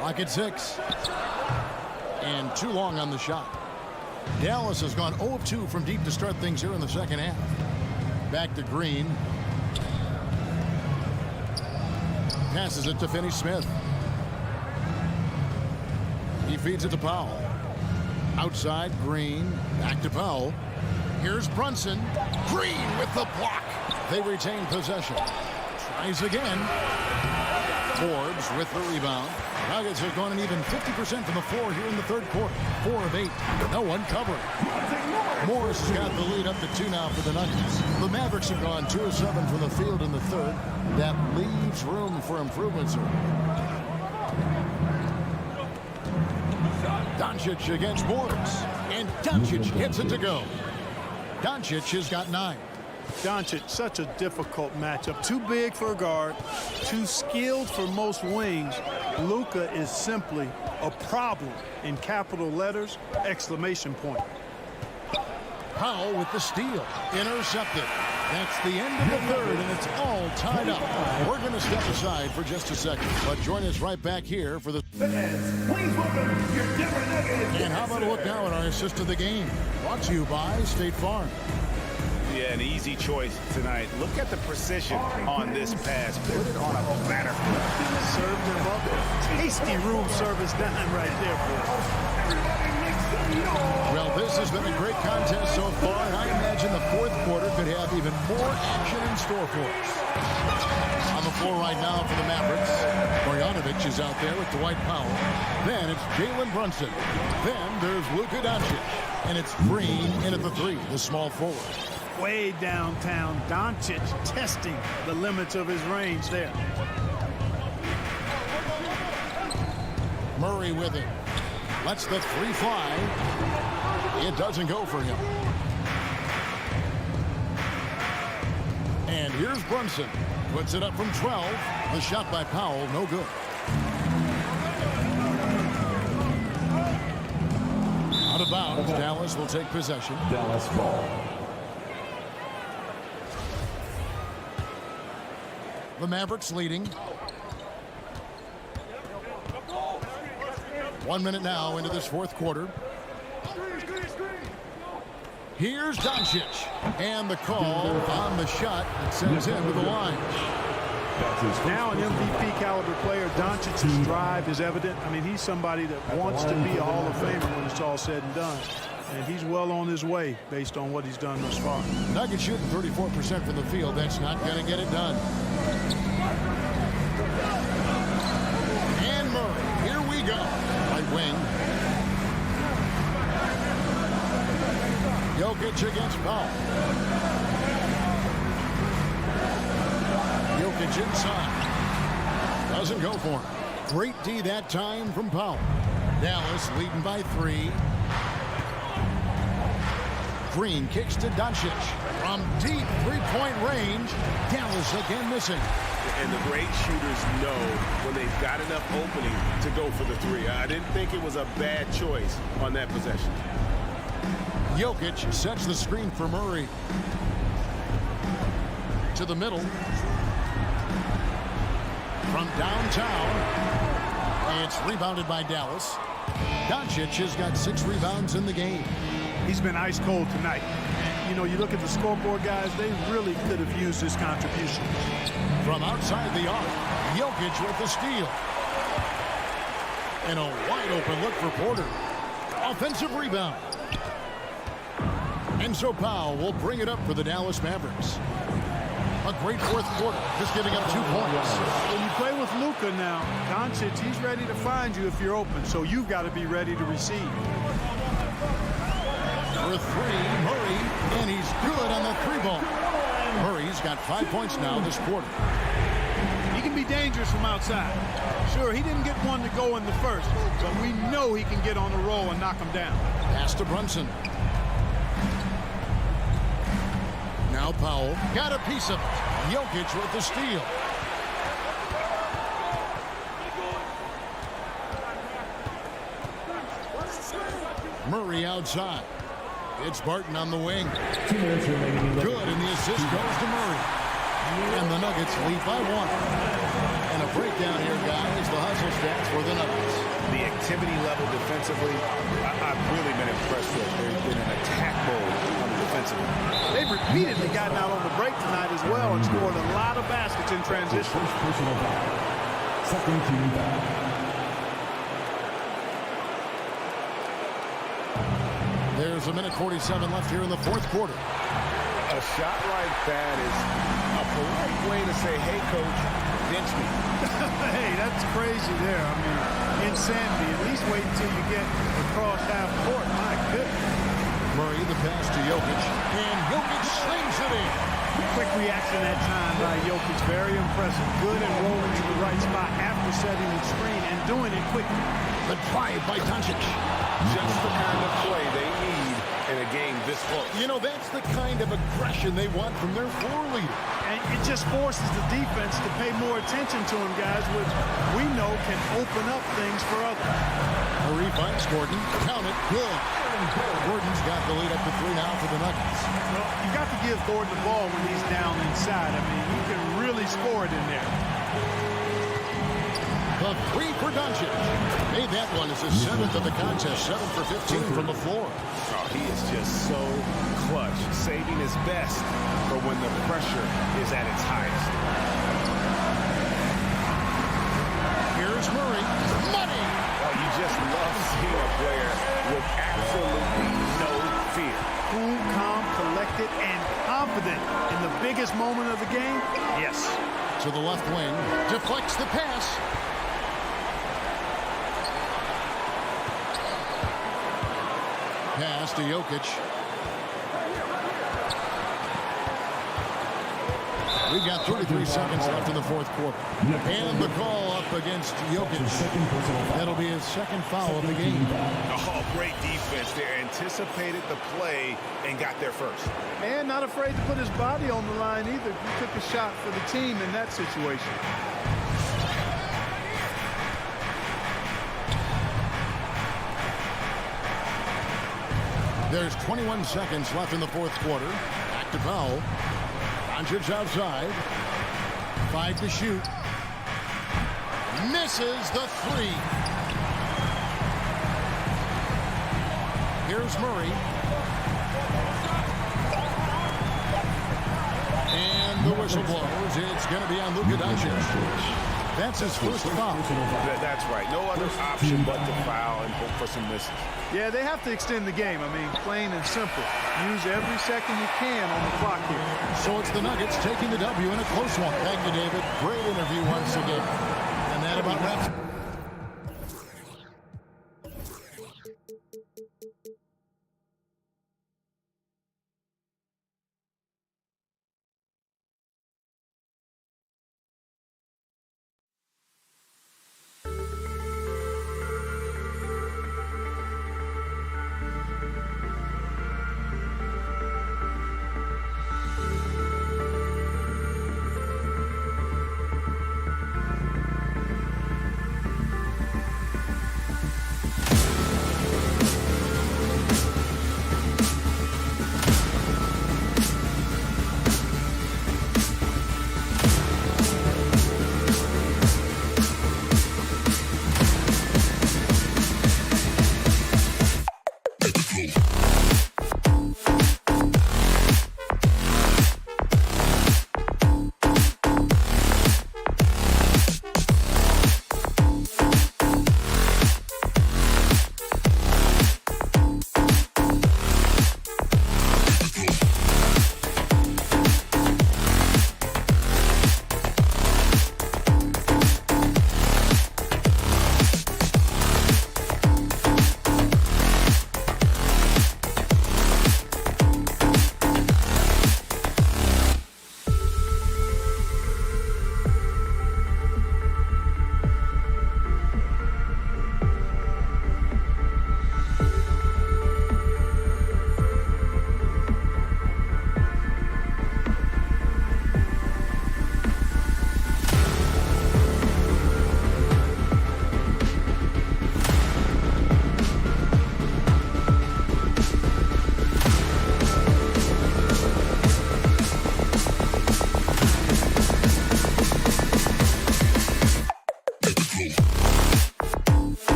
Lock at 6. And too long on the shot. Dallas has gone 0 of 2 from deep to start things here in the second half. Back to Green. Passes it to Finney-Smith. He feeds it to Powell. Outside, Green. Back to Powell. Here's Brunson. Green with the block. They retain possession. Tries again. Forbes with the rebound. Nuggets have gone an even 50% from the floor here in the third quarter. 4 of 8. No one covering. Morris has got the lead up to 2 now for the Nuggets. The Mavericks have gone 2 of 7 from the field in the third. That leaves room for improvements. Doncic against Morris. And Doncic gets it to go. Doncic has got 9. Doncic, such a difficult matchup. Too big for a guard, too skilled for most wings. Luka is simply a problem in capital letters, exclamation point. Powell with the steal. Intercepted. That's the end of the third, and it's all tied up. We're going to step aside for just a second, but join us right back here for the... Please welcome your Denver Nuggets. And how about a look now at our assist of the game? Brought to you by State Farm. Yeah, an easy choice tonight. Look at the precision on this pass. Put it on a platter. Served him up. Tasty room service dime right there, boy. Well, this has been a great contest so far, and I imagine the fourth quarter could have even more action in store for us. On the floor right now for the Mavericks, Marjanovic is out there with Dwight Powell. Then it's Jalen Brunson. Then there's Luka Doncic. And it's Green in at the 3, the small forward. Way downtown, Doncic testing the limits of his range there. Murray with it. Lets the 3 fly. It doesn't go for him. And here's Brunson. Puts it up from 12. The shot by Powell, no good. Out of bounds, Dallas will take possession. Dallas ball. The Mavericks leading. 1 minute now into this fourth quarter. Here's Doncic. And the call on the shot that sends him to the line. Now an MVP caliber player. Doncic's drive is evident. I mean, he's somebody that wants to be a Hall of Famer when it's all said and done. And he's well on his way based on what he's done thus far. Nuggets shooting 34% from the field. That's not going to get it done. And Murray, here we go. Right wing. Jokic against Powell. Jokic inside. Doesn't go for him. Great D that time from Powell. Dallas leading by 3. Green kicks to Doncic. From deep three-point range, Dallas again missing. And the great shooters know when they've got enough opening to go for the 3. I didn't think it was a bad choice on that possession. Jokic sets the screen for Murray. To the middle. From downtown. It's rebounded by Dallas. Doncic has got 6 rebounds in the game. He's been ice cold tonight. And, you know, you look at the scoreboard, guys, they really could have used his contribution. From outside the arc, Jokic with the steal. And a wide open look for Porter. Offensive rebound. And so Powell will bring it up for the Dallas Mavericks. A great fourth quarter, just giving up 2 points. When you play with Luka now, Doncic, he's ready to find you if you're open, so you've got to be ready to receive. For 3, Murray, and he's good on the 3-ball. Murray's got 5 points now this quarter. He can be dangerous from outside. Sure, he didn't get one to go in the first, but we know he can get on the roll and knock him down. Pass to Brunson. Now Powell got a piece of it. Jokic with the steal. Murray outside. It's Barton on the wing. Good, and the assist goes to Murray. And the Nuggets lead by 1. And a breakdown here, guys. The hustle stats for the Nuggets. The activity level defensively, I've really been impressed with. There's been an attack mode on the defensive end. They've repeatedly gotten out on the break tonight as well and scored a lot of baskets in transition. Second team foul. There's a minute 47 left here in the fourth quarter. A shot like that is a polite way to say, hey, coach, bench me. Hey, that's crazy there. I mean, insanity. At least wait until you get across half court. My goodness. Murray, the pass to Jokic. And Jokic slings it in. Quick reaction that time by Jokic. Very impressive. Good and rolling to the right spot after setting the screen and doing it quickly. The drive by Doncic. Just the kind of play they need in a game this close. You know, that's the kind of aggression they want from their floor leader. And it just forces the defense to pay more attention to him, guys, which we know can open up things for others. Murray finds Gordon. Count it. Good. Gordon's got the lead up to 3 now for the Nuggets. Well, you got to give Gordon the ball when he's down inside. I mean, he can really score it in there. The 3 for Doncic. Made that one as his 7th of the contest. 7 for 15 from the floor. Oh, he is just so clutch, saving his best for when the pressure is at its highest. Here's Murray. Money! Oh, you just love seeing a player with absolutely no fear. Cool, calm, collected, and confident in the biggest moment of the game. Yes. To the left wing. Deflects the pass. Pass to Jokic. We've got 33 seconds left in the fourth quarter. And the call up against Jokic. That'll be his second foul of the game. Oh, great defense there. Anticipated the play and got there first. And not afraid to put his body on the line either. He took a shot for the team in that situation. There's 21 seconds left in the fourth quarter. Back to Powell. Doncic outside. 5 to shoot. Misses the 3. Here's Murray. And the whistle blows. It's going to be on Luka Doncic. That's his first foul. That's right. No other option but to foul and hope for some misses. Yeah, they have to extend the game. I mean, plain and simple. Use every second you can on the clock here. So it's the Nuggets taking the W in a close one. Thank you, David. Great interview once again. And that about wraps it.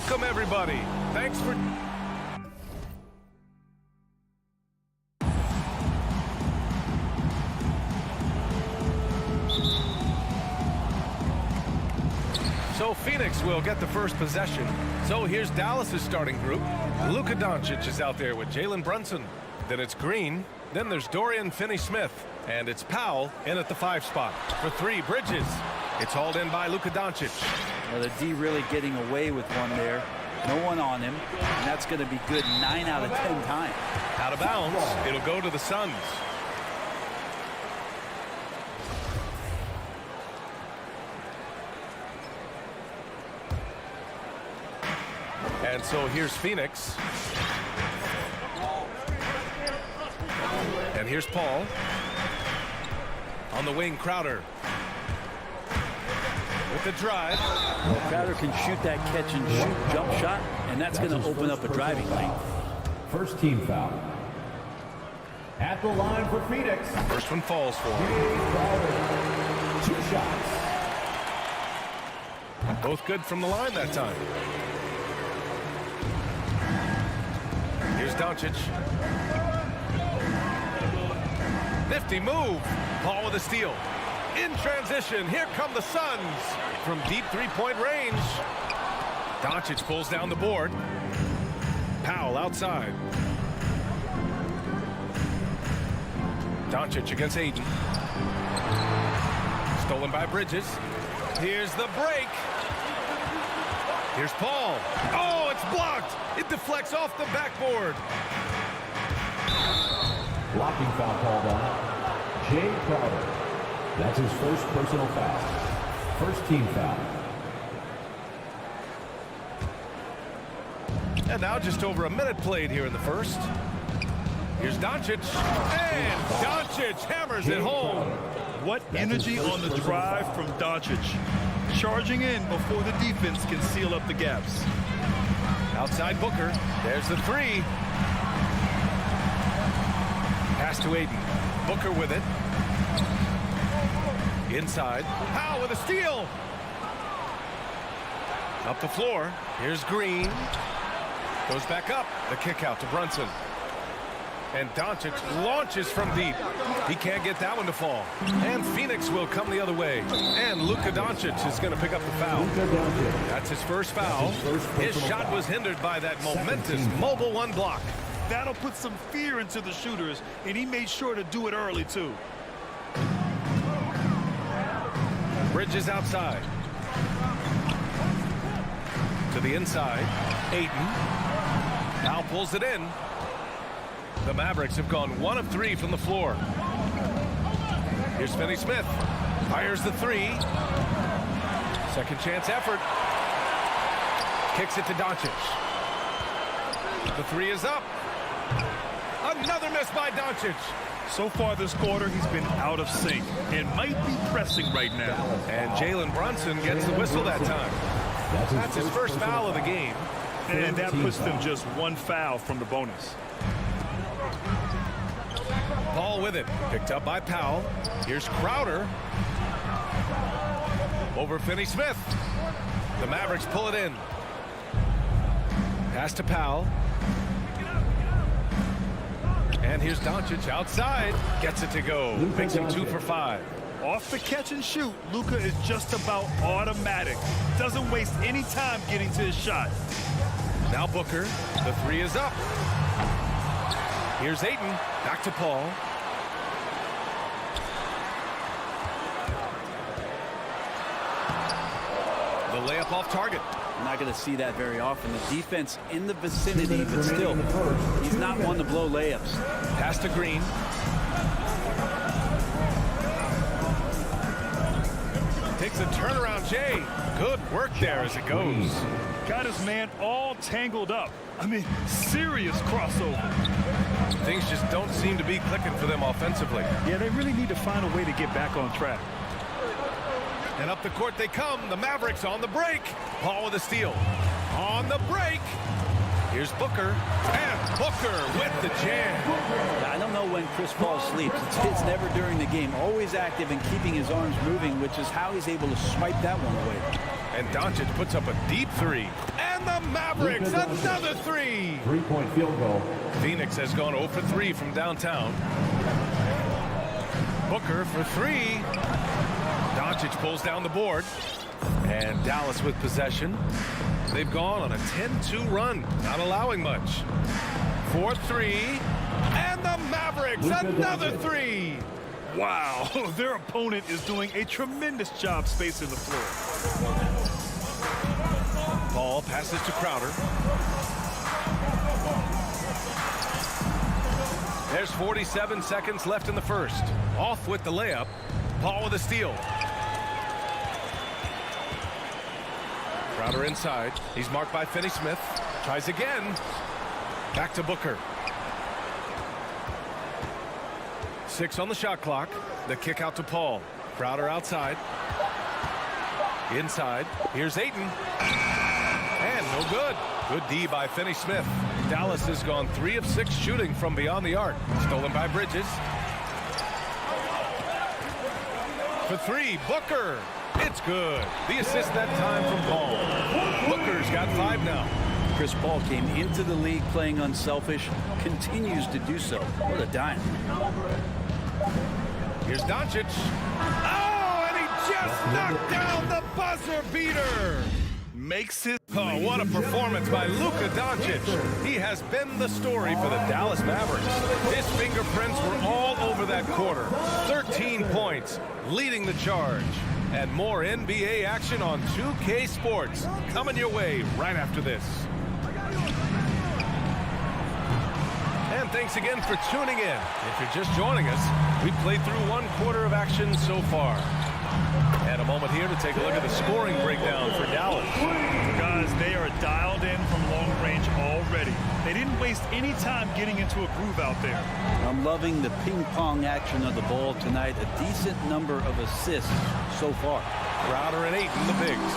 Welcome, everybody. Thanks for... So Phoenix will get the first possession. So here's Dallas's starting group. Luka Doncic is out there with Jalen Brunson. Then it's Green. Then there's Dorian Finney-Smith. And it's Powell in at the 5 spot. For 3, Bridges. It's hauled in by Luka Doncic. Well, the D really getting away with one there. No one on him. And that's going to be good 9 out of 10 times. Out of bounds. It'll go to the Suns. And so here's Phoenix. And here's Paul. On the wing, Crowder. With the drive. Well, Crowder can shoot that catch and shoot jump shot, and that's going to open up a driving lane. First team foul. At the line for Phoenix. First one falls for him. 2 shots. Both good from the line that time. Here's Doncic. Nifty move. Paul with a steal. In transition, here come the Suns. From deep three-point range. Doncic pulls down the board. Powell outside. Doncic against Ayton. Stolen by Bridges. Here's the break. Here's Paul. Oh, it's blocked. It deflects off the backboard. Blocking foul called on Jay Crowder. That's his first personal foul. First team foul. And now just over a minute played here in the first. Here's Doncic. And Doncic hammers it home. What energy on the drive from Doncic. Charging in before the defense can seal up the gaps. Outside Booker. There's the 3. Pass to Ayton. Booker with it. Inside. Powell with a steal. Up the floor. Here's Green. Goes back up. The kick out to Brunson. And Doncic launches from deep. He can't get that one to fall. And Phoenix will come the other way. And Luka Doncic is going to pick up the foul. That's his first foul. His shot was hindered by that momentous mobile 1 block. That'll put some fear into the shooters, and he made sure to do it early, too. Bridges outside. To the inside. Ayton. Now pulls it in. The Mavericks have gone 1 of 3 from the floor. Here's Finney-Smith. Fires the 3. Second chance effort. Kicks it to Doncic. The 3 is up. Another miss by Doncic. So far this quarter, he's been out of sync and might be pressing right now. And Jalen Brunson gets the whistle that time. That's his first foul of the game. And that puts them just 1 foul from the bonus. Paul with it. Picked up by Powell. Here's Crowder. Over Finney-Smith. The Mavericks pull it in. Pass to Powell. And here's Doncic outside. Gets it to go. Makes him 2 for 5. Off the catch and shoot, Luka is just about automatic. Doesn't waste any time getting to his shot. Now Booker. The 3 is up. Here's Ayton. Back to Paul. The layup off target. I'm not going to see that very often. The defense in the vicinity, but still, he's not one to blow layups. Pass to Green. Takes a turnaround, Jay. Good work there as it goes. Got his man all tangled up. I mean, serious crossover. Things just don't seem to be clicking for them offensively. Yeah, they really need to find a way to get back on track. And up the court they come. The Mavericks on the break. Paul with a steal. On the break. Here's Booker, and Booker with the jam. I don't know when Chris Paul sleeps. It's never during the game. Always active and keeping his arms moving, which is how he's able to swipe that one away. And Doncic puts up a deep three. And the Mavericks, another three. 3-point field goal. Phoenix has gone 0 for 3 from downtown. Booker for three. Doncic pulls down the board. And Dallas with possession. They've gone on a 10-2 run, not allowing much. 4-3. And the Mavericks, another three. Wow, their opponent is doing a tremendous job spacing the floor. Paul passes to Crowder. There's 47 seconds left in the first. Off with the layup. Paul with a steal. Crowder inside. He's marked by Finney-Smith. Tries again. Back to Booker. 6 on the shot clock. The kick out to Paul. Crowder outside. Inside. Here's Ayton. And no good. Good D by Finney-Smith. Dallas has gone 3 of 6 shooting from beyond the arc. Stolen by Bridges. For three, Booker. It's good. The assist that time from Paul. Booker's got 5 now. Chris Paul came into the league playing unselfish, continues to do so. What a dime. Here's Doncic. Oh, and he just knocked down the buzzer beater. Makes it. Oh, what a performance by Luka Doncic. He has been the story for the Dallas Mavericks. His fingerprints were all over that quarter. 13 points, leading the charge. And more NBA action on 2K Sports coming your way right after this. And thanks again for tuning in. If you're just joining us, we've played through 1 quarter of action so far. And a moment here to take a look at the scoring breakdown for Dallas. Guys, they are dialed in from long range already. They didn't waste any time getting into a groove out there. I'm loving the ping pong action of the ball tonight. A decent number of assists so far. Crowder and Ayton, the bigs.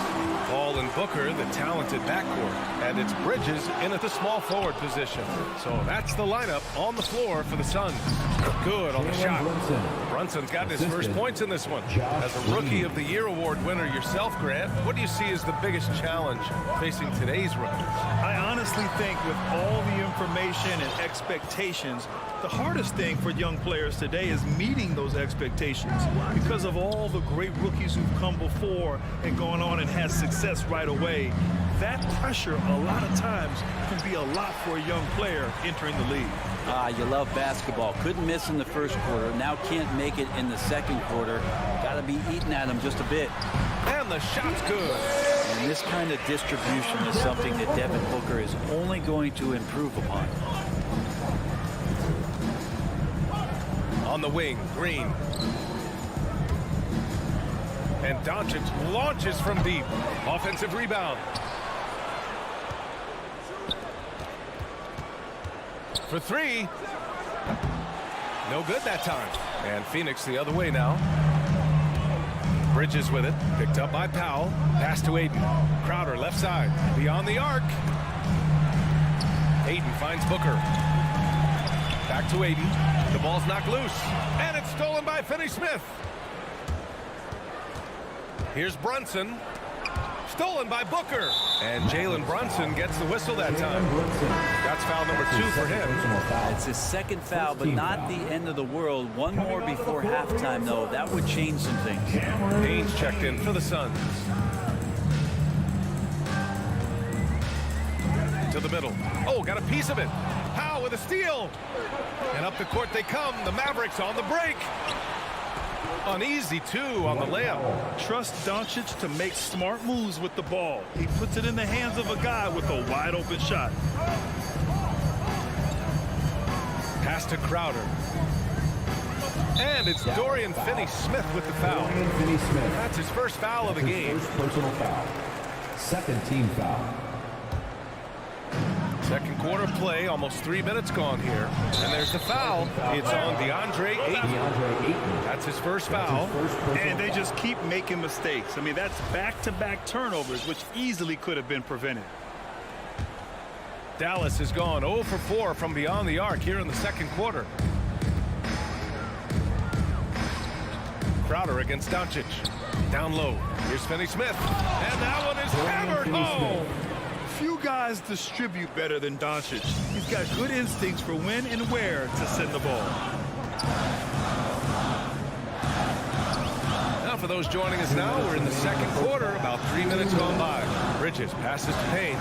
Paul and Booker, the talented backcourt. And it's Bridges in at the small forward position. So that's the lineup on the floor for the Suns. Good on the shot. Brunson's gotten his first points in this one. As a Rookie of the Year award winner yourself, Grant, what do you see as the biggest challenge facing today's rookies? I honestly think with all the information and expectations, the hardest thing for young players today is meeting those expectations because of all the great rookies who've come before and gone on and had success right away. That pressure a lot of times can be a lot for a young player entering the league. You love basketball. Couldn't miss in the first quarter. Now can't make it in the second quarter. Got to be eating at him just a bit. And the shot's good. And this kind of distribution is something that Devin Booker is only going to improve upon. On the wing, Green. And Doncic launches from deep. Offensive rebound. For three. No good that time. And Phoenix the other way now. Bridges with it. Picked up by Powell. Pass to Ayton. Crowder left side. Beyond the arc. Ayton finds Booker. Back to Ayton. The ball's knocked loose. And it's stolen by Finney-Smith. Here's Brunson. Stolen by Booker. And Jalen Brunson gets the whistle that time. That's foul number 2 for him. It's his second foul, but not the end of the world. One more before halftime, though. That would change some things. Haynes checked in for the Suns. To the middle. Oh, got a piece of it. Powell with a steal. And up the court they come. The Mavericks on the break. Uneasy, too, on the layup. Trust Doncic to make smart moves with the ball. He puts it in the hands of a guy with a wide-open shot. Pass to Crowder. And it's Dorian Finney-Smith with the foul. That's his first foul of the game. First personal foul. Second team foul. Second quarter play, almost 3 minutes gone here. And there's the foul. It's on Deandre Ayton. That's his first foul. And they just keep making mistakes. I mean, that's back-to-back turnovers, which easily could have been prevented. Dallas has gone 0 for 4 from beyond the arc here in the second quarter. Crowder against Doncic. Down low. Here's Finney-Smith. And that one is hammered home. Few guys distribute better than Doncic. He's got good instincts for when and where to send the ball. Now for those joining us now, we're in the second quarter, about 3 minutes gone by. Bridges passes to Payne.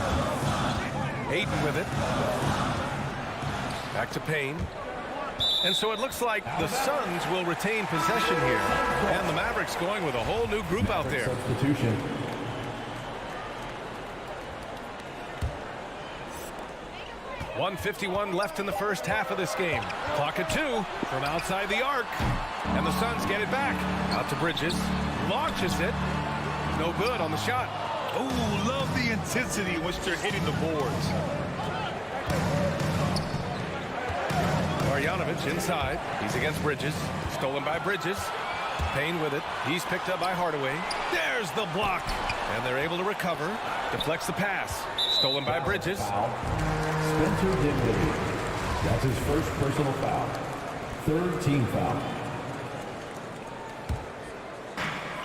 Ayton with it. Back to Payne. And so it looks like the Suns will retain possession here. And the Mavericks going with a whole new group out there. Substitution. .151 left in the first half of this game. Clock at 2 from outside the arc. And the Suns get it back. Out to Bridges. Launches it. No good on the shot. Oh, love the intensity in which they're hitting the boards. Marjanovic inside. He's against Bridges. Stolen by Bridges. Payne with it. He's picked up by Hardaway. There's the block. And they're able to recover. Deflects the pass. Stolen by Bridges. Spencer Dinwiddie. That's his first personal foul. Third team foul.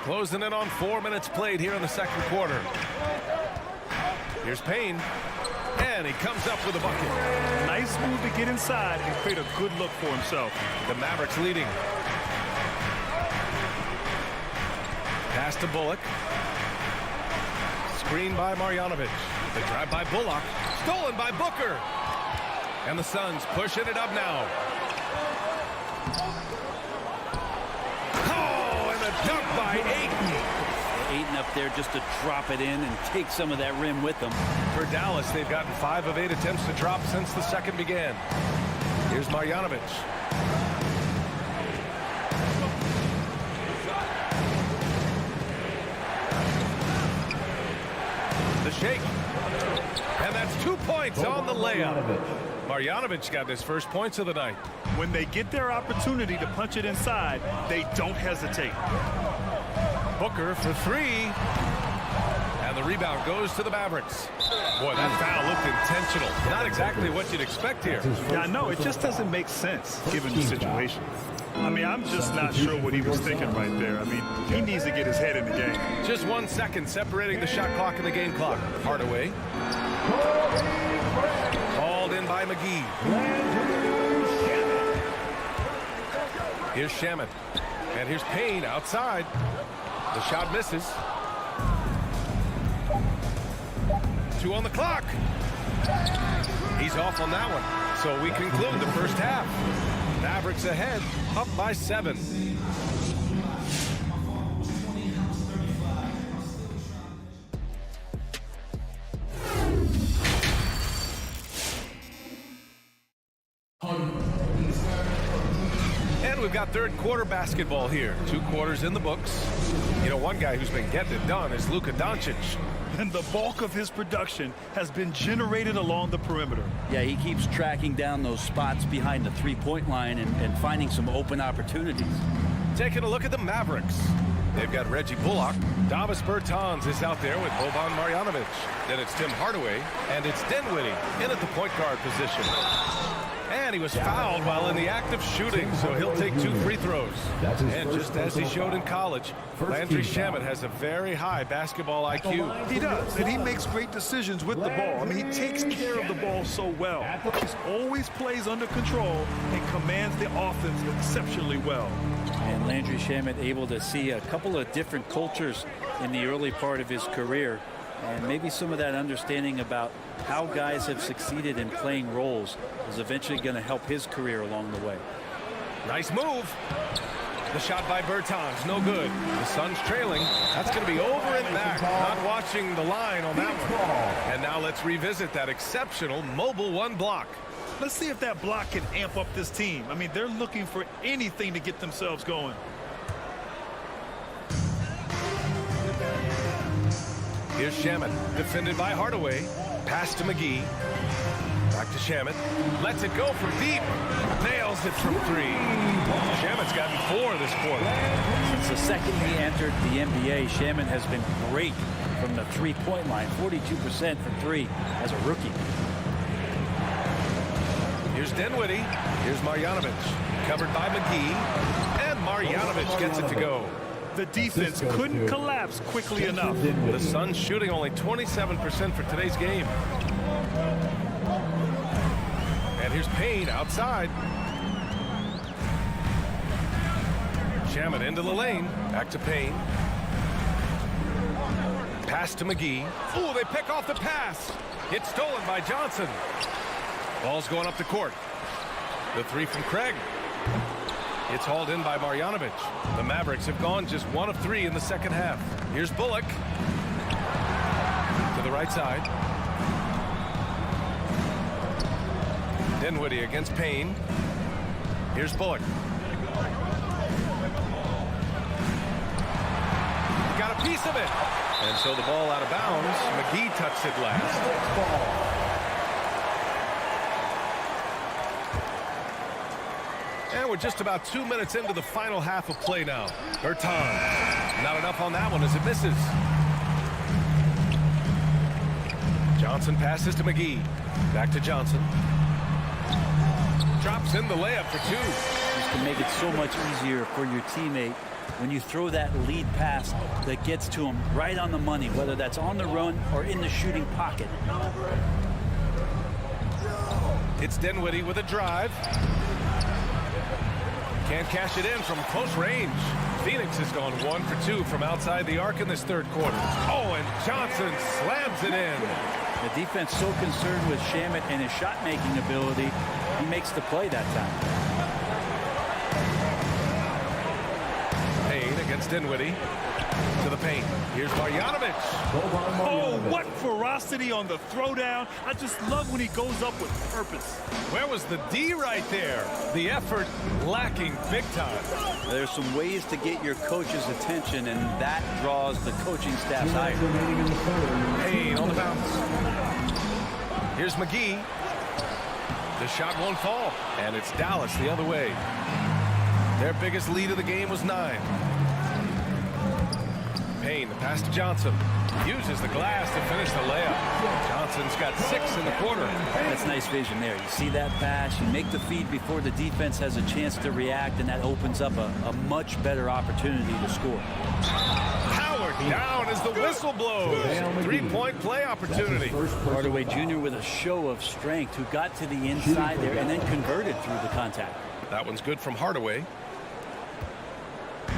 Closing in on 4 minutes played here in the second quarter. Here's Payne. And he comes up with a bucket. Nice move to get inside and create a good look for himself. The Mavericks leading. Pass to Bullock. Screen by Marjanovic. The drive by Bullock. Stolen by Booker. And the Suns pushing it up now. Oh, and a dunk by Ayton. Ayton up there just to drop it in and take some of that rim with them. For Dallas, they've gotten 5 of 8 attempts to drop since the second began. Here's Marjanovic. The shake. And that's 2 points on the layup. Marjanovic got his first points of the night. When they get their opportunity to punch it inside, they don't hesitate. Booker for 3. And the rebound goes to the Mavericks. Boy, that foul looked intentional. Not exactly what you'd expect here. Yeah, I know. It just doesn't make sense given the situation. I mean, I'm just not sure what he was thinking right there. I mean, he needs to get his head in the game. Just 1 second separating the shot clock and the game clock. Hardaway. Called in by McGee. Here's Shaman. And here's Payne outside. The shot misses. 2 on the clock. He's off on that one. So we conclude the first half. Mavericks ahead, up by 7. And we've got third quarter basketball here. 2 quarters in the books. You know, one guy who's been getting it done is Luka Doncic. And the bulk of his production has been generated along the perimeter. Yeah, he keeps tracking down those spots behind the three-point line and finding some open opportunities. Taking a look at the Mavericks. They've got Reggie Bullock. Davis Bertans is out there with Boban Marjanovic. Then it's Tim Hardaway. And it's Dinwiddie in at the point guard position. And he was fouled while in the act of shooting, so he'll take 2 free throws. And just as he showed in college, Landry Shamet has a very high basketball IQ. He does, and he makes great decisions with the ball. I mean, he takes care of the ball so well. He always plays under control and commands the offense exceptionally well. And Landry Shamet able to see a couple of different cultures in the early part of his career. And maybe some of that understanding about how guys have succeeded in playing roles is eventually going to help his career along the way. Nice move. The shot by Bertans, no good. The Suns trailing. That's going to be over and back. Not watching the line on that one. And now let's revisit that exceptional mobile 1 block. Let's see if that block can amp up this team. I mean, they're looking for anything to get themselves going. Here's Shamet, defended by Hardaway. Pass to McGee. Back to Shamet. Lets it go from deep. Nails it from 3. Shamet's gotten 4 this quarter. Since the second he entered the NBA, Shamet has been great from the three-point line. 42% from 3 as a rookie. Here's Dinwiddie. Here's Marjanovic. Covered by McGee. And Marjanovic gets it to go. The defense couldn't collapse quickly enough. The Suns shooting only 27% for today's game. And here's Payne outside. Shamet into the lane. Back to Payne. Pass to McGee. Ooh, they pick off the pass. It's stolen by Johnson. Ball's going up the court. The three from Craig. It's hauled in by Marjanovic. The Mavericks have gone just 1 of 3 in the second half. Here's Bullock. To the right side. Dinwiddie against Payne. Here's Bullock. Got a piece of it. And so the ball out of bounds. McGee touched it last. And we're just about 2 minutes into the final half of play now. Bertans. Not enough on that one as it misses. Johnson passes to McGee. Back to Johnson. Drops in the layup for 2. This can make it so much easier for your teammate when you throw that lead pass that gets to him right on the money, whether that's on the run or in the shooting pocket. It's Dinwiddie with a drive. Can't cash it in from close range. Phoenix has gone 1 for 2 from outside the arc in this third quarter. Oh, and Johnson slams it in. The defense so concerned with Shamet and his shot-making ability, he makes the play that time. Against Dinwiddie to the paint. Here's Marjanovic. Oh, what ferocity on the throwdown. I just love when he goes up with purpose. Where was the D right there? The effort lacking big time. There's some ways to get your coach's attention, and that draws the coaching staff's ire. Payne on the bounce. Here's McGee. The shot won't fall, and it's Dallas the other way. Their biggest lead of the game was 9. Payne, the pass to Johnson. Uses the glass to finish the layup. Johnson's got 6 in the quarter. That's nice vision there. You see that pass, you make the feed before the defense has a chance to react, and that opens up a much better opportunity to score. Howard down as the whistle blows. 3-point play opportunity. Hardaway Jr. with a show of strength, who got to the inside there and then converted through the contact. That one's good from Hardaway.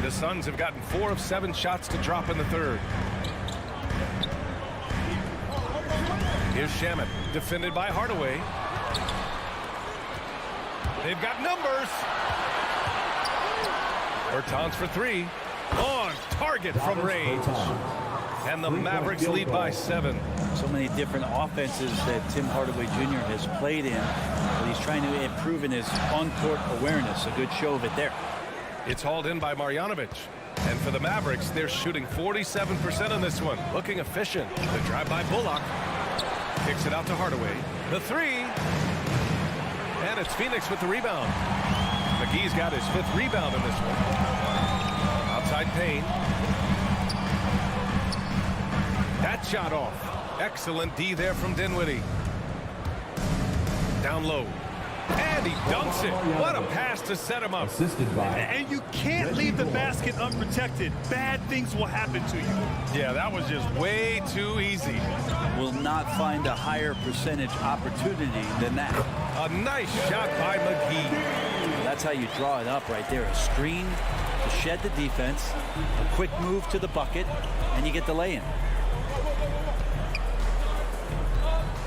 The Suns have gotten 4 of 7 shots to drop in the third. Here's Shamet, defended by Hardaway. They've got numbers. Bertans for 3. On target from range. And the Mavericks lead by 7. So many different offenses that Tim Hardaway Jr. has played in, but he's trying to improve in his on-court awareness. A good show of it there. It's hauled in by Marjanovic. And for the Mavericks, they're shooting 47% on this one. Looking efficient. The drive by Bullock. Kicks it out to Hardaway. The 3. And it's Phoenix with the rebound. McGee's got his 5th rebound in this one. Outside Payne. That shot off. Excellent D there from Dinwiddie. Down low. And he dunks it. What a pass to set him up. And you can't leave the basket unprotected. Bad things will happen to you. Yeah, that was just way too easy. Will not find a higher percentage opportunity than that. A nice shot by McGee. That's how you draw it up right there. A screen to shed the defense, a quick move to the bucket, and you get the lay-in.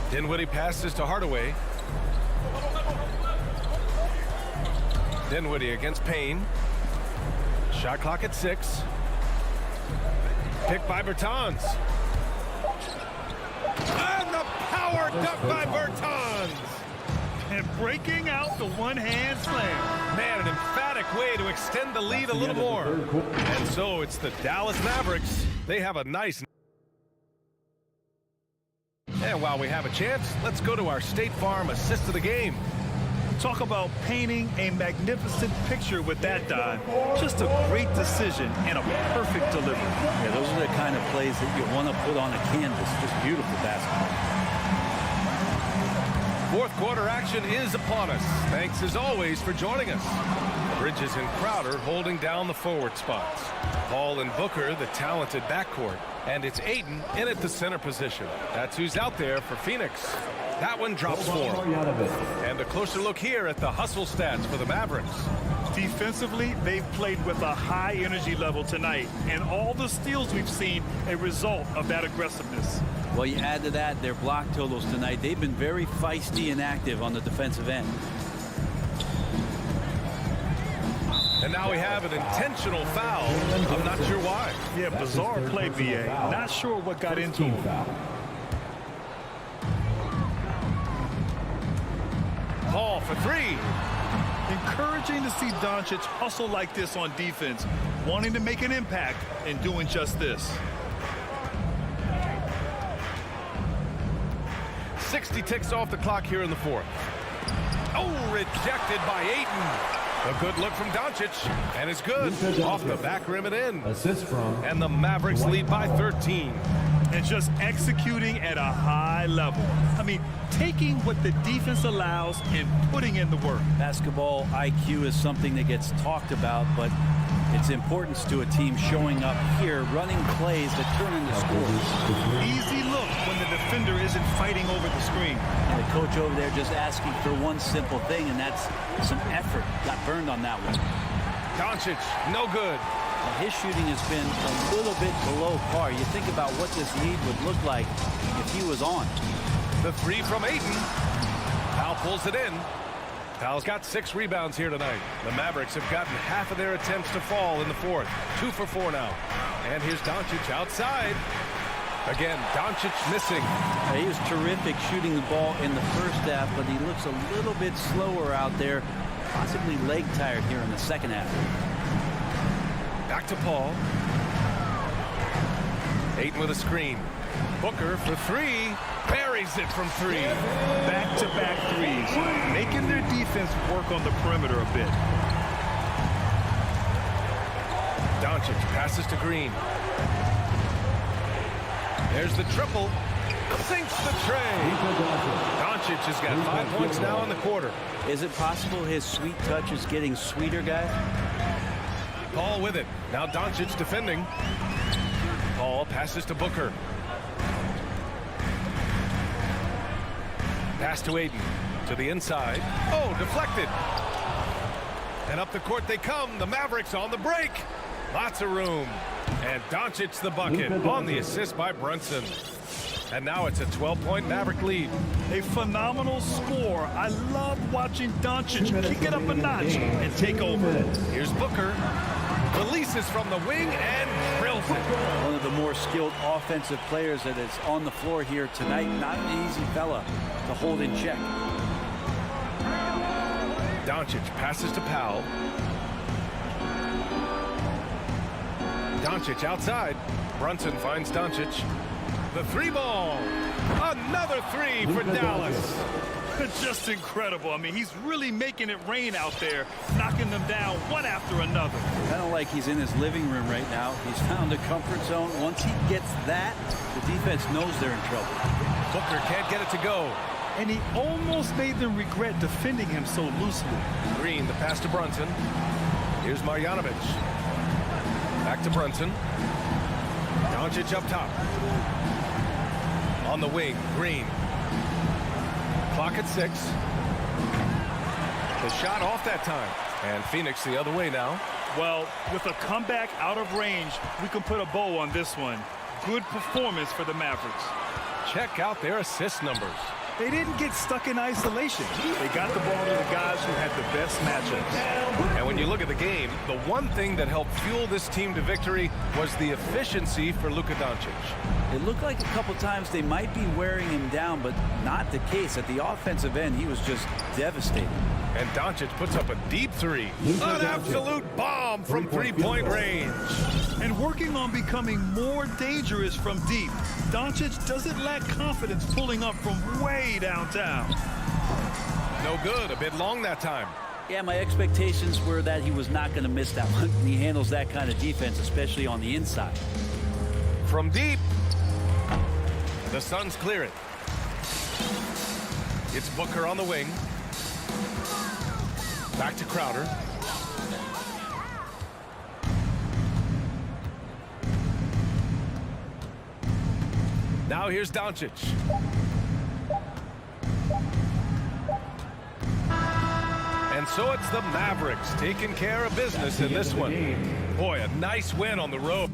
Dinwiddie passes to Hardaway. Dinwiddie against Payne. Shot clock at 6. Picked by Bertans. And the power dunk by Bertans. And breaking out the one-hand slam. Man, an emphatic way to extend the lead a little more. And so it's the Dallas Mavericks. They have a nice... And while we have a chance, let's go to our State Farm assist of the game. Talk about painting a magnificent picture with that dive. Just a great decision and a perfect delivery. Yeah, those are the kind of plays that you want to put on a canvas. Just beautiful basketball. Fourth quarter action is upon us. Thanks as always for joining us. Bridges and Crowder holding down the forward spots. Paul and Booker, the talented backcourt. And it's Ayton in at the center position. That's who's out there for Phoenix. That one drops 4. And a closer look here at the hustle stats for the Mavericks. Defensively, they've played with a high energy level tonight, and all the steals we've seen a result of that aggressiveness. Well, you add to that their block totals tonight. They've been very feisty and active on the defensive end. And now we have an intentional foul. I'm not sure why. Yeah, bizarre play, BA. Not sure what got into him. Paul for 3. Encouraging to see Doncic hustle like this on defense, wanting to make an impact and doing just this. 60 ticks off the clock here in the fourth. Oh, rejected by Ayton. A good look from Doncic, and it's good. Off the back rim and in. Assist from. And the Mavericks lead by 13. And just executing at a high level. I mean, taking what the defense allows and putting in the work. Basketball IQ is something that gets talked about, but its importance to a team showing up here, running plays that turn into scores. Easy look when the defender isn't fighting over the screen. And the coach over there just asking for one simple thing, and that's some effort. Got burned on that one. Doncic, no good. Now, his shooting has been a little bit below par. You think about what this lead would look like if he was on. The 3 from Ayton. Powell pulls it in. Powell's got 6 rebounds here tonight. The Mavericks have gotten half of their attempts to fall in the fourth. 2 for 4 now. And here's Doncic outside. Again, Doncic missing. He was terrific shooting the ball in the first half, but he looks a little bit slower out there, possibly leg tired here in the second half. Back to Paul. Ayton with a screen. Booker for 3. Buries it from 3. Back-to-back threes, making their defense work on the perimeter a bit. Doncic passes to Green. There's the triple. Sinks the tray. Doncic has got 5 points now in the quarter. Is it possible his sweet touch is getting sweeter, guys? Paul with it. Now Doncic defending. Paul passes to Booker. Pass to Ayton. To the inside. Oh, deflected. And up the court they come. The Mavericks on the break. Lots of room. And Doncic the bucket on the assist by Brunson. And now it's a 12-point Maverick lead. A phenomenal score. I love watching Doncic kick it up a notch and take over. Here's Booker. Releases from the wing and drills it. One of the more skilled offensive players that is on the floor here tonight. Not an easy fella to hold in check. Doncic passes to Powell. Doncic outside. Brunson finds Doncic. The 3 ball. Another 3 for Dallas. Just incredible. I mean, he's really making it rain out there, knocking them down one after another. Kind of like he's in his living room right now. He's found a comfort zone. Once he gets that, the defense knows they're in trouble. Booker can't get it to go. And he almost made them regret defending him so loosely. Green, the pass to Brunson. Here's Marjanovic. Back to Brunson. Doncic up top. On the wing, Green. Clock at 6. The shot off that time. And Phoenix the other way now. Well, with a comeback out of range, we can put a bow on this one. Good performance for the Mavericks. Check out their assist numbers. They didn't get stuck in isolation. They got the ball to the guys who had the best matchups. And when you look at the game, the one thing that helped fuel this team to victory was the efficiency for Luka Doncic. It looked like a couple times they might be wearing him down, but not the case. At the offensive end, he was just devastating. And Doncic puts up a deep 3. An absolute bomb from 3-point range. And working on becoming more dangerous from deep. Doncic doesn't lack confidence pulling up from way downtown. No good. A bit long that time. Yeah, my expectations were that he was not going to miss that one. He handles that kind of defense, especially on the inside. From deep. The Suns clear it. It's Booker on the wing. Back to Crowder. Now here's Doncic. And so it's the Mavericks taking care of business in this one. Boy, a nice win on the road.